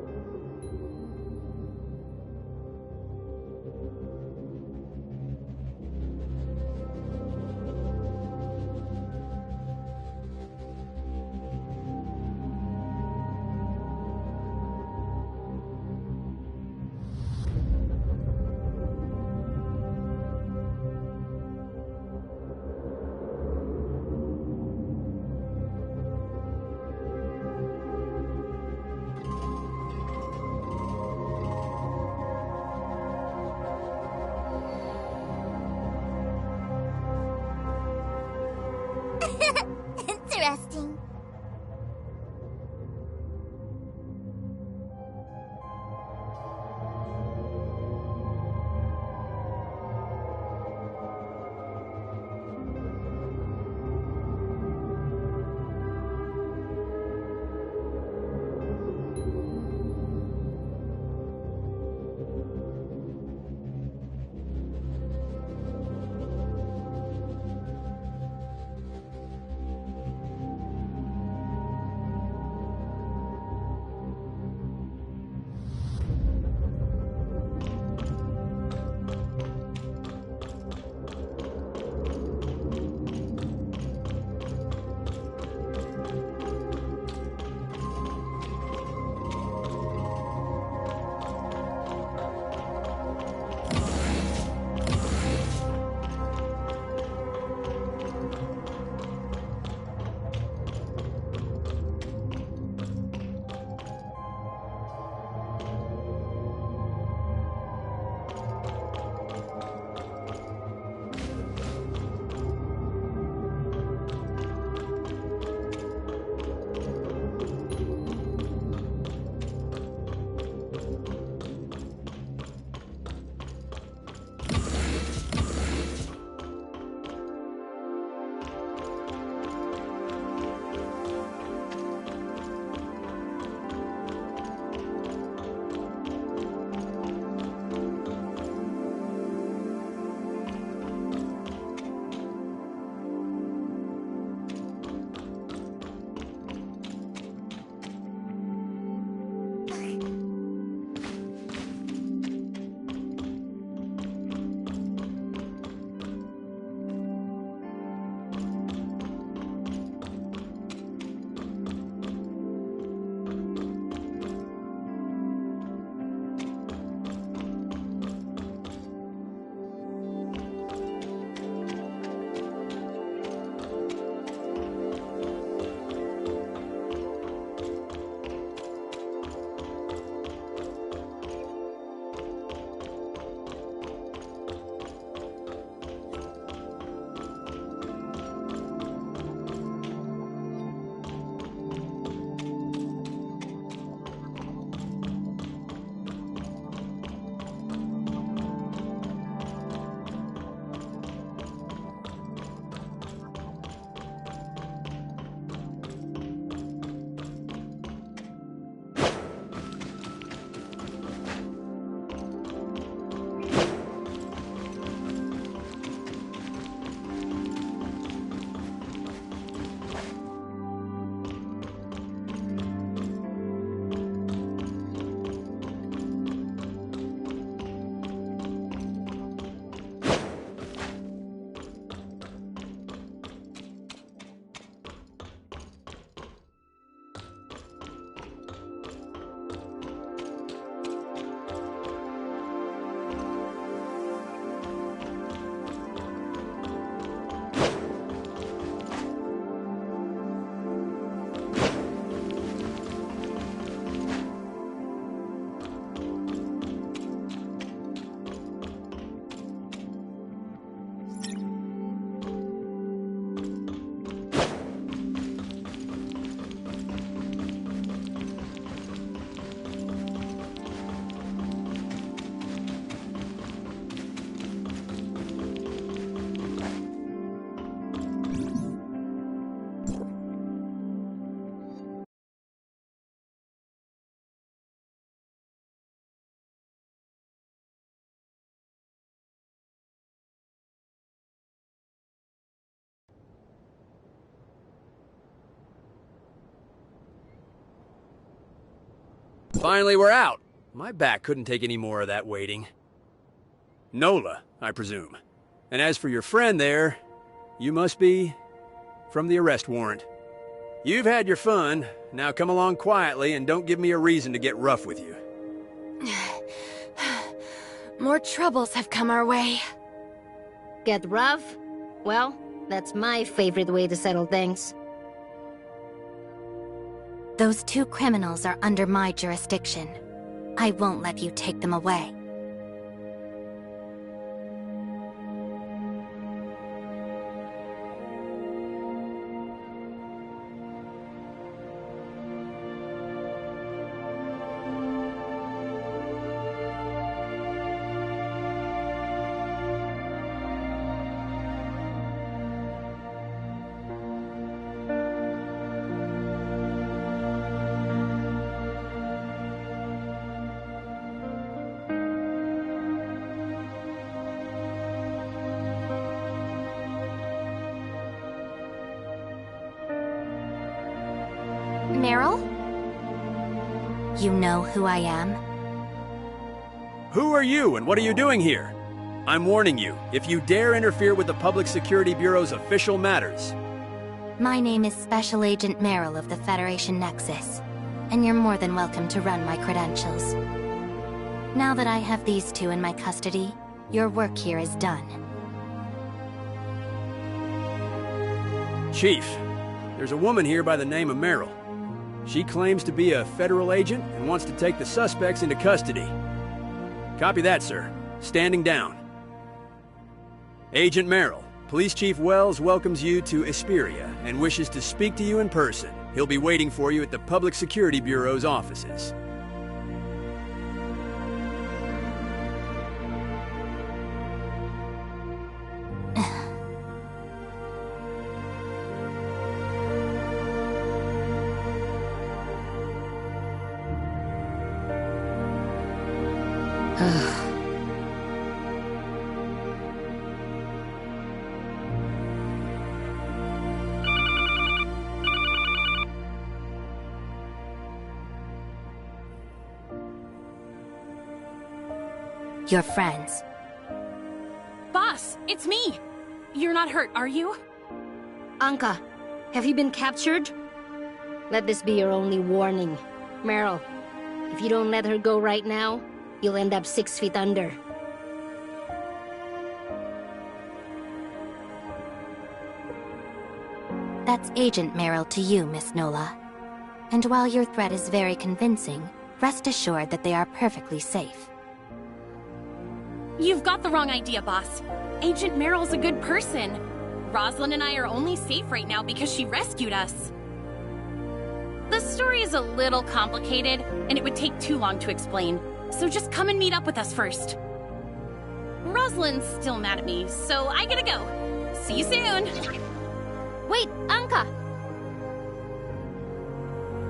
Finally, we're out. My back couldn't take any more of that waiting. Nola, I presume. And as for your friend there, you must be from the arrest warrant. You've had your fun. Now come along quietly and don't give me a reason to get rough with you. More troubles have come our way. Get rough? Well, that's my favorite way to settle things. Those two criminals are under my jurisdiction. I won't let you take them away. Meryl? You know who I am? Who are you and what are you doing here? I'm warning you, if you dare interfere with the Public Security Bureau's official matters. My name is Special Agent Meryl of the Federation Nexus, and you're more than welcome to run my credentials. Now that I have these two in my custody, your work here is done. Chief, there's a woman here by the name of Meryl. She claims to be a federal agent and wants to take the suspects into custody. Copy that, sir. Standing down. Agent Meryl, Police Chief Wells welcomes you to Esperia and wishes to speak to you in person. He'll be waiting for you at the Public Security Bureau's offices. Your friends. Boss, it's me! You're not hurt, are you? Anka, have you been captured? Let this be your only warning. Meryl, if you don't let her go right now, you'll end up 6 feet under. That's Agent Meryl to you, Miss Nola. And while your threat is very convincing, rest assured that they are perfectly safe. You've got the wrong idea, boss. Agent Meryl's a good person. Rosalind and I are only safe right now because she rescued us. The story is a little complicated, and it would take too long to explain, so just come and meet up with us first. Rosalind's still mad at me, so I gotta go. See you soon! Wait, Anka!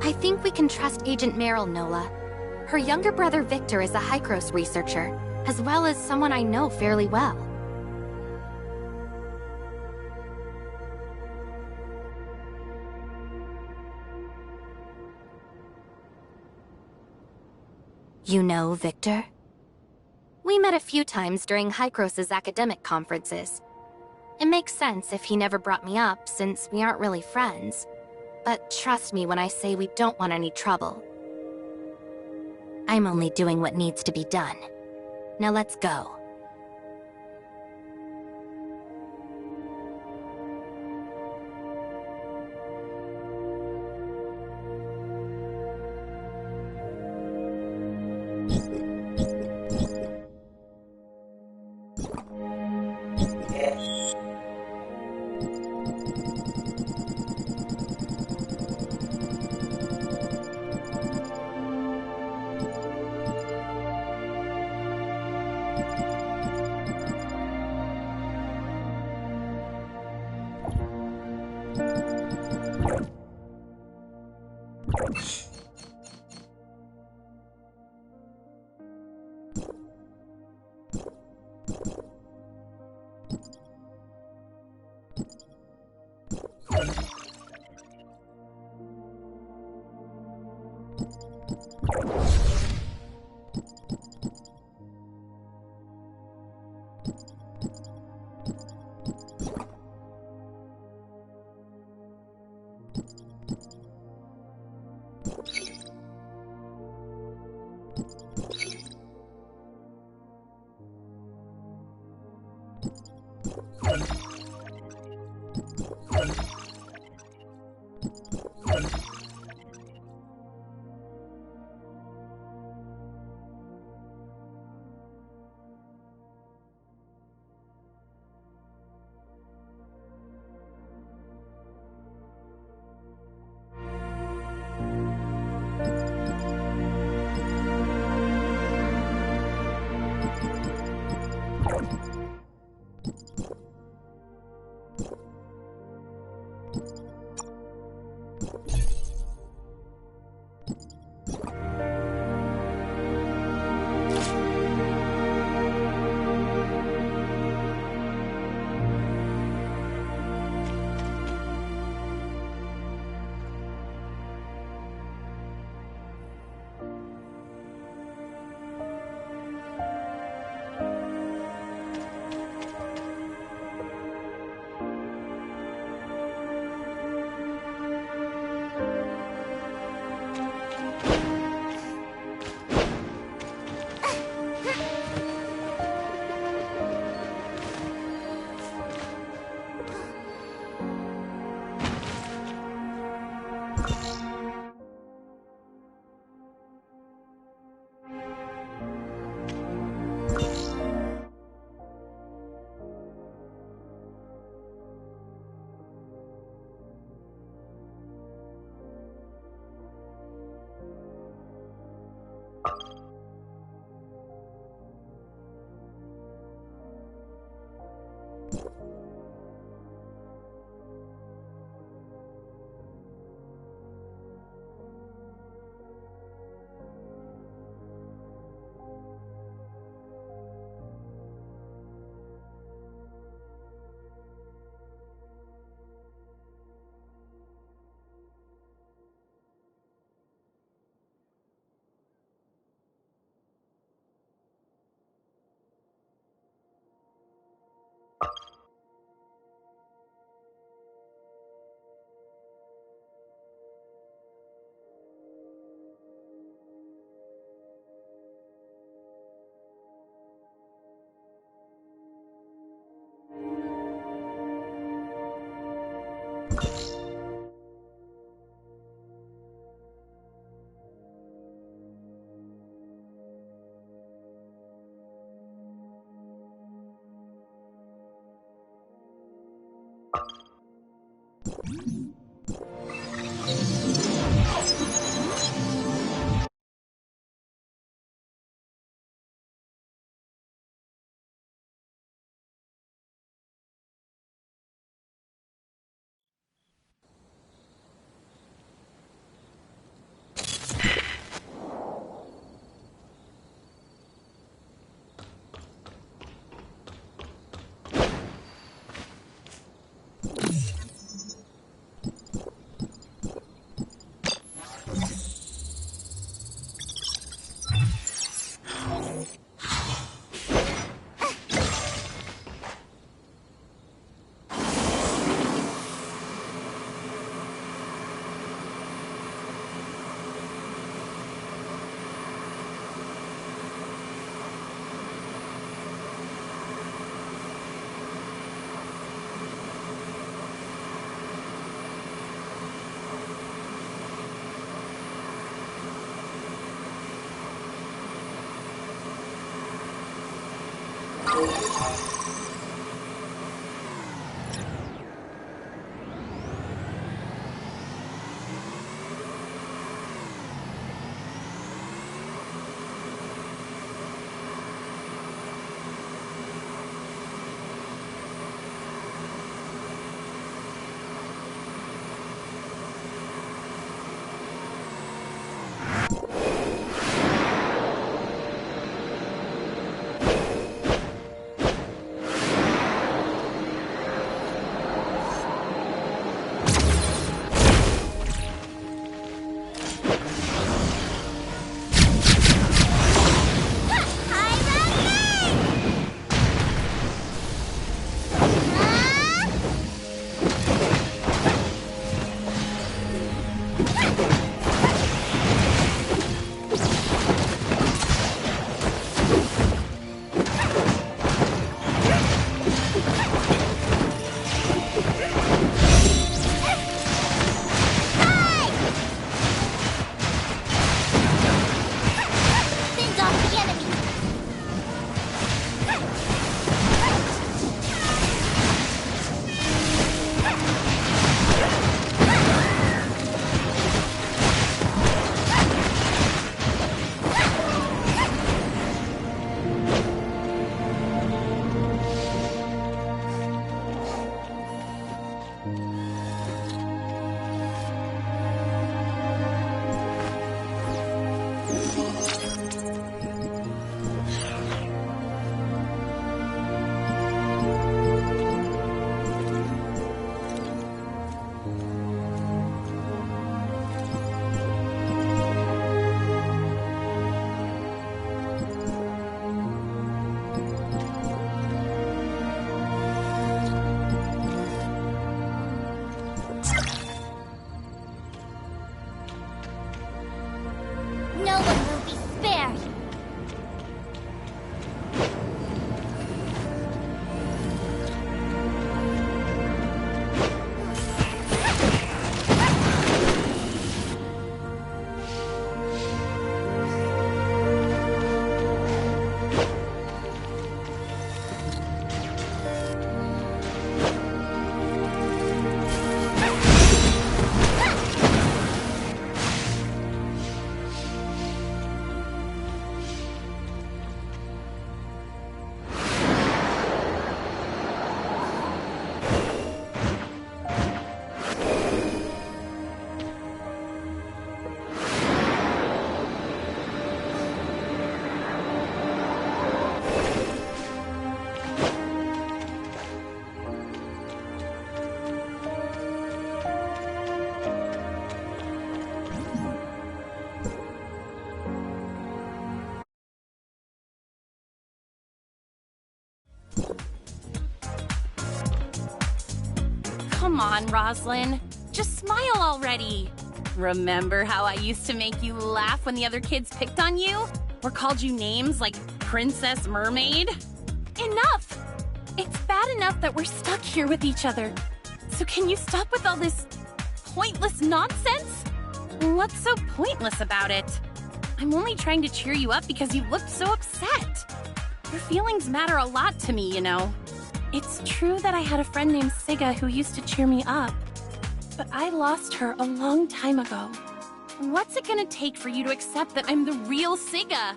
I think we can trust Agent Meryl, Nola. Her younger brother Victor is a Hykros researcher, as well as someone I know fairly well. You know Victor? We met a few times during Hykros' academic conferences. It makes sense if he never brought me up, since we aren't really friends. But trust me when I say we don't want any trouble. I'm only doing what needs to be done. Now let's go. Come on, Roslyn. Just smile already. Remember how I used to make you laugh when the other kids picked on you? Or called you names like Princess Mermaid? Enough! It's bad enough that we're stuck here with each other. So can you stop with all this pointless nonsense? What's so pointless about it? I'm only trying to cheer you up because you looked so upset. Your feelings matter a lot to me, you know. It's true that I had a friend named Siga who used to cheer me up, but I lost her a long time ago. What's it gonna take for you to accept that I'm the real Siga?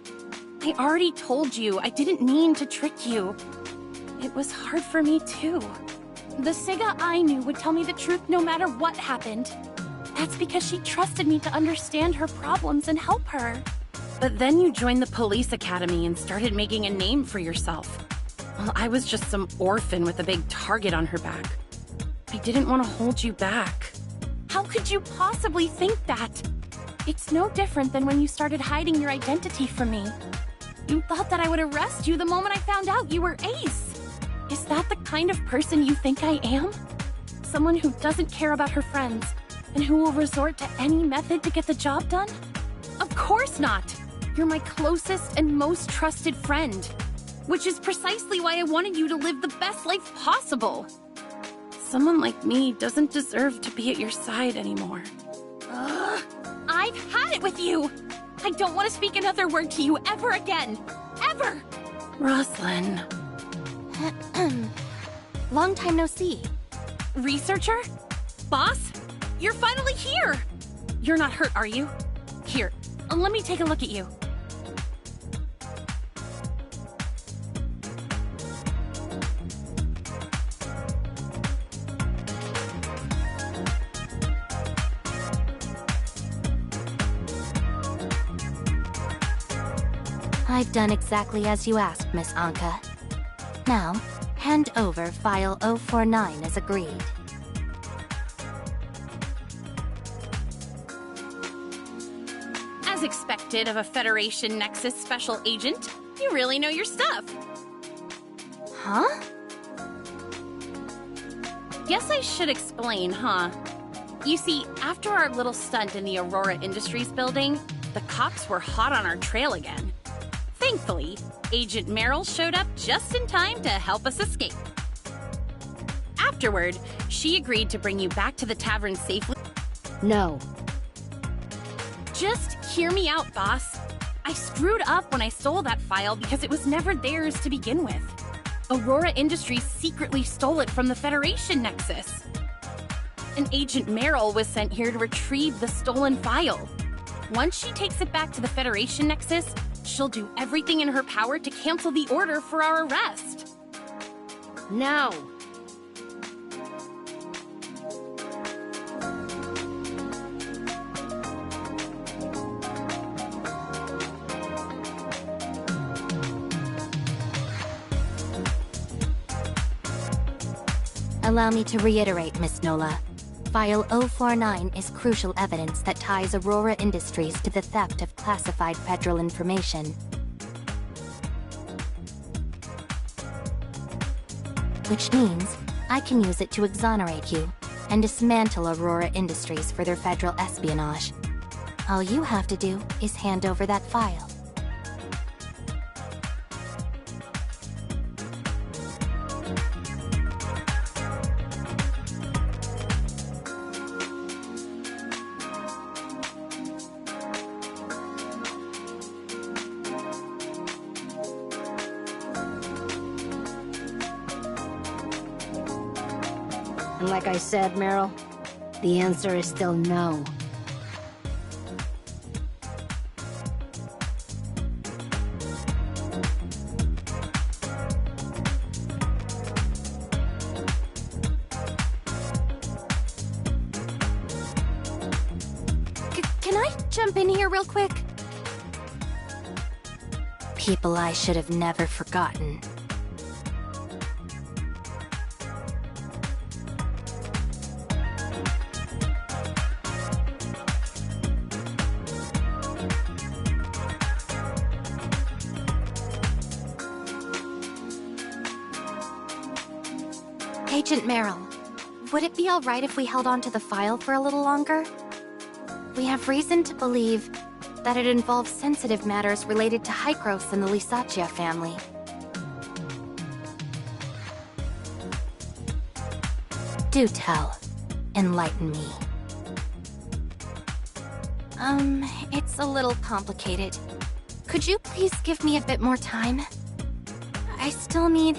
I already told you I didn't mean to trick you. It was hard for me too. The Siga I knew would tell me the truth no matter what happened. That's because she trusted me to understand her problems and help her. But then you joined the police academy and started making a name for yourself. Well, I was just some orphan with a big target on her back. I didn't want to hold you back. How could you possibly think that? It's no different than when you started hiding your identity from me. You thought that I would arrest you the moment I found out you were Ace. Is that the kind of person you think I am? Someone who doesn't care about her friends, and who will resort to any method to get the job done? Of course not! You're my closest and most trusted friend. Which is precisely why I wanted you to live the best life possible. Someone like me doesn't deserve to be at your side anymore. Ugh! I've had it with you! I don't want to speak another word to you ever again! Ever! Roslyn. Long time no see. Researcher? Boss? You're finally here! You're not hurt, are you? Here, let me take a look at you. I've done exactly as you asked, Miss Anka. Now, hand over File 049 as agreed. As expected of a Federation Nexus special agent, you really know your stuff. Huh? Guess I should explain, huh? You see, after our little stunt in the Aurora Industries building, the cops were hot on our trail again. Thankfully, Agent Merrill showed up just in time to help us escape. Afterward, she agreed to bring you back to the tavern safely. No. Just hear me out, boss. I screwed up when I stole that file because it was never theirs to begin with. Aurora Industries secretly stole it from the Federation Nexus. And Agent Merrill was sent here to retrieve the stolen file. Once she takes it back to the Federation Nexus, she'll do everything in her power to cancel the order for our arrest. No. Allow me to reiterate, Miss Nola. File 049 is crucial evidence that ties Aurora Industries to the theft of classified federal information. Which means I can use it to exonerate you and dismantle Aurora Industries for their federal espionage. All you have to do is hand over that file. And like I said, Meryl, the answer is still no. Can I jump in here real quick? People I should have never forgotten. Agent Merrill, Would it be alright if we held on to the file for a little longer? We have reason to believe that it involves sensitive matters related to Hykros and the Lysaccia family. Do tell. Enlighten me. It's a little complicated. Could you please give me a bit more time? I still need...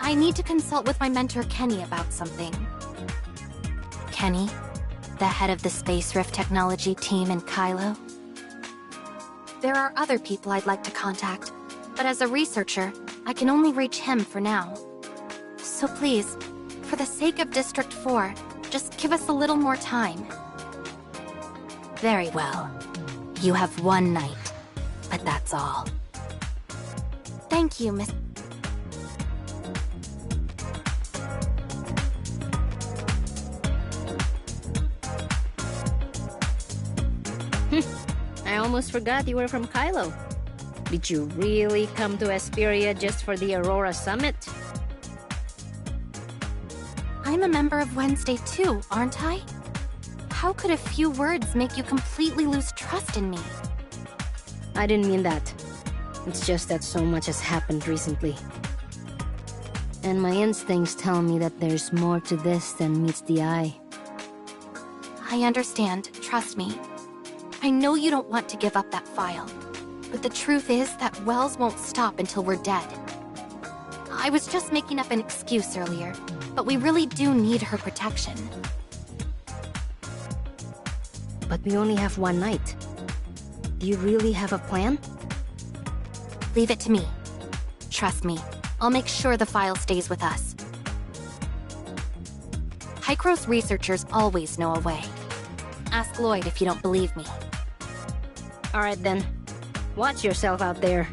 I need to consult with my mentor Kenny about something. Kenny? The head of the Space Rift Technology team in Kylo? There are other people I'd like to contact, but as a researcher, I can only reach him for now. So please, for the sake of District 4, just give us a little more time. Very well. You have one night, but that's all. Thank you, Miss... I almost forgot you were from Kylo. Did you really come to Hesperia just for the Aurora Summit? I'm a member of Wednesday too, aren't I? How could a few words make you completely lose trust in me? I didn't mean that. It's just that so much has happened recently. And my instincts tell me that there's more to this than meets the eye. I understand, trust me. I know you don't want to give up that file, but the truth is that Wells won't stop until we're dead. I was just making up an excuse earlier, but we really do need her protection. But we only have one night. Do you really have a plan? Leave it to me. Trust me, I'll make sure the file stays with us. Hykros researchers always know a way. Ask Lloyd if you don't believe me. Alright then. Watch yourself out there.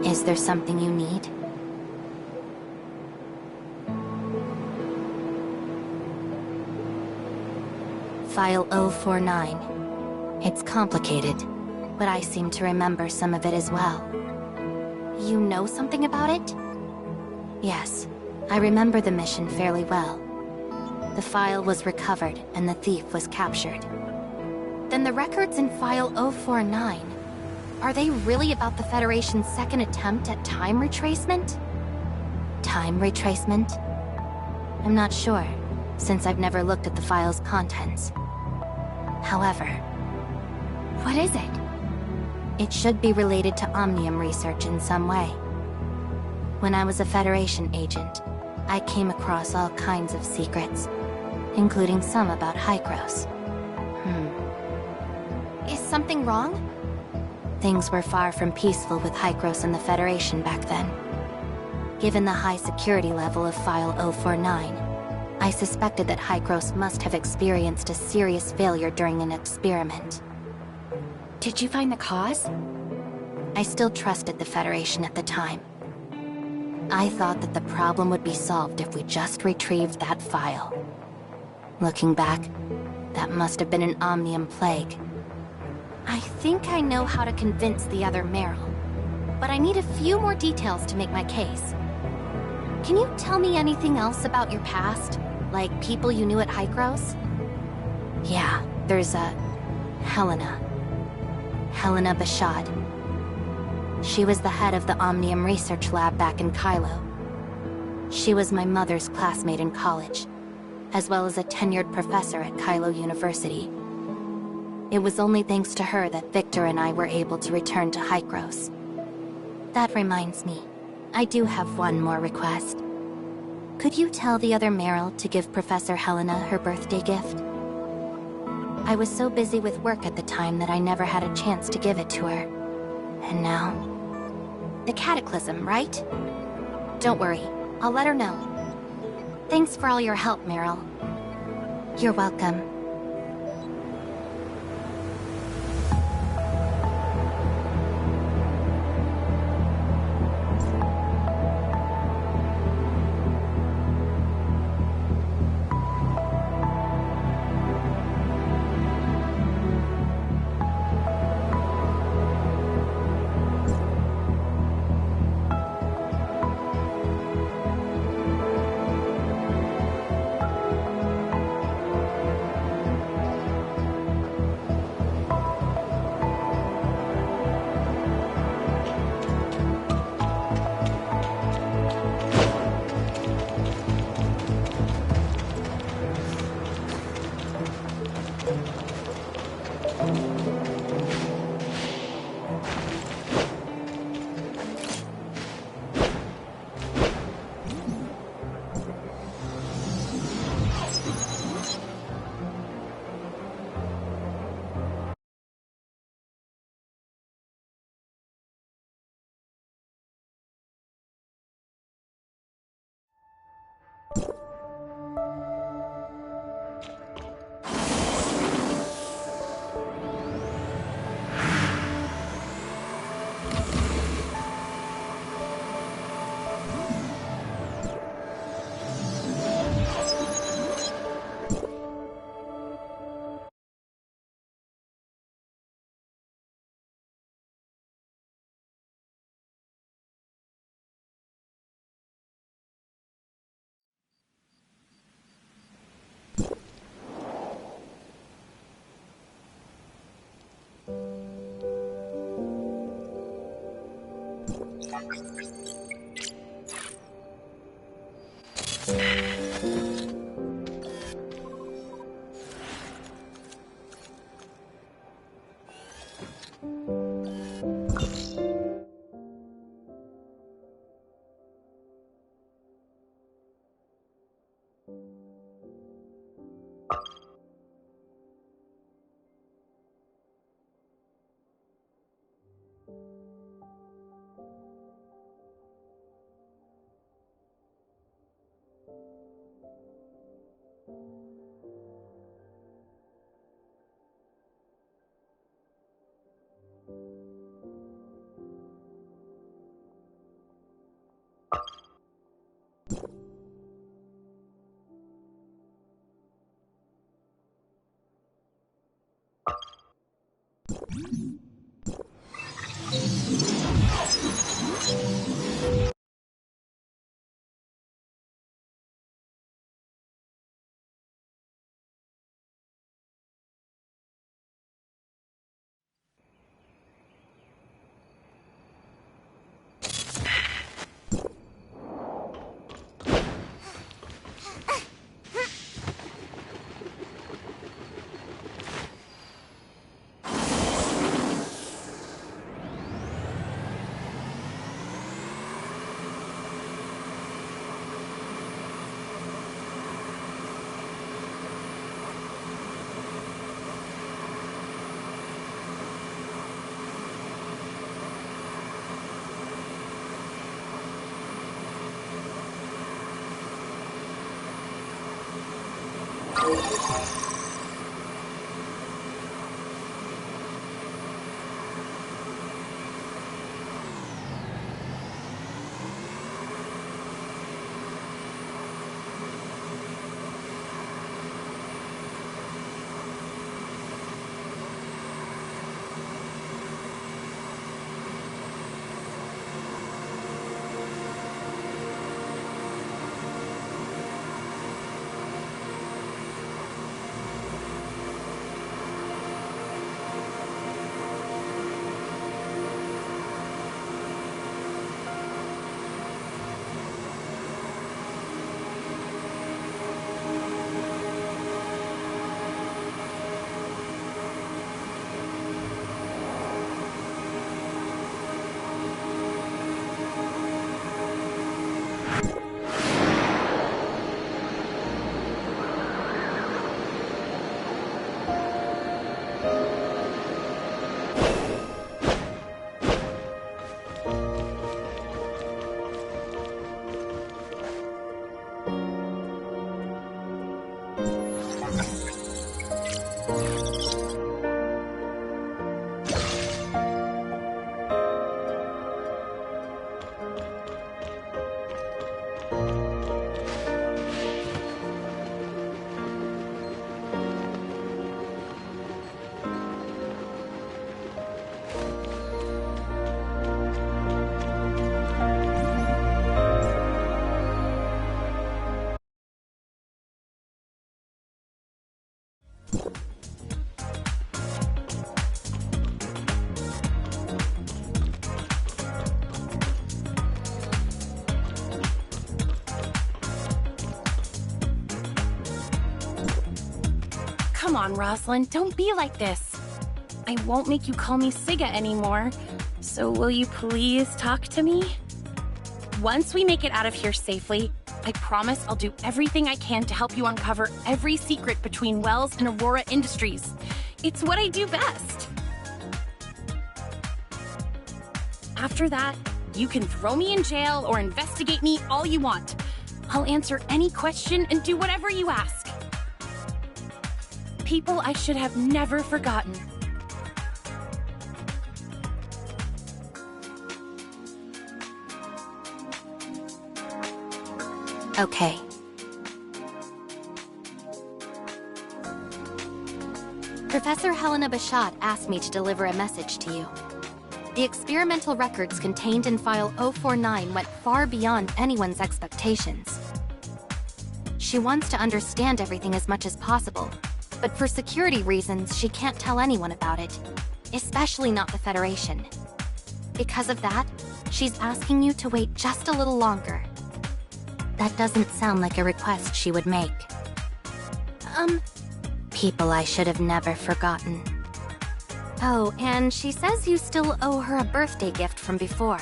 Is there something you need? File 049. It's complicated, but I seem to remember some of it as well. You know something about it? Yes, I remember the mission fairly well. The file was recovered and the thief was captured. Then the records in File 049, are they really about the Federation's second attempt at time retracement? Time retracement? I'm not sure, since I've never looked at the file's contents. However... What is it? It should be related to Omnium research in some way. When I was a Federation agent, I came across all kinds of secrets, including some about Hykros. Is something wrong? Things were far from peaceful with Hykros and the Federation back then. Given the high security level of File 049, I suspected that Hykros must have experienced a serious failure during an experiment. Did you find the cause? I still trusted the Federation at the time. I thought that the problem would be solved if we just retrieved that file. Looking back, that must have been an Omnium plague. I think I know how to convince the other Meryl, but I need a few more details to make my case. Can you tell me anything else about your past? Like people you knew at Hykros? Yeah, there's a... Helena Bashad. She was the head of the Omnium Research Lab back in Kylo. She was my mother's classmate in college, as well as a tenured professor at Kylo University. It was only thanks to her that Victor and I were able to return to Hykros. That reminds me, I do have one more request. Could you tell the other Meryl to give Professor Helena her birthday gift? I was so busy with work at the time that I never had a chance to give it to her. And now... The Cataclysm, right? Don't worry, I'll let her know. Thanks for all your help, Meryl. You're welcome. Come on, Rosalind, don't be like this. I won't make you call me Siga anymore, so will you please talk to me? Once we make it out of here safely, I promise I'll do everything I can to help you uncover every secret between Wells and Aurora Industries. It's what I do best. After that, you can throw me in jail or investigate me all you want. I'll answer any question and do whatever you ask. People I should have never forgotten. Okay. Professor Helena Bashad asked me to deliver a message to you. The experimental records contained in File 049 went far beyond anyone's expectations. She wants to understand everything as much as possible, but for security reasons, she can't tell anyone about it, especially not the Federation. Because of that, She's asking you to wait just a little longer. That doesn't sound like a request she would make. People I should have never forgotten. Oh, and she says you still owe her a birthday gift from before.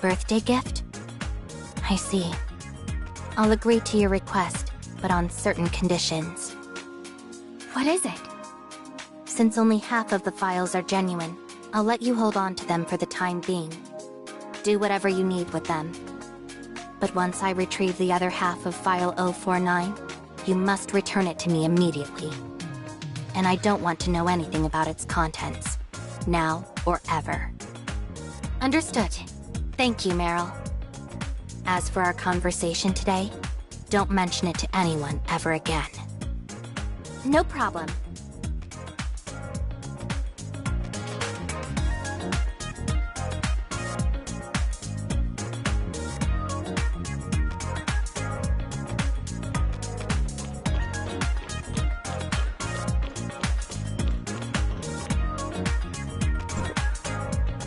Birthday gift? I see. I'll agree to your request, but on certain conditions. What is it? Since only half of the files are genuine, I'll let you hold on to them for the time being. Do whatever you need with them. But once I retrieve the other half of File 049, you must return it to me immediately. And I don't want to know anything about its contents, now or ever. Understood. Thank you, Meryl. As for our conversation today, don't mention it to anyone ever again. No problem.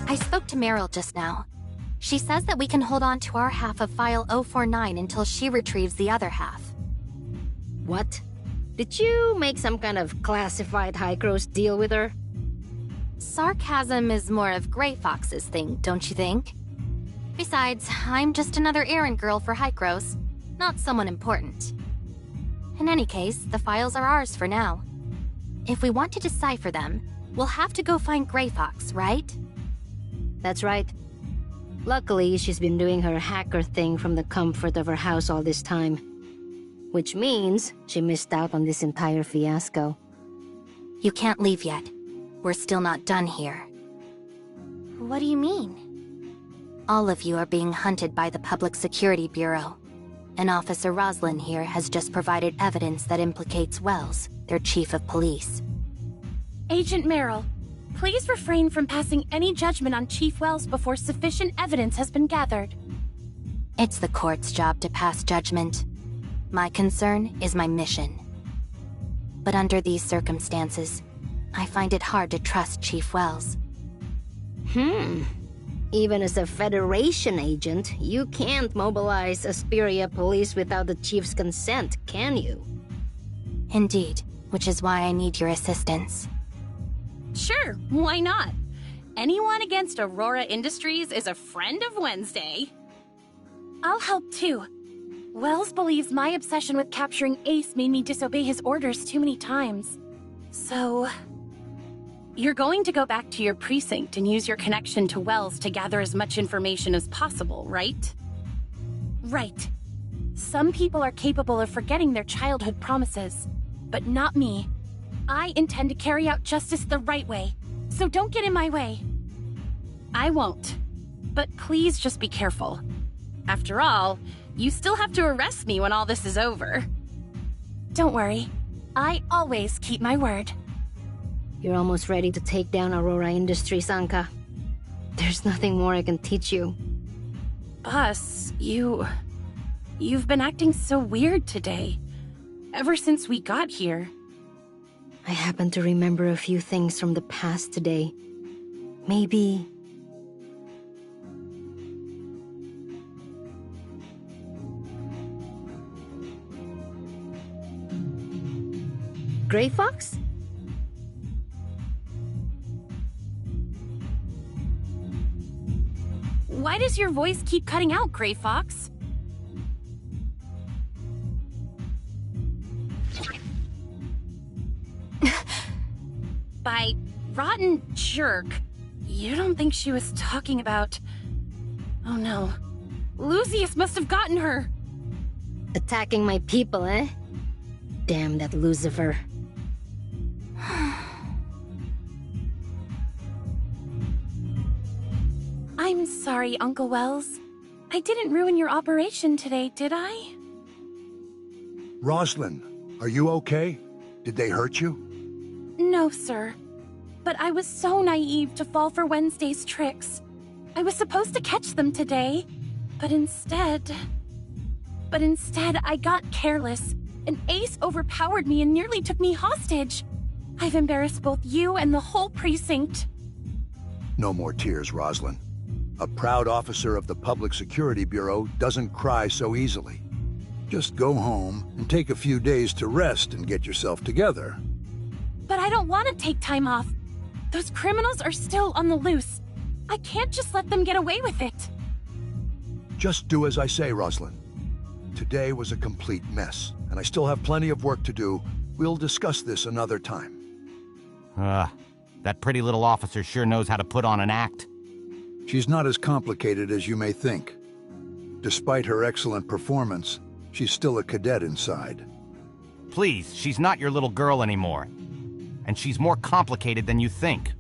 I spoke to Meryl just now. She says that we can hold on to our half of File 049 until she retrieves the other half. What? Did you make some kind of classified high-gross deal with her? Sarcasm is more of Grey Fox's thing, don't you think? Besides, I'm just another errand girl for Hycros, not someone important. In any case, the files are ours for now. If we want to decipher them, we'll have to go find Grey Fox, right? That's right. Luckily, she's been doing her hacker thing from the comfort of her house all this time. Which means she missed out on this entire fiasco. You can't leave yet. We're still not done here. What do you mean? All of you are being hunted by the Public Security Bureau. And Officer Roslyn here has just provided evidence that implicates Wells, their chief of police. Agent Meryl, please refrain from passing any judgment on Chief Wells before sufficient evidence has been gathered. It's the court's job to pass judgment. My concern is my mission. But under these circumstances, I find it hard to trust Chief Wells. Even as a Federation agent, you can't mobilize Asperia police without the Chief's consent, can you? Indeed, which is why I need your assistance. Sure, why not? Anyone against Aurora Industries is a friend of Wednesday. I'll help too. Wells believes my obsession with capturing Ace made me disobey his orders too many times. So... you're going to go back to your precinct and use your connection to Wells to gather as much information as possible, right? Right. Some people are capable of forgetting their childhood promises, but not me. I intend to carry out justice the right way, so don't get in my way. I won't. But please just be careful. After all, you still have to arrest me when all this is over. Don't worry. I always keep my word. You're almost ready to take down Aurora Industries, Anka. There's nothing more I can teach you. Boss, you've been acting so weird today. Ever since we got here. I happen to remember a few things from the past today. Maybe... Grey Fox? Why does your voice keep cutting out, Grey Fox? By rotten jerk, you don't think she was talking about... Oh no. Lucius must have gotten her! Attacking my people, eh? Damn that Lucifer. I'm sorry, Uncle Wells. I didn't ruin your operation today, did I? Roslyn, are you okay? Did they hurt you? No, sir. But I was so naive to fall for Wednesday's tricks. I was supposed to catch them today, but instead I got careless, and Ace overpowered me and nearly took me hostage. I've embarrassed both you and the whole precinct. No more tears, Roslyn. A proud officer of the Public Security Bureau doesn't cry so easily. Just go home and take a few days to rest and get yourself together. But I don't want to take time off. Those criminals are still on the loose. I can't just let them get away with it. Just do as I say, Rosalind. Today was a complete mess, and I still have plenty of work to do. We'll discuss this another time. That pretty little officer sure knows how to put on an act. She's not as complicated as you may think. Despite her excellent performance, she's still a cadet inside. Please, she's not your little girl anymore. And she's more complicated than you think.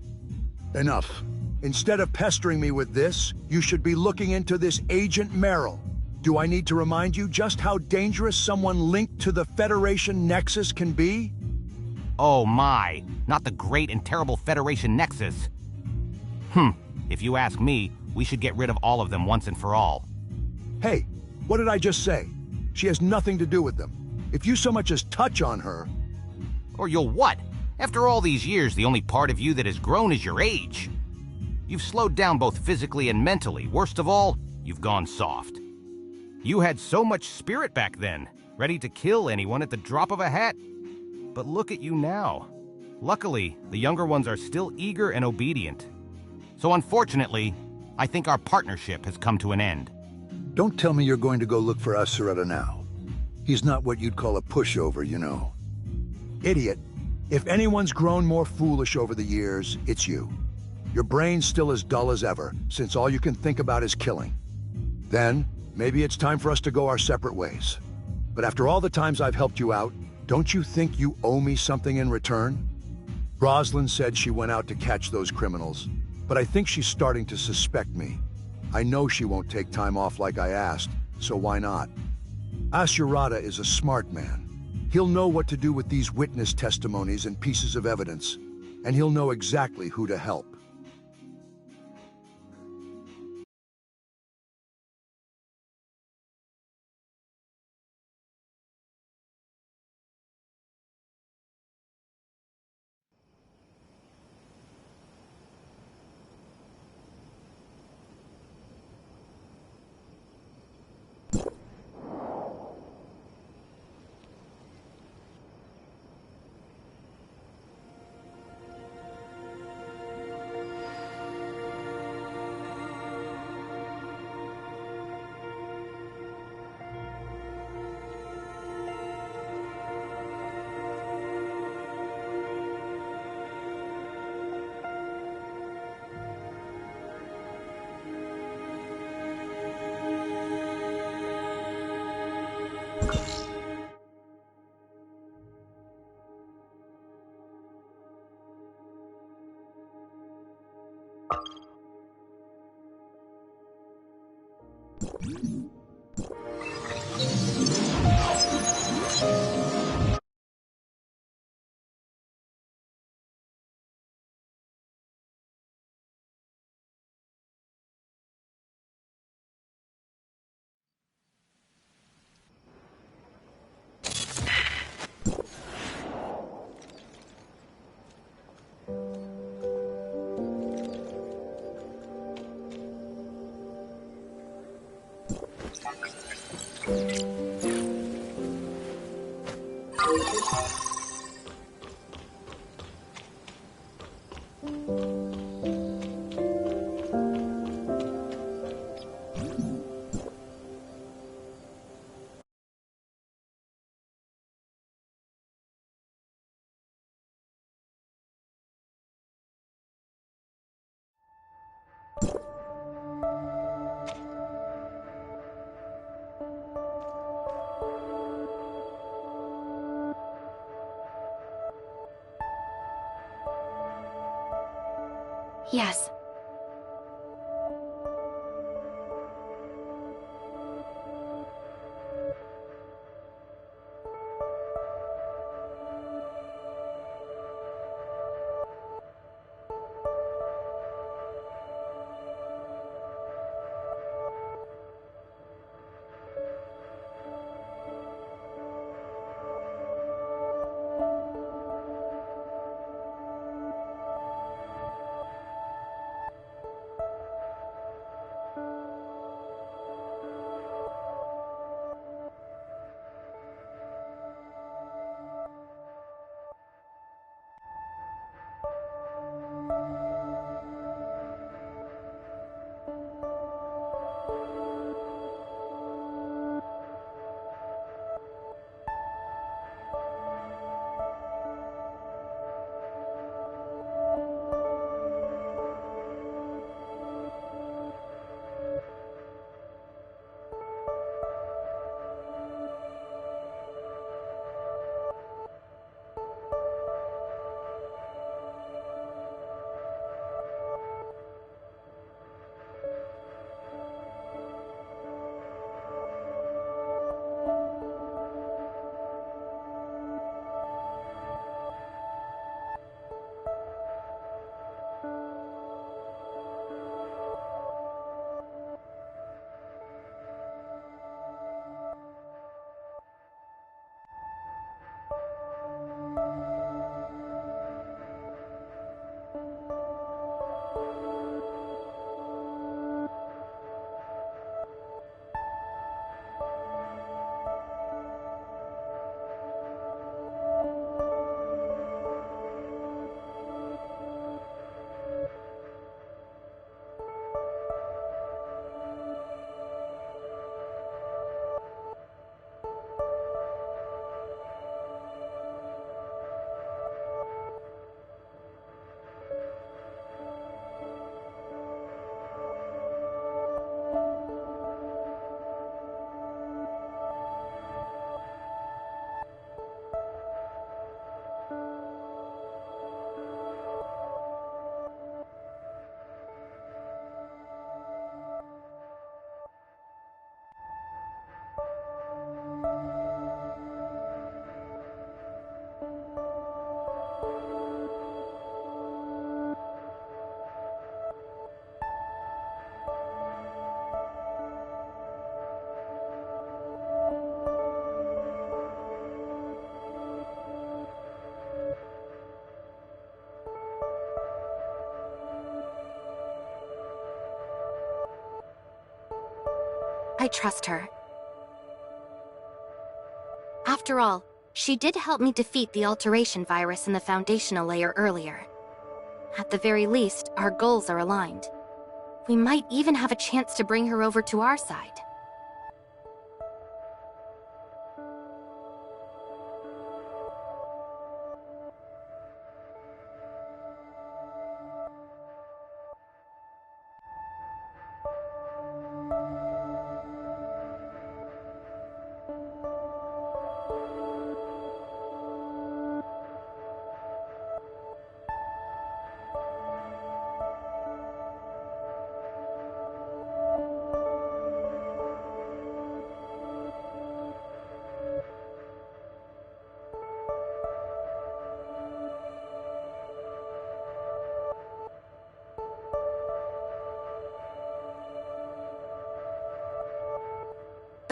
Enough. Instead of pestering me with this, you should be looking into this Agent Merrill. Do I need to remind you just how dangerous someone linked to the Federation Nexus can be? Oh my, not the great and terrible Federation Nexus. If you ask me, we should get rid of all of them once and for all. Hey, what did I just say? She has nothing to do with them. If you so much as touch on her... Or you'll what? After all these years, the only part of you that has grown is your age. You've slowed down both physically and mentally. Worst of all, you've gone soft. You had so much spirit back then, ready to kill anyone at the drop of a hat. But look at you now. Luckily, the younger ones are still eager and obedient. So unfortunately, I think our partnership has come to an end. Don't tell me you're going to go look for Asuretta now. He's not what you'd call a pushover, you know. Idiot. If anyone's grown more foolish over the years, it's you. Your brain's still as dull as ever, since all you can think about is killing. Then, maybe it's time for us to go our separate ways. But after all the times I've helped you out, don't you think you owe me something in return? Rosalind said she went out to catch those criminals, but I think she's starting to suspect me. I know she won't take time off like I asked, so why not? Asurata is a smart man. He'll know what to do with these witness testimonies and pieces of evidence, and he'll know exactly who to help. Yes. I trust her. After all, she did help me defeat the alteration virus in the foundational layer earlier. At the very least, our goals are aligned. We might even have a chance to bring her over to our side.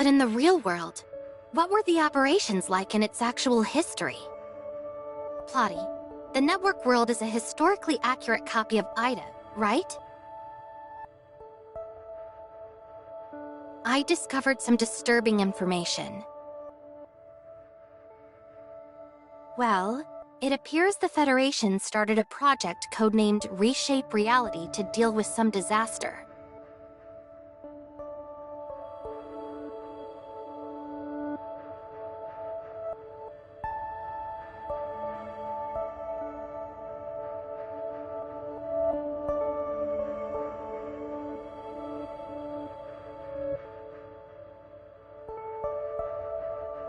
But in the real world, what were the operations like in its actual history? Plotty, the network world is a historically accurate copy of Ida, right? I discovered some disturbing information. Well, it appears the Federation started a project codenamed Reshape Reality to deal with some disaster.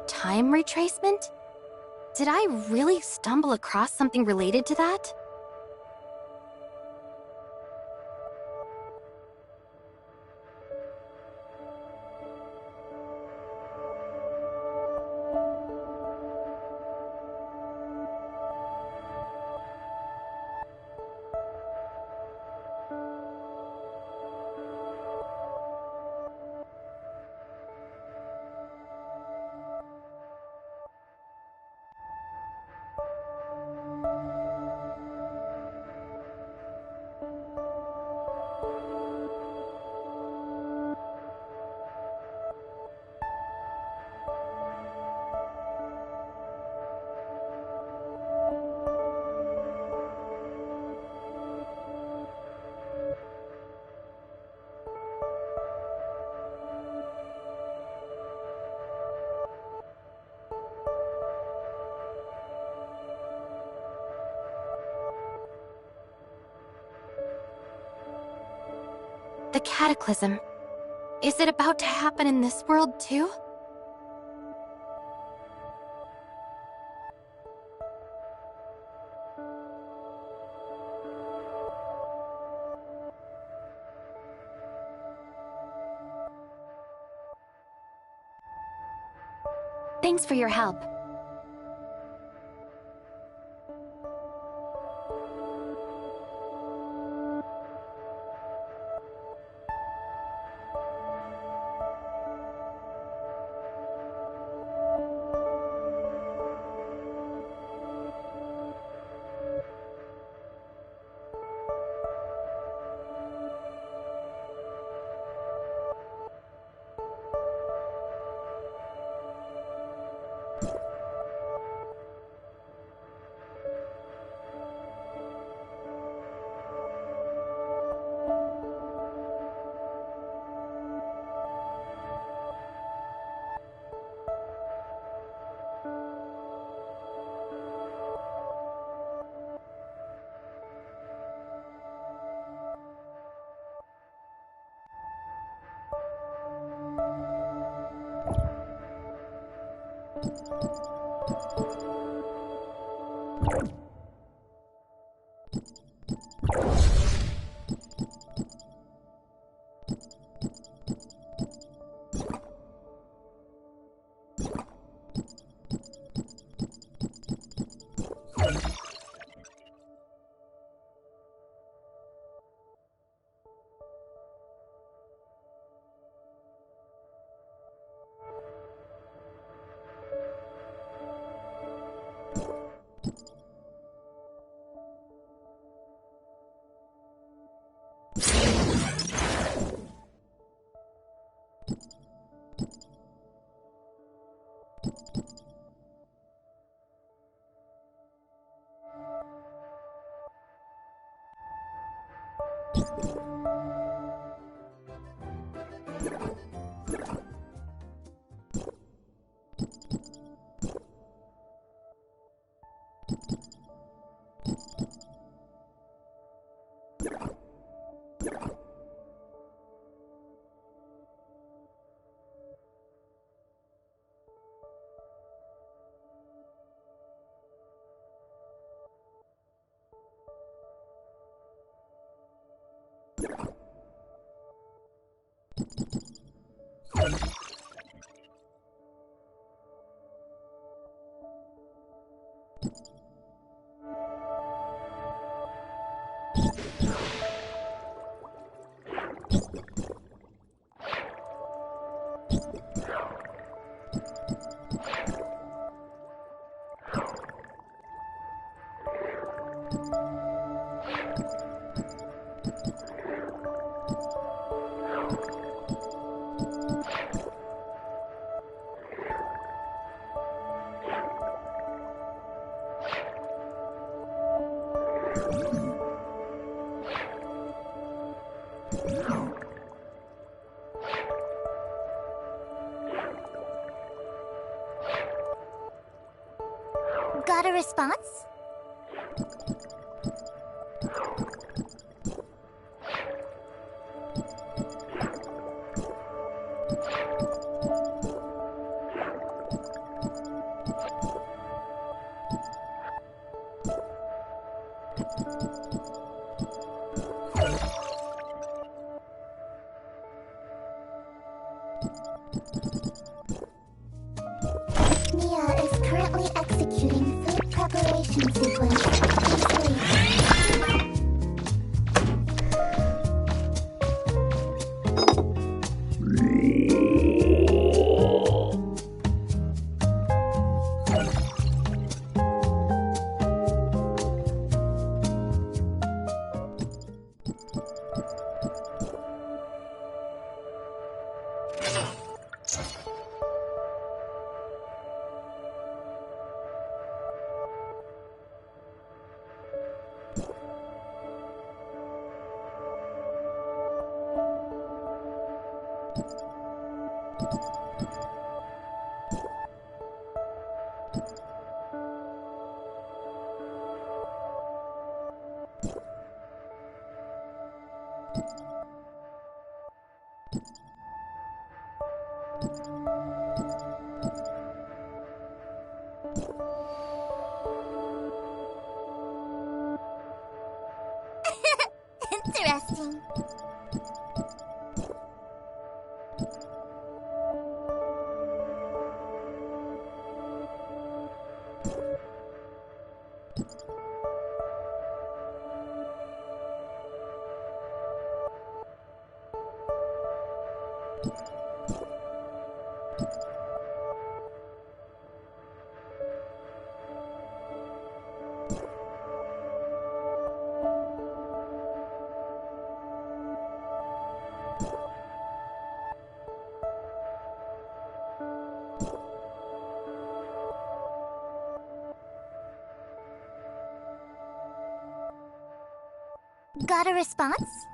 Time retracement? Did I really stumble across something related to that? The Cataclysm. Is it about to happen in this world too? Thanks for your help. Got a response? Mia is currently executing food preparation sequence. Please wait. Interesting. Got a response?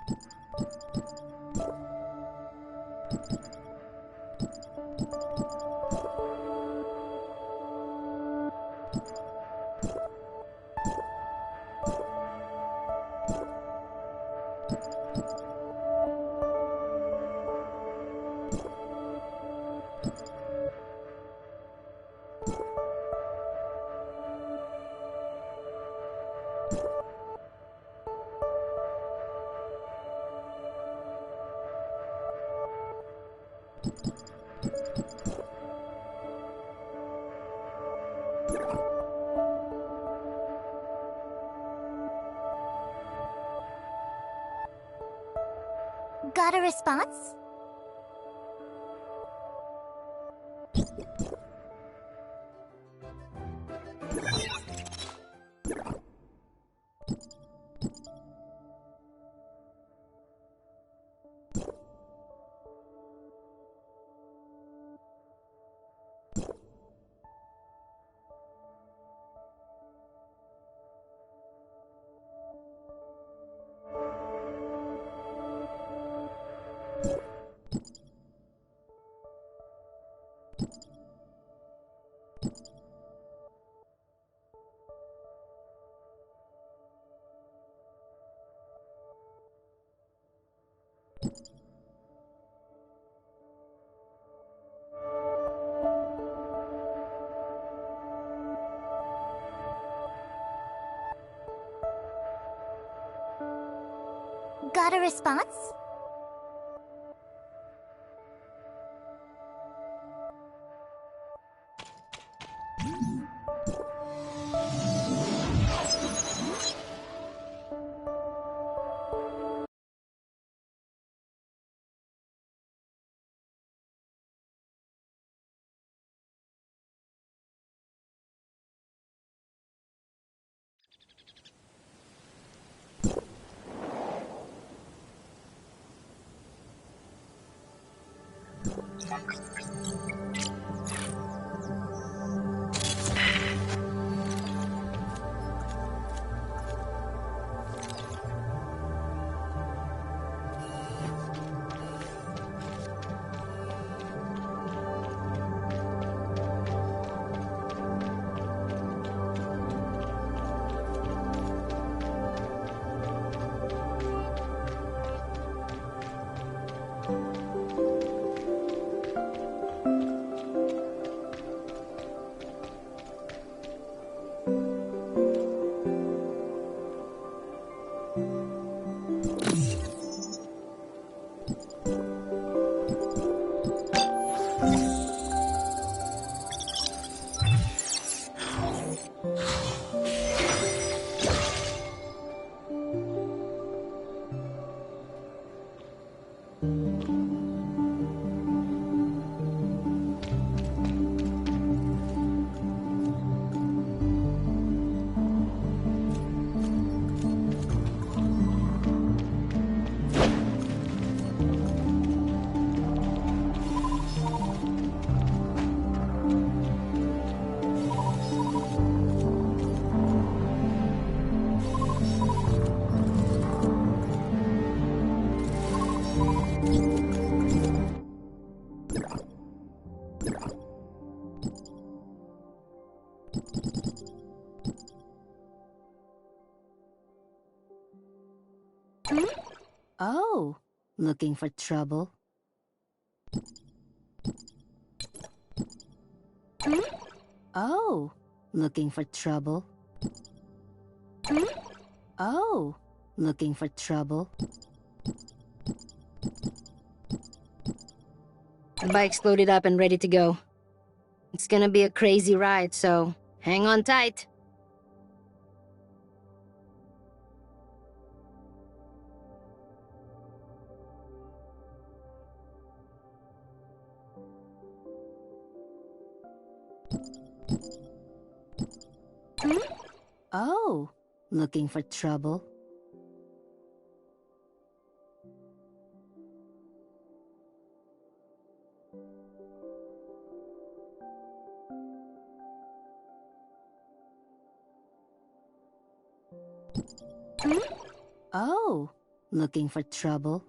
Got a response? Got a response? Oh, looking for trouble? Oh, looking for trouble? Oh, looking for trouble? Bike's loaded up and ready to go. It's gonna be a crazy ride, so hang on tight. Oh, looking for trouble? Oh, looking for trouble?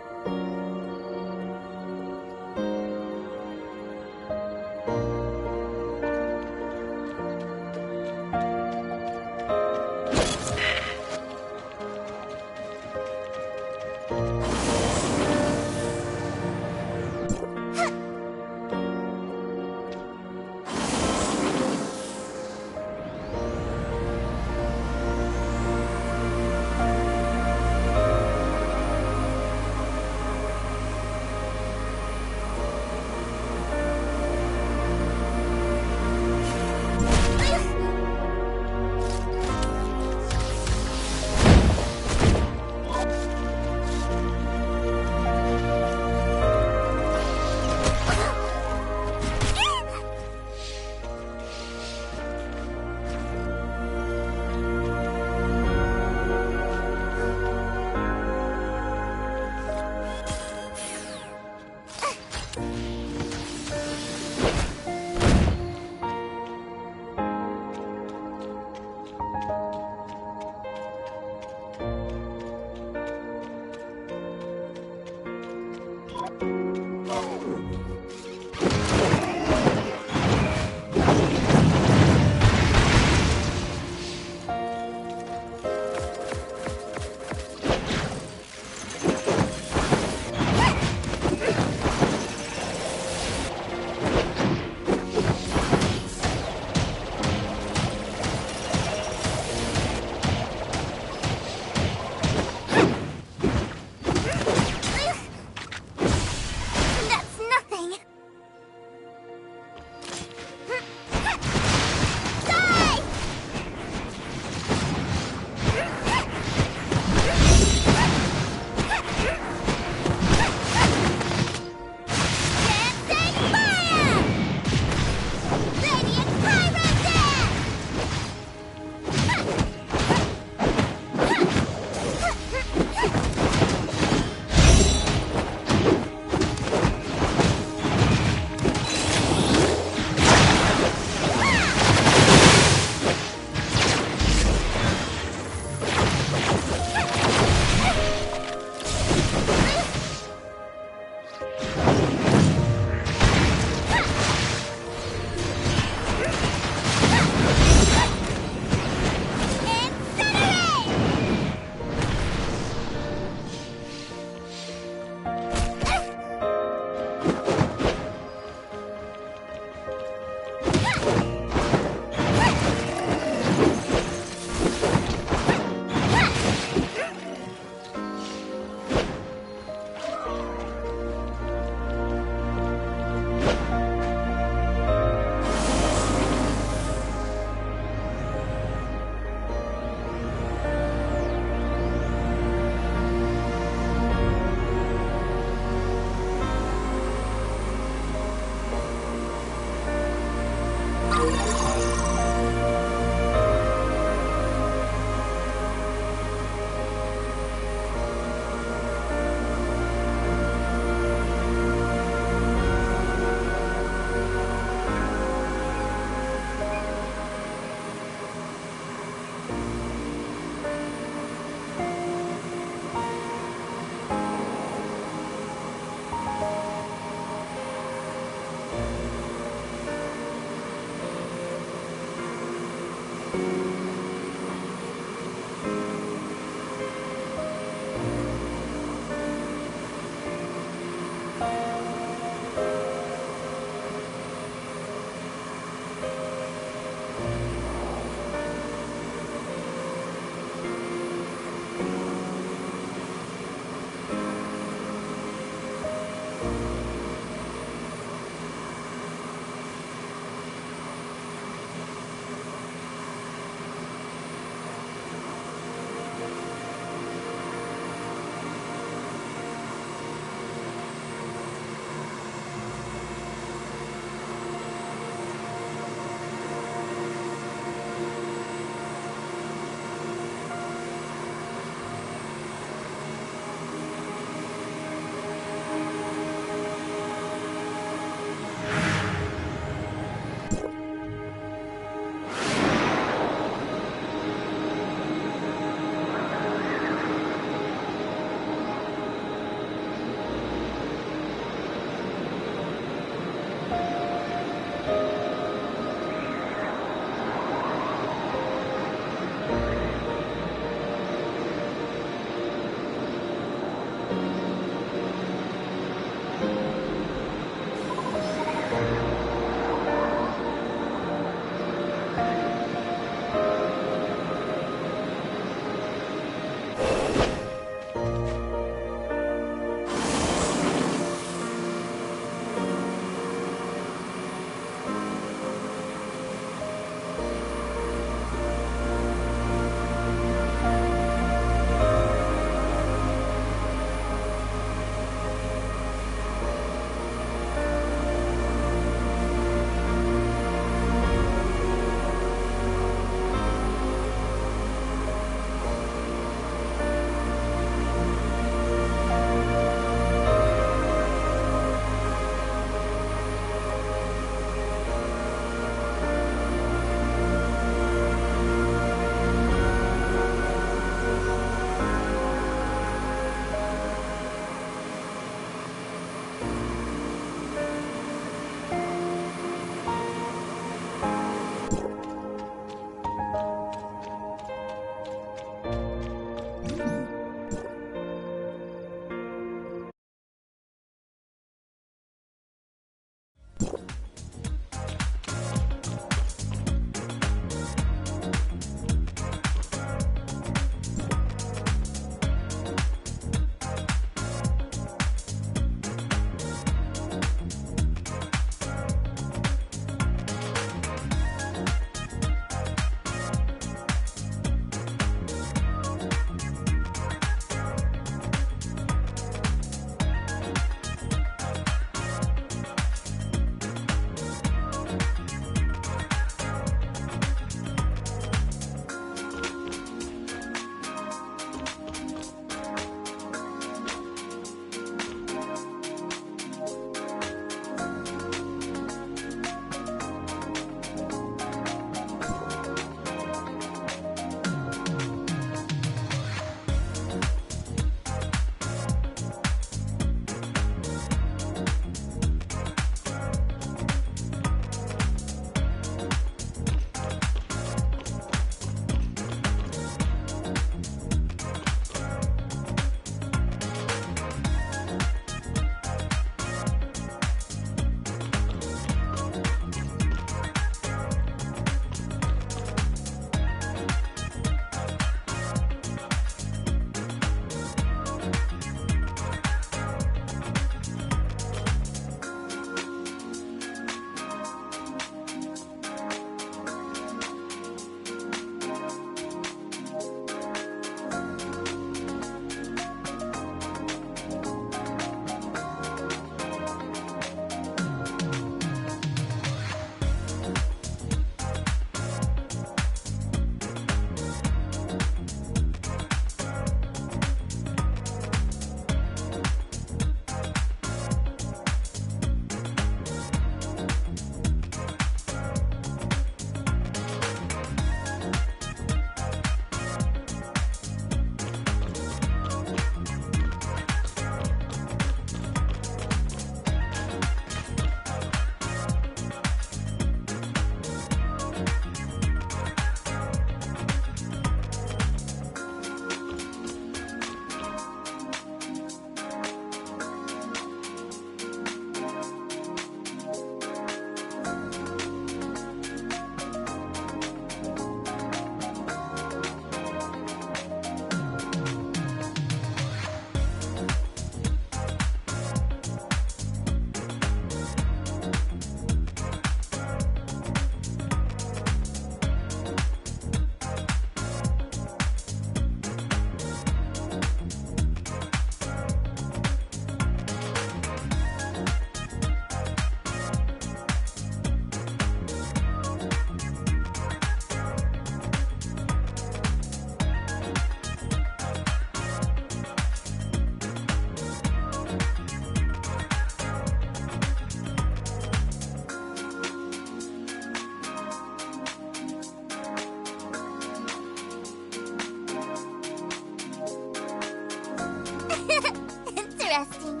Interesting.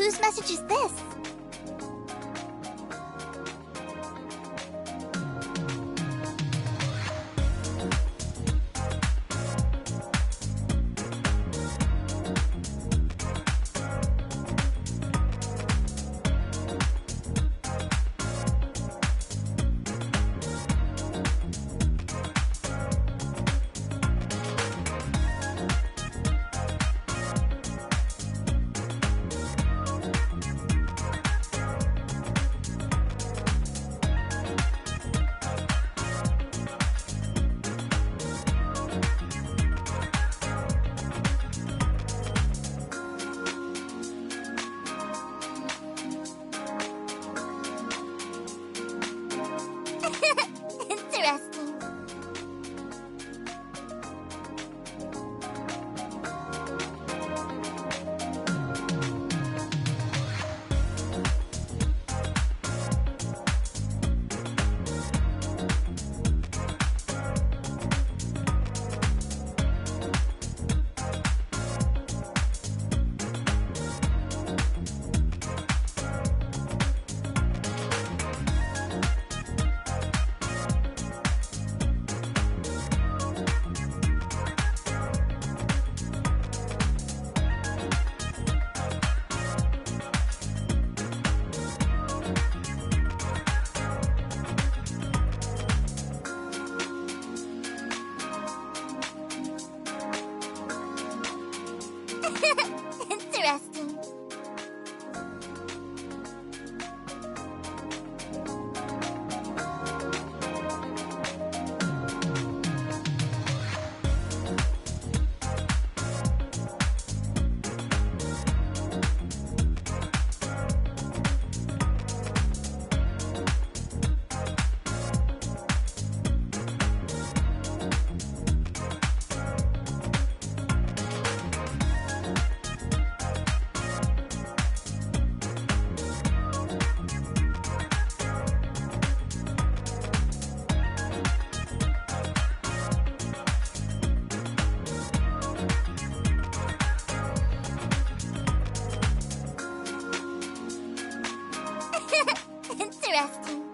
Whose message is this? Interesting. Interesting. Interesting.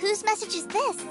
Whose message is this?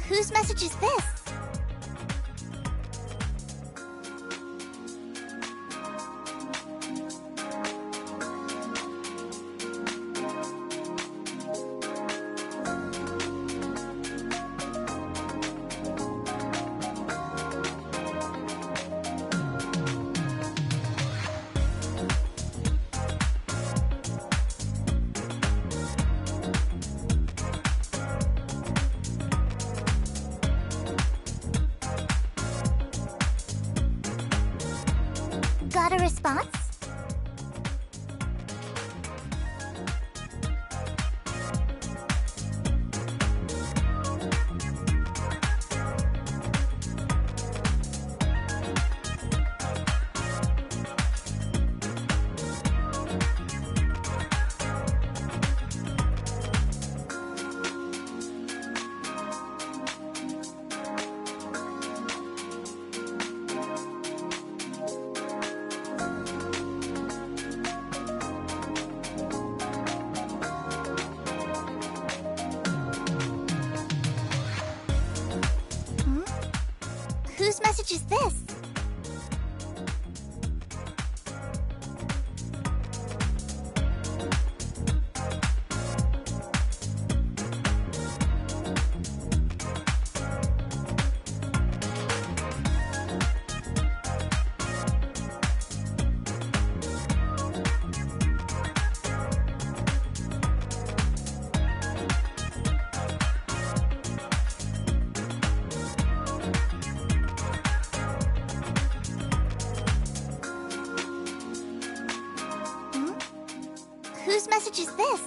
Whose message is this? Got a response? Whose message is this? Whose message is this?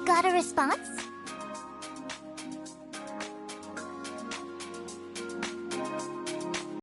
Got a response?